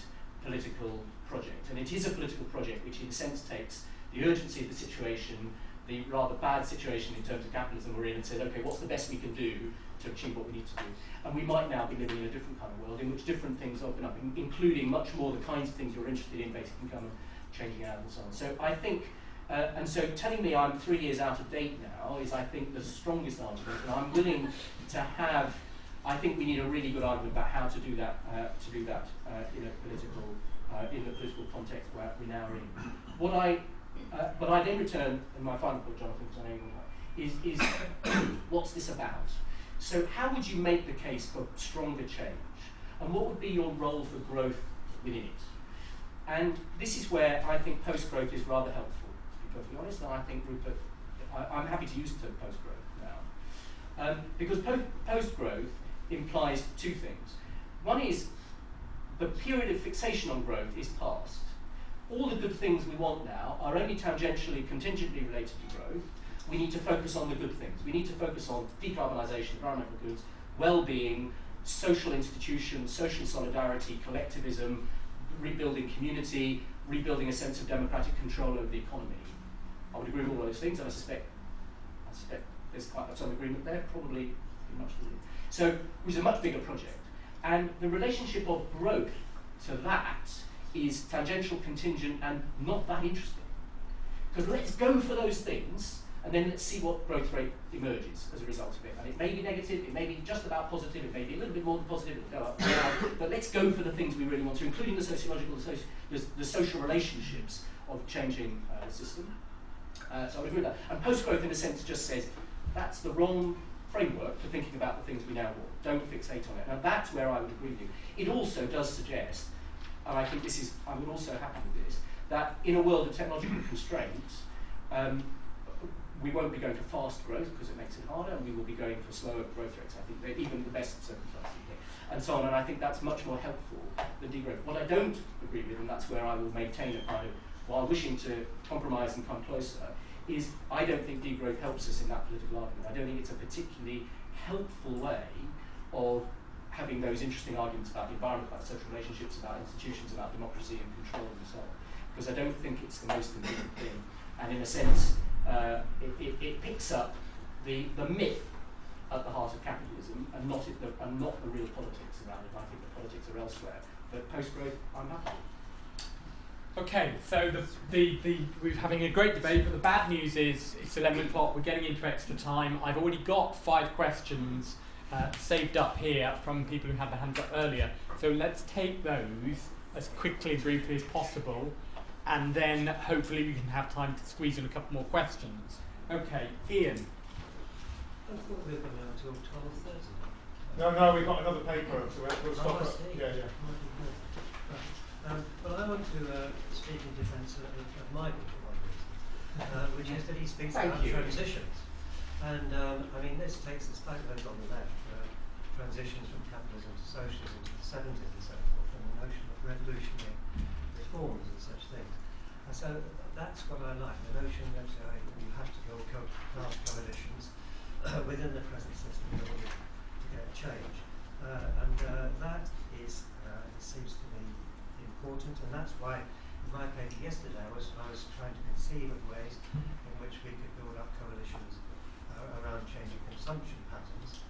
D: political project, and it is a political project which, in a sense, takes the urgency of the situation, the rather bad situation in terms of capitalism we're in, and says, okay, what's the best we can do to achieve what we need to do? And we might now be living in a different kind of world in which different things open up, including much more the kinds of things you're interested in, basic income, changing out, and so on. So I think, and so telling me I'm 3 years out of date now is, I think, the strongest argument, and I'm willing to have. I think we need a really good argument about how to do that. In the political context where we now are in. But I then return, and my final point, Jonathan, because I know you is what's this about? So how would you make the case for stronger change? And what would be your role for growth within it? And this is where I think post-growth is rather helpful, to be perfectly honest, and I think Rupert, I'm happy to use the term post-growth now. Because post-growth implies two things. One is the period of fixation on growth is past. All the good things we want now are only tangentially, contingently related to growth. We need to focus on the good things. We need to focus on decarbonisation, environmental goods, well-being, social institutions, social solidarity, collectivism, rebuilding community, rebuilding a sense of democratic control over the economy. I would agree with all those things, and I suspect there's quite some agreement there, probably much to do. So it was a much bigger project. And the relationship of growth to that is tangential, contingent, and not that interesting. Because let's go for those things, and then let's see what growth rate emerges as a result of it. And it may be negative, it may be just about positive, it may be a little bit more than positive, it'll go up, down, but let's go for the things we really want to, including the sociological, the social relationships of changing the system. So I would agree with that. And post-growth, in a sense, just says that's the wrong framework for thinking about the things we now want. Don't fixate on it. Now that's where I would agree with you. It also does suggest, and I think this is, I would also happy with this, that in a world of technological constraints, we won't be going for fast growth because it makes it harder, and we will be going for slower growth rates. I think even the best circumstances, and so on. And I think that's much more helpful than degrowth. What I don't agree with, and that's where I will maintain a kind of, while wishing to compromise and come closer, is I don't think degrowth helps us in that political argument. I don't think it's a particularly helpful way of having those interesting arguments about the environment, about social relationships, about institutions, about democracy and control and so on. Because I don't think it's the most important thing. And in a sense, it picks up the myth at the heart of capitalism, and not the real politics around it. I think the politics are elsewhere. But post-growth, I'm happy.
A: Okay, so we're having a great debate, but the bad news is it's 11 o'clock, we're getting into extra time. I've already got 5 questions saved up here from people who had their hands up earlier. So let's take those as quickly and briefly as possible, and then hopefully we can have time to squeeze in a couple more questions. Okay, Ian.
K: I thought we were going on until 12:30.
C: No, we've got another paper, so we'll stop
K: I
C: it.
K: see.
C: Yeah.
K: Well, I want to speak in defence of Michael for one reason, which is that he speaks about transitions. And I mean, this takes us back those on the left, transitions from capitalism to socialism to the 70s and so forth, and the notion of revolutionary reforms and such things. And so that's what I like, the notion that you have to build class coalitions within the present system in order to get change. And that is, seems to me important, and that's why in my paper yesterday I was trying to conceive of ways in which we could build up coalitions around changing consumption patterns.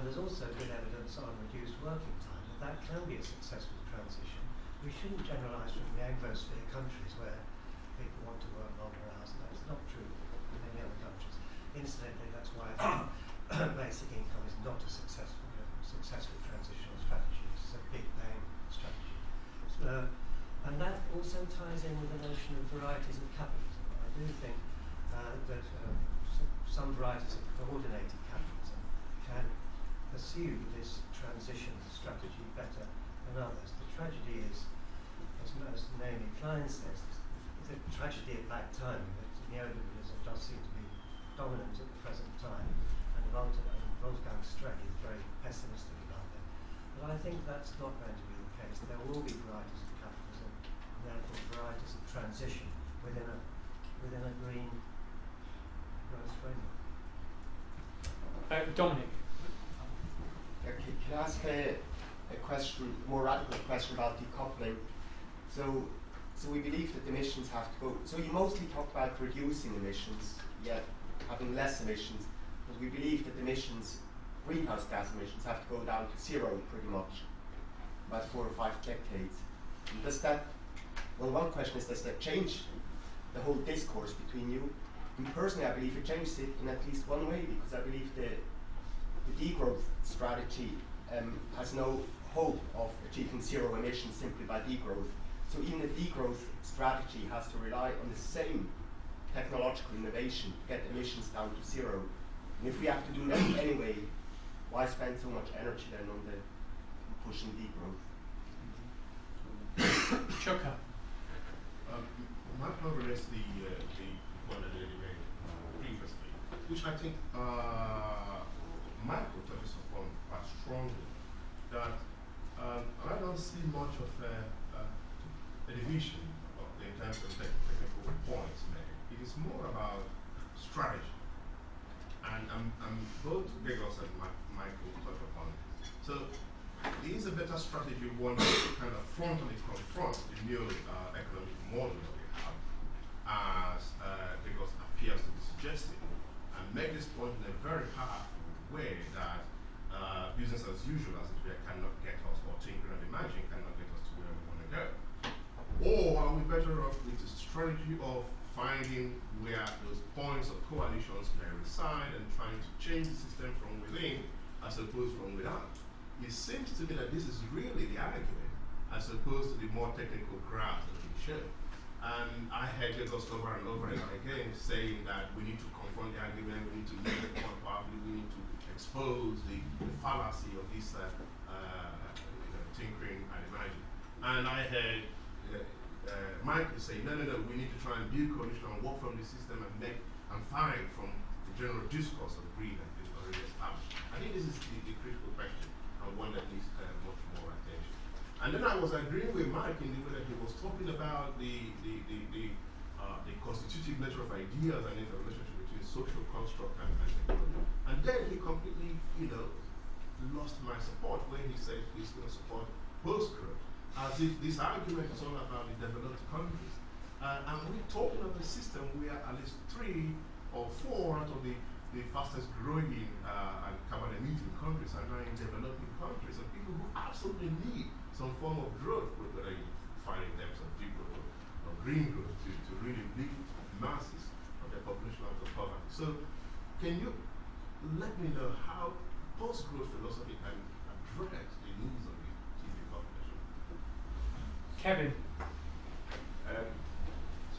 K: There's also good evidence on reduced working time that can be a successful transition. We shouldn't generalise from the Anglosphere countries where people want to work longer hours. That's not true in many other countries. Incidentally, that's why I think basic income is not a successful transitional strategy. It's a big bang strategy. And that also ties in with the notion of varieties of capitalism. I do think that some varieties of coordinated capitalism can pursue this transition strategy better than others. The tragedy is, as Naomi Klein says, the tragedy of bad timing, that neoliberalism does seem to be dominant at the present time, and Wolfgang Streck is very pessimistic about that. But I think that's not going to be the case. There will be varieties of capitalism, and therefore varieties of transition within a green growth framework.
A: Dominic.
L: Okay, can I ask a question, a more radical question about decoupling? So we believe that emissions have to go. So you mostly talk about reducing emissions, yet having less emissions, but we believe that emissions, greenhouse gas emissions, have to go down to zero pretty much, about 4 or 5 decades. And does that? Well, one question is, does that change the whole discourse between you? And personally, I believe it changes it in at least one way, because I believe the degrowth strategy has no hope of achieving zero emissions simply by degrowth. So even the degrowth strategy has to rely on the same technological innovation to get emissions down to zero. And if we have to do that anyway, why spend so much energy then on the pushing degrowth?
A: Chuka.
M: My problem is the one that they made previously, which I think Michael touches upon quite strongly, that I don't see much of a division in terms of technical points made. It is more about strategy. And both Giorgos and Michael touch upon it. So it is a better strategy one to kind of frontally confront the new economic model that we have, as Giorgos appears to be suggesting, and make this point in a very powerful way that business as usual, as it were, cannot get us, or tinkering and imagining cannot get us to where we want to go. Or are we better off with a strategy of finding where those points of coalitions may reside and trying to change the system from within as opposed from without? It seems to me that this is really the argument as opposed to the more technical graph that we showed. And I heard Giorgos over and over again saying that we need to confront the argument, we need to make it more powerful, we need to expose the fallacy of this tinkering and imagining. And I heard Michael say, no, we need to try and build coalition and work from the system and find from the general discourse of greed that is already established. I think this is the critical question, and one that needs much more attention. And then I was agreeing with Mike in the way that he was talking about the constitutive nature of ideas and the relationship between social construct and technology. And then he completely, lost my support when he said he's going to support post-growth, as if this argument is all about the developed countries. And we're talking of a system where at least 3 or 4 out of the the fastest growing and carbon emitting countries are now in developing countries, and people who absolutely need some form of growth, whether you find in terms of degrowth or green growth, to really lift masses of their population out of poverty. So can you let me know how post-growth philosophy can address the needs of the GB population?
A: Kevin.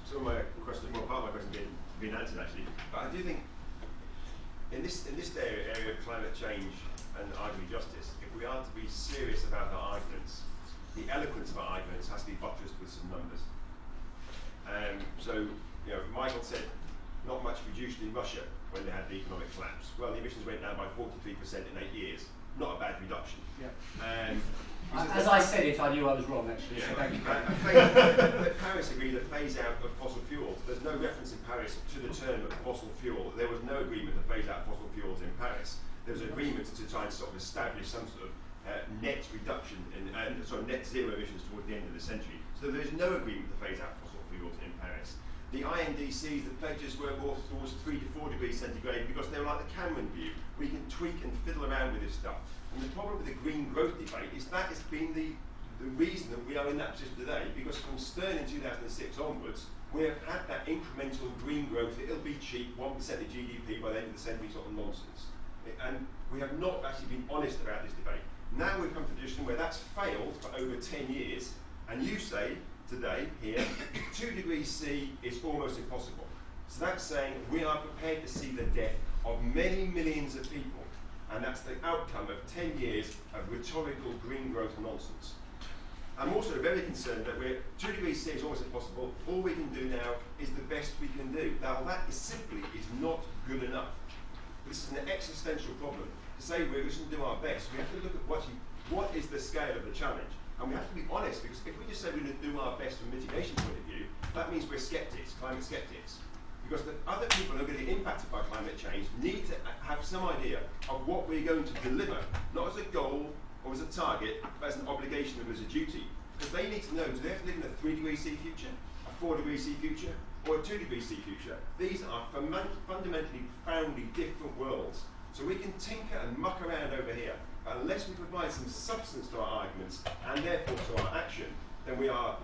F: Some of my questions, well, part of my question has been answered actually, but I do think in this area of climate change and arguably justice, if we are to be serious about our arguments, the eloquence of our arguments has to be buttressed with some numbers. So, you know, Michael said not much reduced in Russia when they had the economic collapse. Well, the emissions went down by 43% in 8 years. Not a bad reduction.
D: Yeah. As I said it, I knew I was wrong, actually.
F: Yeah.
D: So thank you.
F: But Paris agreed to phase out of fossil fuels. There's no reference in Paris to the term of fossil fuel. There was no agreement to phase out fossil fuels in Paris. There was an agreement to try and sort of establish some sort of net reduction in, net zero emissions towards the end of the century. So there is no agreement to phase out fossil fuels in Paris. The INDCs, the pledges were more towards 3 to 4 degrees centigrade because they were like the Cameron view, where you can tweak and fiddle around with this stuff. And the problem with the green growth debate is that it's been the reason that we are in that position today, because from Stern in 2006 onwards, we have had that incremental green growth, it'll be cheap, 1% of GDP by the end of the century sort of nonsense. And we have not actually been honest about this debate. Now we've come to a position where that's failed for over 10 years, and you say, today, here, 2 degrees C is almost impossible. So that's saying we are prepared to see the death of many millions of people, and that's the outcome of 10 years of rhetorical green growth nonsense. I'm also very concerned that 2 degrees C is almost impossible. All we can do now is the best we can do. Now that simply is not good enough. This is an existential problem. To say we're going to do our best, we have to look at what is the scale of the challenge. And we have to be honest, because if we just say we're going to do our best from a mitigation point of view, that means we're skeptics, climate skeptics. Because the other people who are going to be impacted by climate change need to have some idea of what we're going to deliver, not as a goal or as a target, but as an obligation or as a duty. Because they need to know, do they have to live in a 3 degree C future, a 4 degree C future, or a 2 degree C future? These are fundamentally, profoundly different worlds. So we can tinker and muck around over here, but unless we provide some substance to our arguments, and therefore to our action, then we are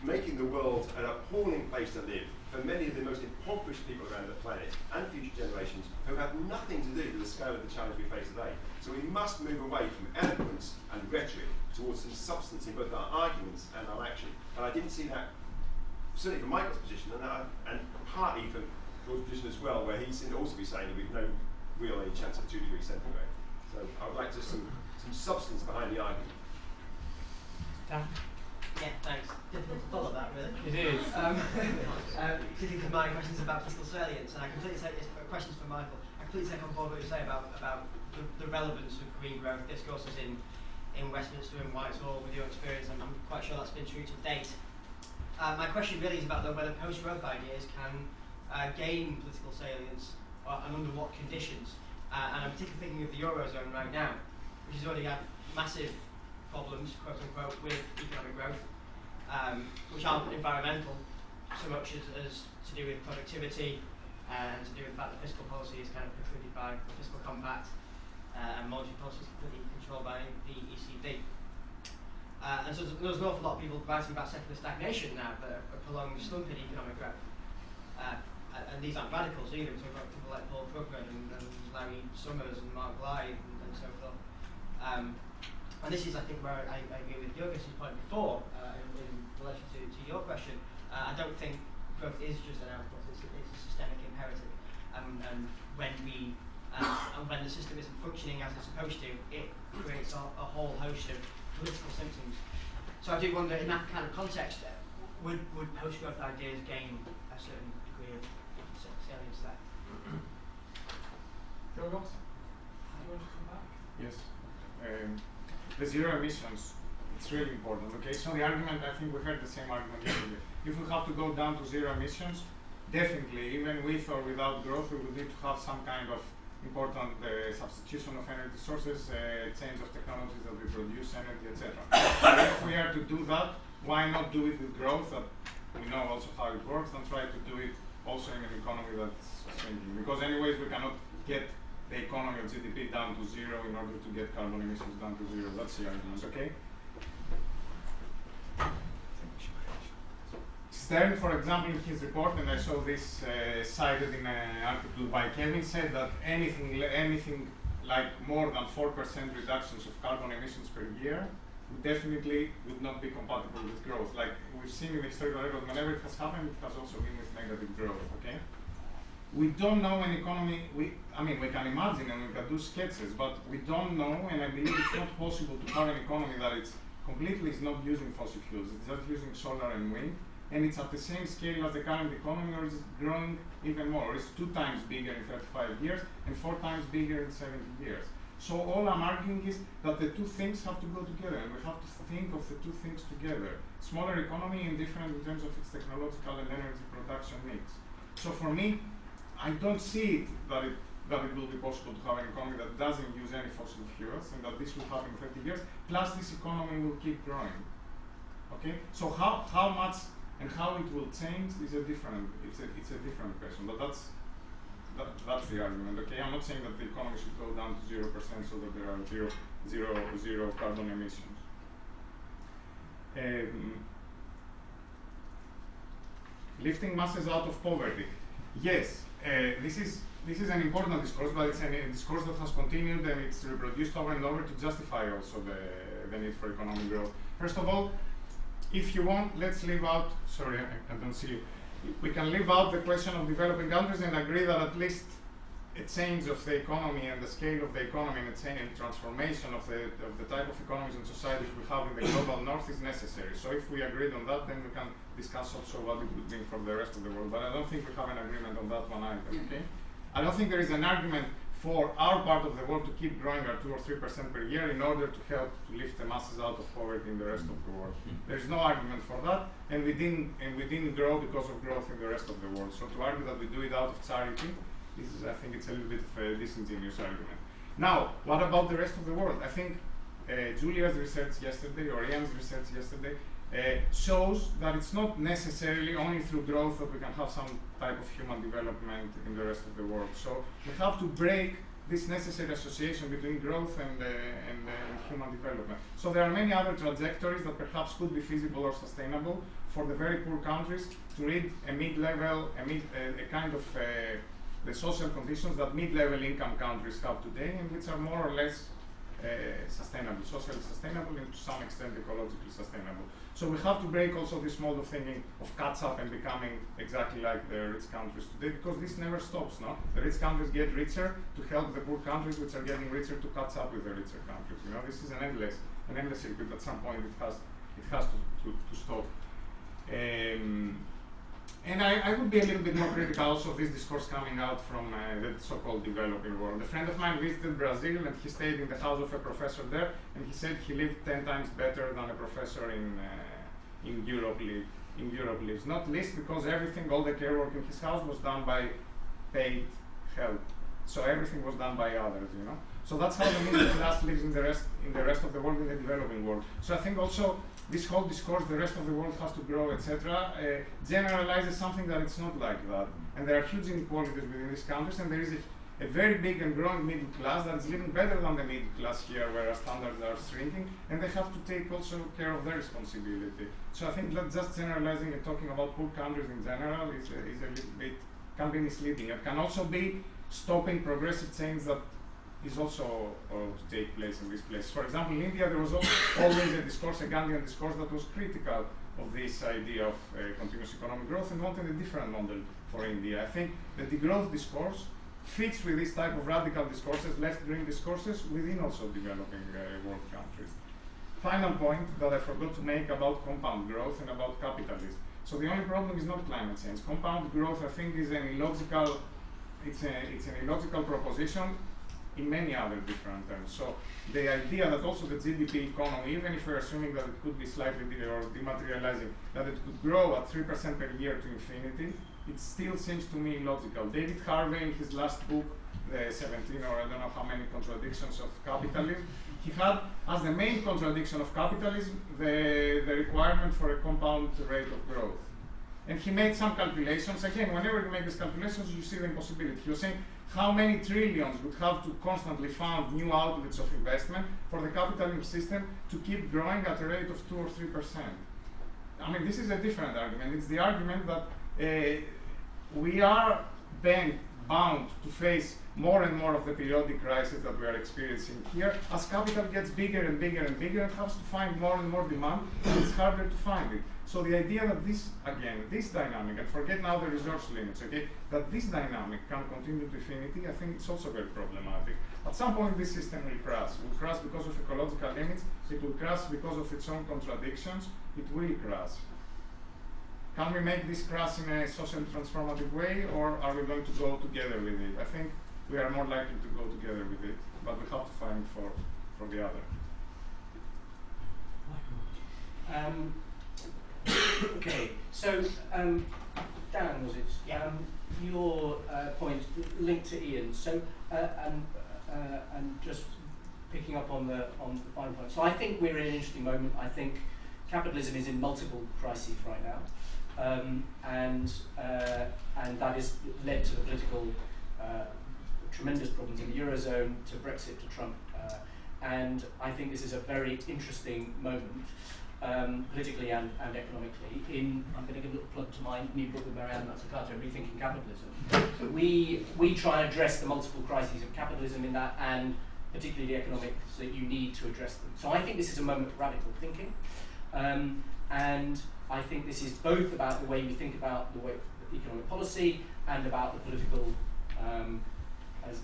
F: making the world an appalling place to live for many of the most impoverished people around the planet and future generations who have nothing to do with the scale of the challenge we face today. So we must move away from eloquence and rhetoric towards some substance in both our arguments and our action. And I didn't see that, certainly from Michael's position, and partly from George's position as well, where he seemed to also be saying that we've no real any chance of 2 degrees centigrade. So I would like just some substance behind the argument.
A: Dan?
N: Yeah, thanks. Difficult to follow that, really.
A: It is.
N: Particularly because my question is about fiscal salience, and I completely take this questions from Michael. I completely take on board what you say about the relevance of green growth discourses in Westminster and Whitehall with your experience, and I'm quite sure that's been true to date. My question really is about whether post-growth ideas can gain political salience, and under what conditions. And I'm particularly thinking of the Eurozone right now, which has already had massive problems, quote unquote, with economic growth, which aren't environmental so much as to do with productivity and to do with the fact that fiscal policy is kind of precluded by the fiscal compact, and monetary policy is completely controlled by the ECB. And so there's an awful lot of people writing about secular stagnation now, that a prolonged slump in economic growth. And these aren't radicals either. We're talking about people like Paul Krugman and Larry Summers and Mark Blythe and so forth. And this is, I think, where I agree with Giorgos' point before in relation to your question. I don't think growth is just an output; it's a systemic imperative. And when when the system isn't functioning as it's supposed to, it creates a whole host of political symptoms. So I do wonder, in that kind of context, would post-growth ideas gain a certain degree of salience there?
A: Giorgos? Do you want to come back?
B: Yes. The zero emissions, it's really important. Okay, so the argument, I think we heard the same argument yesterday. If we have to go down to zero emissions, definitely, even with or without growth, we would need to have some kind of important substitution of energy sources, change of technologies that we produce energy, etc. So if we are to do that, why not do it with growth? That we know also how it works, and try to do it also in an economy that's shrinking. Because anyways, we cannot get the economy of GDP down to zero in order to get carbon emissions down to zero. That's the argument, okay? Stern, for example, in his report, and I saw this cited in an article by Kevin, said that anything like more than 4% reductions of carbon emissions per year definitely would not be compatible with growth. Like we've seen in the historical record, whenever it has happened, it has also been with negative growth, okay? We don't know an economy, I mean, we can imagine and we can do sketches, but we don't know, and I believe it's not possible to have an economy that it's completely is not using fossil fuels, it's just using solar and wind, and it's at the same scale as the current economy, or is growing even more. It's 2 times bigger in 35 years and 4 times bigger in 70 years. So all I'm arguing is that the two things have to go together, and we have to think of the two things together. Smaller economy and different in terms of its technological and energy production mix. So for me, I don't see it that it will be possible to have an economy that doesn't use any fossil fuels, and that this will happen in 30 years, plus this economy will keep growing. Okay? So how much and how it will change is a different question, but that's the argument. Okay, I'm not saying that the economy should go down to 0% so that there are zero carbon emissions. Lifting masses out of poverty. Yes, this is an important discourse, but it's a discourse that has continued and it's reproduced over and over to justify also the need for economic growth. First of all, if you want, let's leave out, sorry, I don't see you. We can leave out the question of developing countries and agree that at least a change of the economy and the scale of the economy and a change and transformation of the type of economies and societies we have in the global north is necessary. So if we agreed on that, then we can discuss also what it would mean for the rest of the world. But I don't think we have an agreement on that one either, okay? I don't think there is an argument for our part of the world to keep growing at 2 or 3% per year in order to help to lift the masses out of poverty in the rest of the world. There is no argument for that, and we didn't grow because of growth in the rest of the world. So to argue that we do it out of charity, I think it's a little bit of a disingenuous argument. Now, what about the rest of the world? I think Julia's research yesterday, or Ian's research yesterday, shows that it's not necessarily only through growth that we can have some type of human development in the rest of the world. So we have to break this necessary association between growth and human development. So there are many other trajectories that perhaps could be feasible or sustainable for the very poor countries to reach a mid-level, a kind of the social conditions that mid-level income countries have today, and which are more or less sustainable, socially sustainable, and to some extent ecologically sustainable. So we have to break also this mode of thinking of catch-up and becoming exactly like the rich countries today, because this never stops, no? The rich countries get richer to help the poor countries, which are getting richer, to catch up with the richer countries. You know, this is an endless circuit. At some point, it has to stop. And I would be a little bit more critical also of this discourse coming out from the so-called developing world. A friend of mine visited Brazil, and he stayed in the house of a professor there, and he said he lived 10 times better than a professor in Europe lives. Not least because everything, all the care work in his house was done by paid help. So everything was done by others, you know. So that's how the middle class lives in the rest of the world, in the developing world. So I think also this whole discourse, the rest of the world has to grow, etc., generalizes something that it's not like that. And there are huge inequalities within these countries, and there is a very big and growing middle class that is living better than the middle class here, whereas standards are shrinking, and they have to take also care of their responsibility. So I think that just generalizing and talking about poor countries in general is a little bit, can be misleading. It can also be stopping progressive change that is also to take place in this place. For example, in India, there was always a discourse, a Gandhian discourse, that was critical of this idea of continuous economic growth and wanted a different model for India. I think the degrowth discourse fits with this type of radical discourses, left-wing discourses, within also developing world countries. Final point that I forgot to make about compound growth and about capitalism. So the only problem is not climate change. Compound growth, I think, is an illogical, it's an illogical proposition in many other different terms. So the idea that also the GDP economy, even if we're assuming that it could be slightly or dematerializing, that it could grow at 3% per year to infinity, it still seems to me illogical. David Harvey, in his last book, the 17 or I don't know how many contradictions of capitalism, he had as the main contradiction of capitalism the requirement for a compound rate of growth.
O: And he made some calculations. Again, whenever you make these calculations, you see the impossibility. He was saying how many trillions would have to constantly found new outlets of investment for the capitalist system to keep growing at a rate of 2 or 3%. I mean, this is a different argument. It's the argument that we are then bound to face more and more of the periodic crisis that we are experiencing here as capital gets bigger and bigger and bigger and has to find more and more demand, and it's harder to find it. So the idea that this, again, this dynamic, and forget now the resource limits, okay, that this dynamic can continue to infinity, I think it's also very problematic. At some point this system will crash. It will crash because of ecological limits, it will crash because of its own contradictions, it will crash. Can we make this crash in a socially transformative way, or are we going to go together with it? I think we are more likely to go together with it, but we have to find for the other.
D: Okay, so Dan, was it?
N: Yeah.
D: Your point linked to Ian. So and just picking up on the final point. So I think we're in an interesting moment. I think capitalism is in multiple crises right now, and that has led to the political tremendous problems in the Eurozone, to Brexit, to Trump, and I think this is a very interesting moment. Politically and economically. I'm going to give a little plug to my new book with Marianne Mazzucato, Rethinking Capitalism. We try and address the multiple crises of capitalism in that, and particularly the economics that you need to address them. So I think this is a moment of radical thinking, and I think this is both about the way we think about the way economic policy and about the political,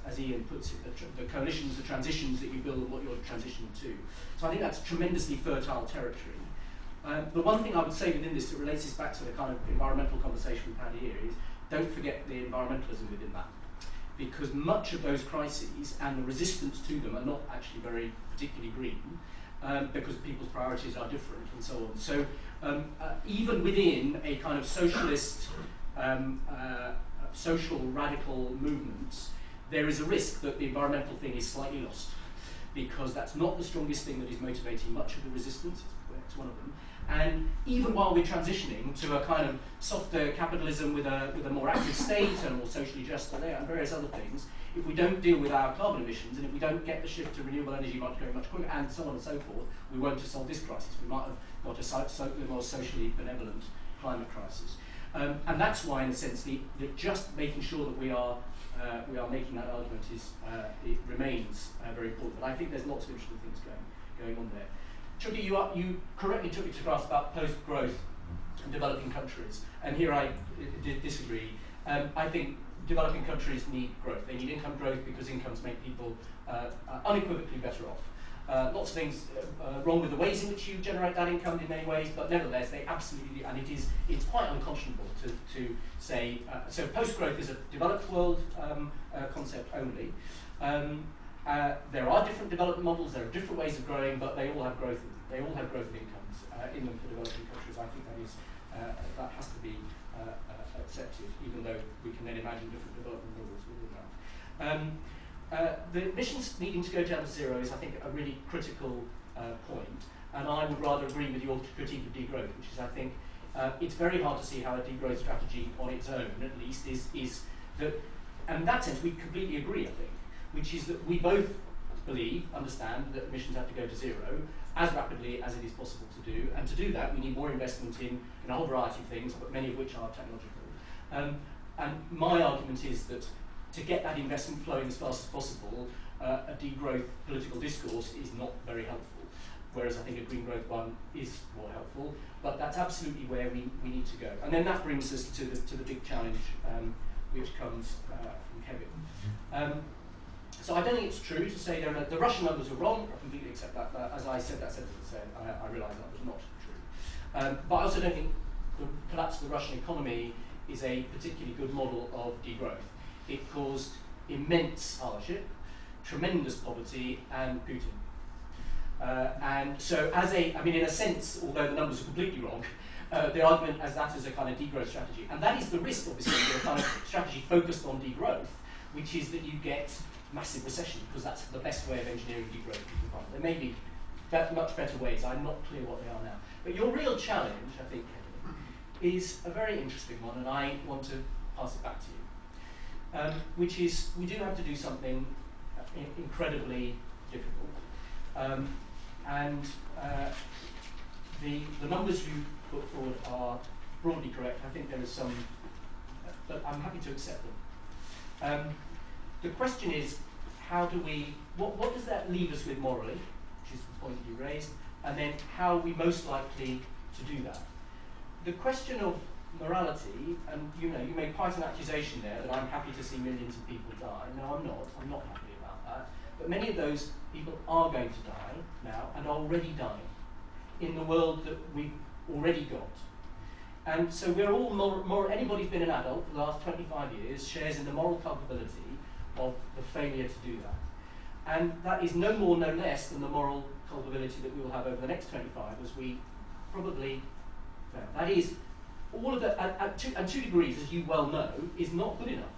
D: as Ian puts it, the coalitions, the transitions that you build and what you're transitioning to. So I think that's tremendously fertile territory. The one thing I would say within this that relates this back to the kind of environmental conversation we've had here is don't forget the environmentalism within that. Because much of those crises and the resistance to them are not actually very particularly green, because people's priorities are different and so on. So even within a kind of socialist, social radical movements, there is a risk that the environmental thing is slightly lost, because that's not the strongest thing that is motivating much of the resistance. It's one of them. And even while we're transitioning to a kind of softer capitalism with a more active state and a more socially just and various other things, if we don't deal with our carbon emissions and if we don't get the shift to renewable energy going much quicker and so on and so forth, we won't have solved this crisis. We might have got a more socially benevolent climate crisis. And that's why, in a sense, that just making sure that we are making that argument it remains very important. But I think there's lots of interesting things going on there. Chucky, you correctly took me to grasp about post-growth in developing countries, and here I disagree. I think developing countries need growth. They need income growth because incomes make people unequivocally better off. Lots of things wrong with the ways in which you generate that income in many ways, but nevertheless they absolutely, and it's quite unconscionable to say, so post-growth is a developed world concept only. There are different development models, there are different ways of growing, but they all have growth. They all have growth of incomes in them for developing countries. I think that has to be accepted, even though we can then imagine different development models within that. The emissions needing to go down to zero is, I think, a really critical point, and I would rather agree with your critique of degrowth, which is, I think, it's very hard to see how a degrowth strategy on its own, at least, is that, and in that sense, we completely agree, I think, which is that we both understand that emissions have to go to zero as rapidly as it is possible to do, and to do that we need more investment in a whole variety of things, but many of which are technological. And my argument is that to get that investment flowing as fast as possible, a degrowth political discourse is not very helpful, whereas I think a green growth one is more helpful, but that's absolutely where we need to go. And then that brings us to the big challenge which comes from Kevin. So I don't think it's true to say the Russian numbers are wrong. I completely accept that. As I said that sentence, I realise that was not true. But I also don't think the collapse of the Russian economy is a particularly good model of degrowth. It caused immense hardship, tremendous poverty, and Putin. And so, in a sense, although the numbers are completely wrong, the argument as that is a kind of degrowth strategy. And that is the risk, obviously, of a kind of strategy focused on degrowth, which is that you get massive recession, because that's the best way of engineering degrowth you can find. There may be much better ways. I'm not clear what they are now. But your real challenge, I think, Kevin, is a very interesting one, and I want to pass it back to you, which is we do have to do something incredibly difficult. The numbers you put forward are broadly correct. I think there is some, but I'm happy to accept them. The question is, how do we, what does that leave us with morally, which is the point you raised, and then how are we most likely to do that? The question of morality, and you made quite an accusation there that I'm happy to see millions of people die. No, I'm not happy about that. But many of those people are going to die now and are already dying in the world that we've already got. And so we're all anybody who's been an adult for the last 25 years shares in the moral culpability of the failure to do that. And that is no more, no less than the moral culpability that we will have over the next 25 as we probably fail. That is, all of the, at 2 degrees, as you well know, is not good enough.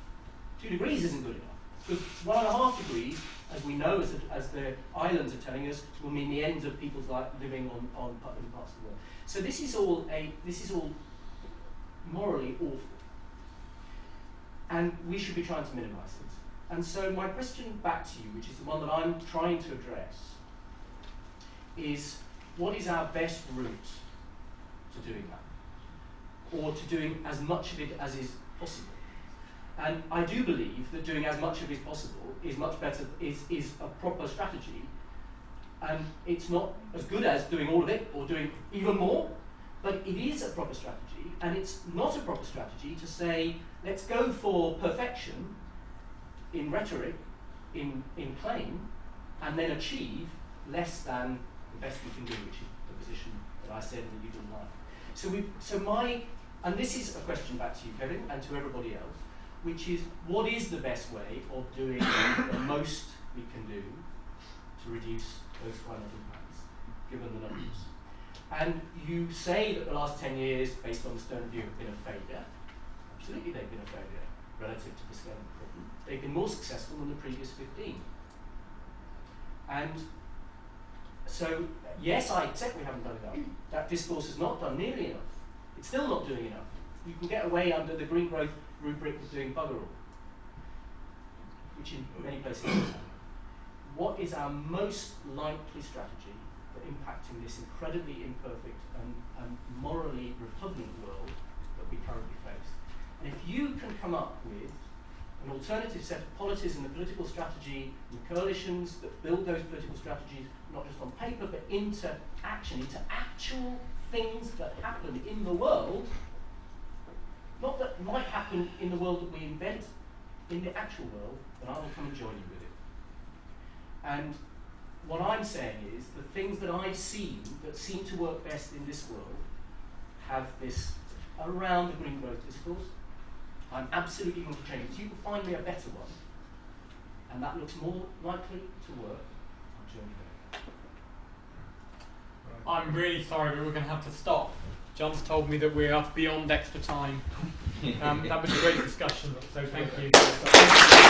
D: 2 degrees isn't good enough. Because 1.5 degrees, as we know, as the islands are telling us, will mean the end of people's life living in parts of the world. So this is all morally awful. And we should be trying to minimise it. And so my question back to you, which is the one that I'm trying to address, is what is our best route to doing that? Or to doing as much of it as is possible? And I do believe that doing as much of it as possible is much better, is a proper strategy. And it's not as good as doing all of it or doing even more, but it is a proper strategy. And it's not a proper strategy to say, let's go for perfection in rhetoric, in claim, and then achieve less than the best we can do, which is the position that I said that you didn't like. And this is a question back to you, Kevin, and to everybody else, which is, what is the best way of doing the most we can do to reduce those climate impacts, given the numbers? And you say that the last 10 years, based on the Stern view, have been a failure. Absolutely, they've been a failure relative to the scale of the problem. They've been more successful than the previous 15. And so, yes, I accept we haven't done enough. That discourse has not done nearly enough. It's still not doing enough. You can get away under the green growth rubric of doing bugger all, which in many places is happening. What is our most likely strategy for impacting this incredibly imperfect and morally repugnant world that we currently face? And if you can come up with an alternative set of policies and a political strategy and coalitions that build those political strategies not just on paper but into action, into actual things that happen in the world, not that might happen in the world that we invent, in the actual world, then I will come and join you with it. And what I'm saying is the things that I've seen that seem to work best in this world have this around the green growth discourse. I'm absolutely going to change it. If you can find me a better one, and that looks more likely to work, I'll join you there.
A: I'm really sorry, but we're going to have to stop. John's told me that we are beyond extra time. That was a great discussion, so thank you.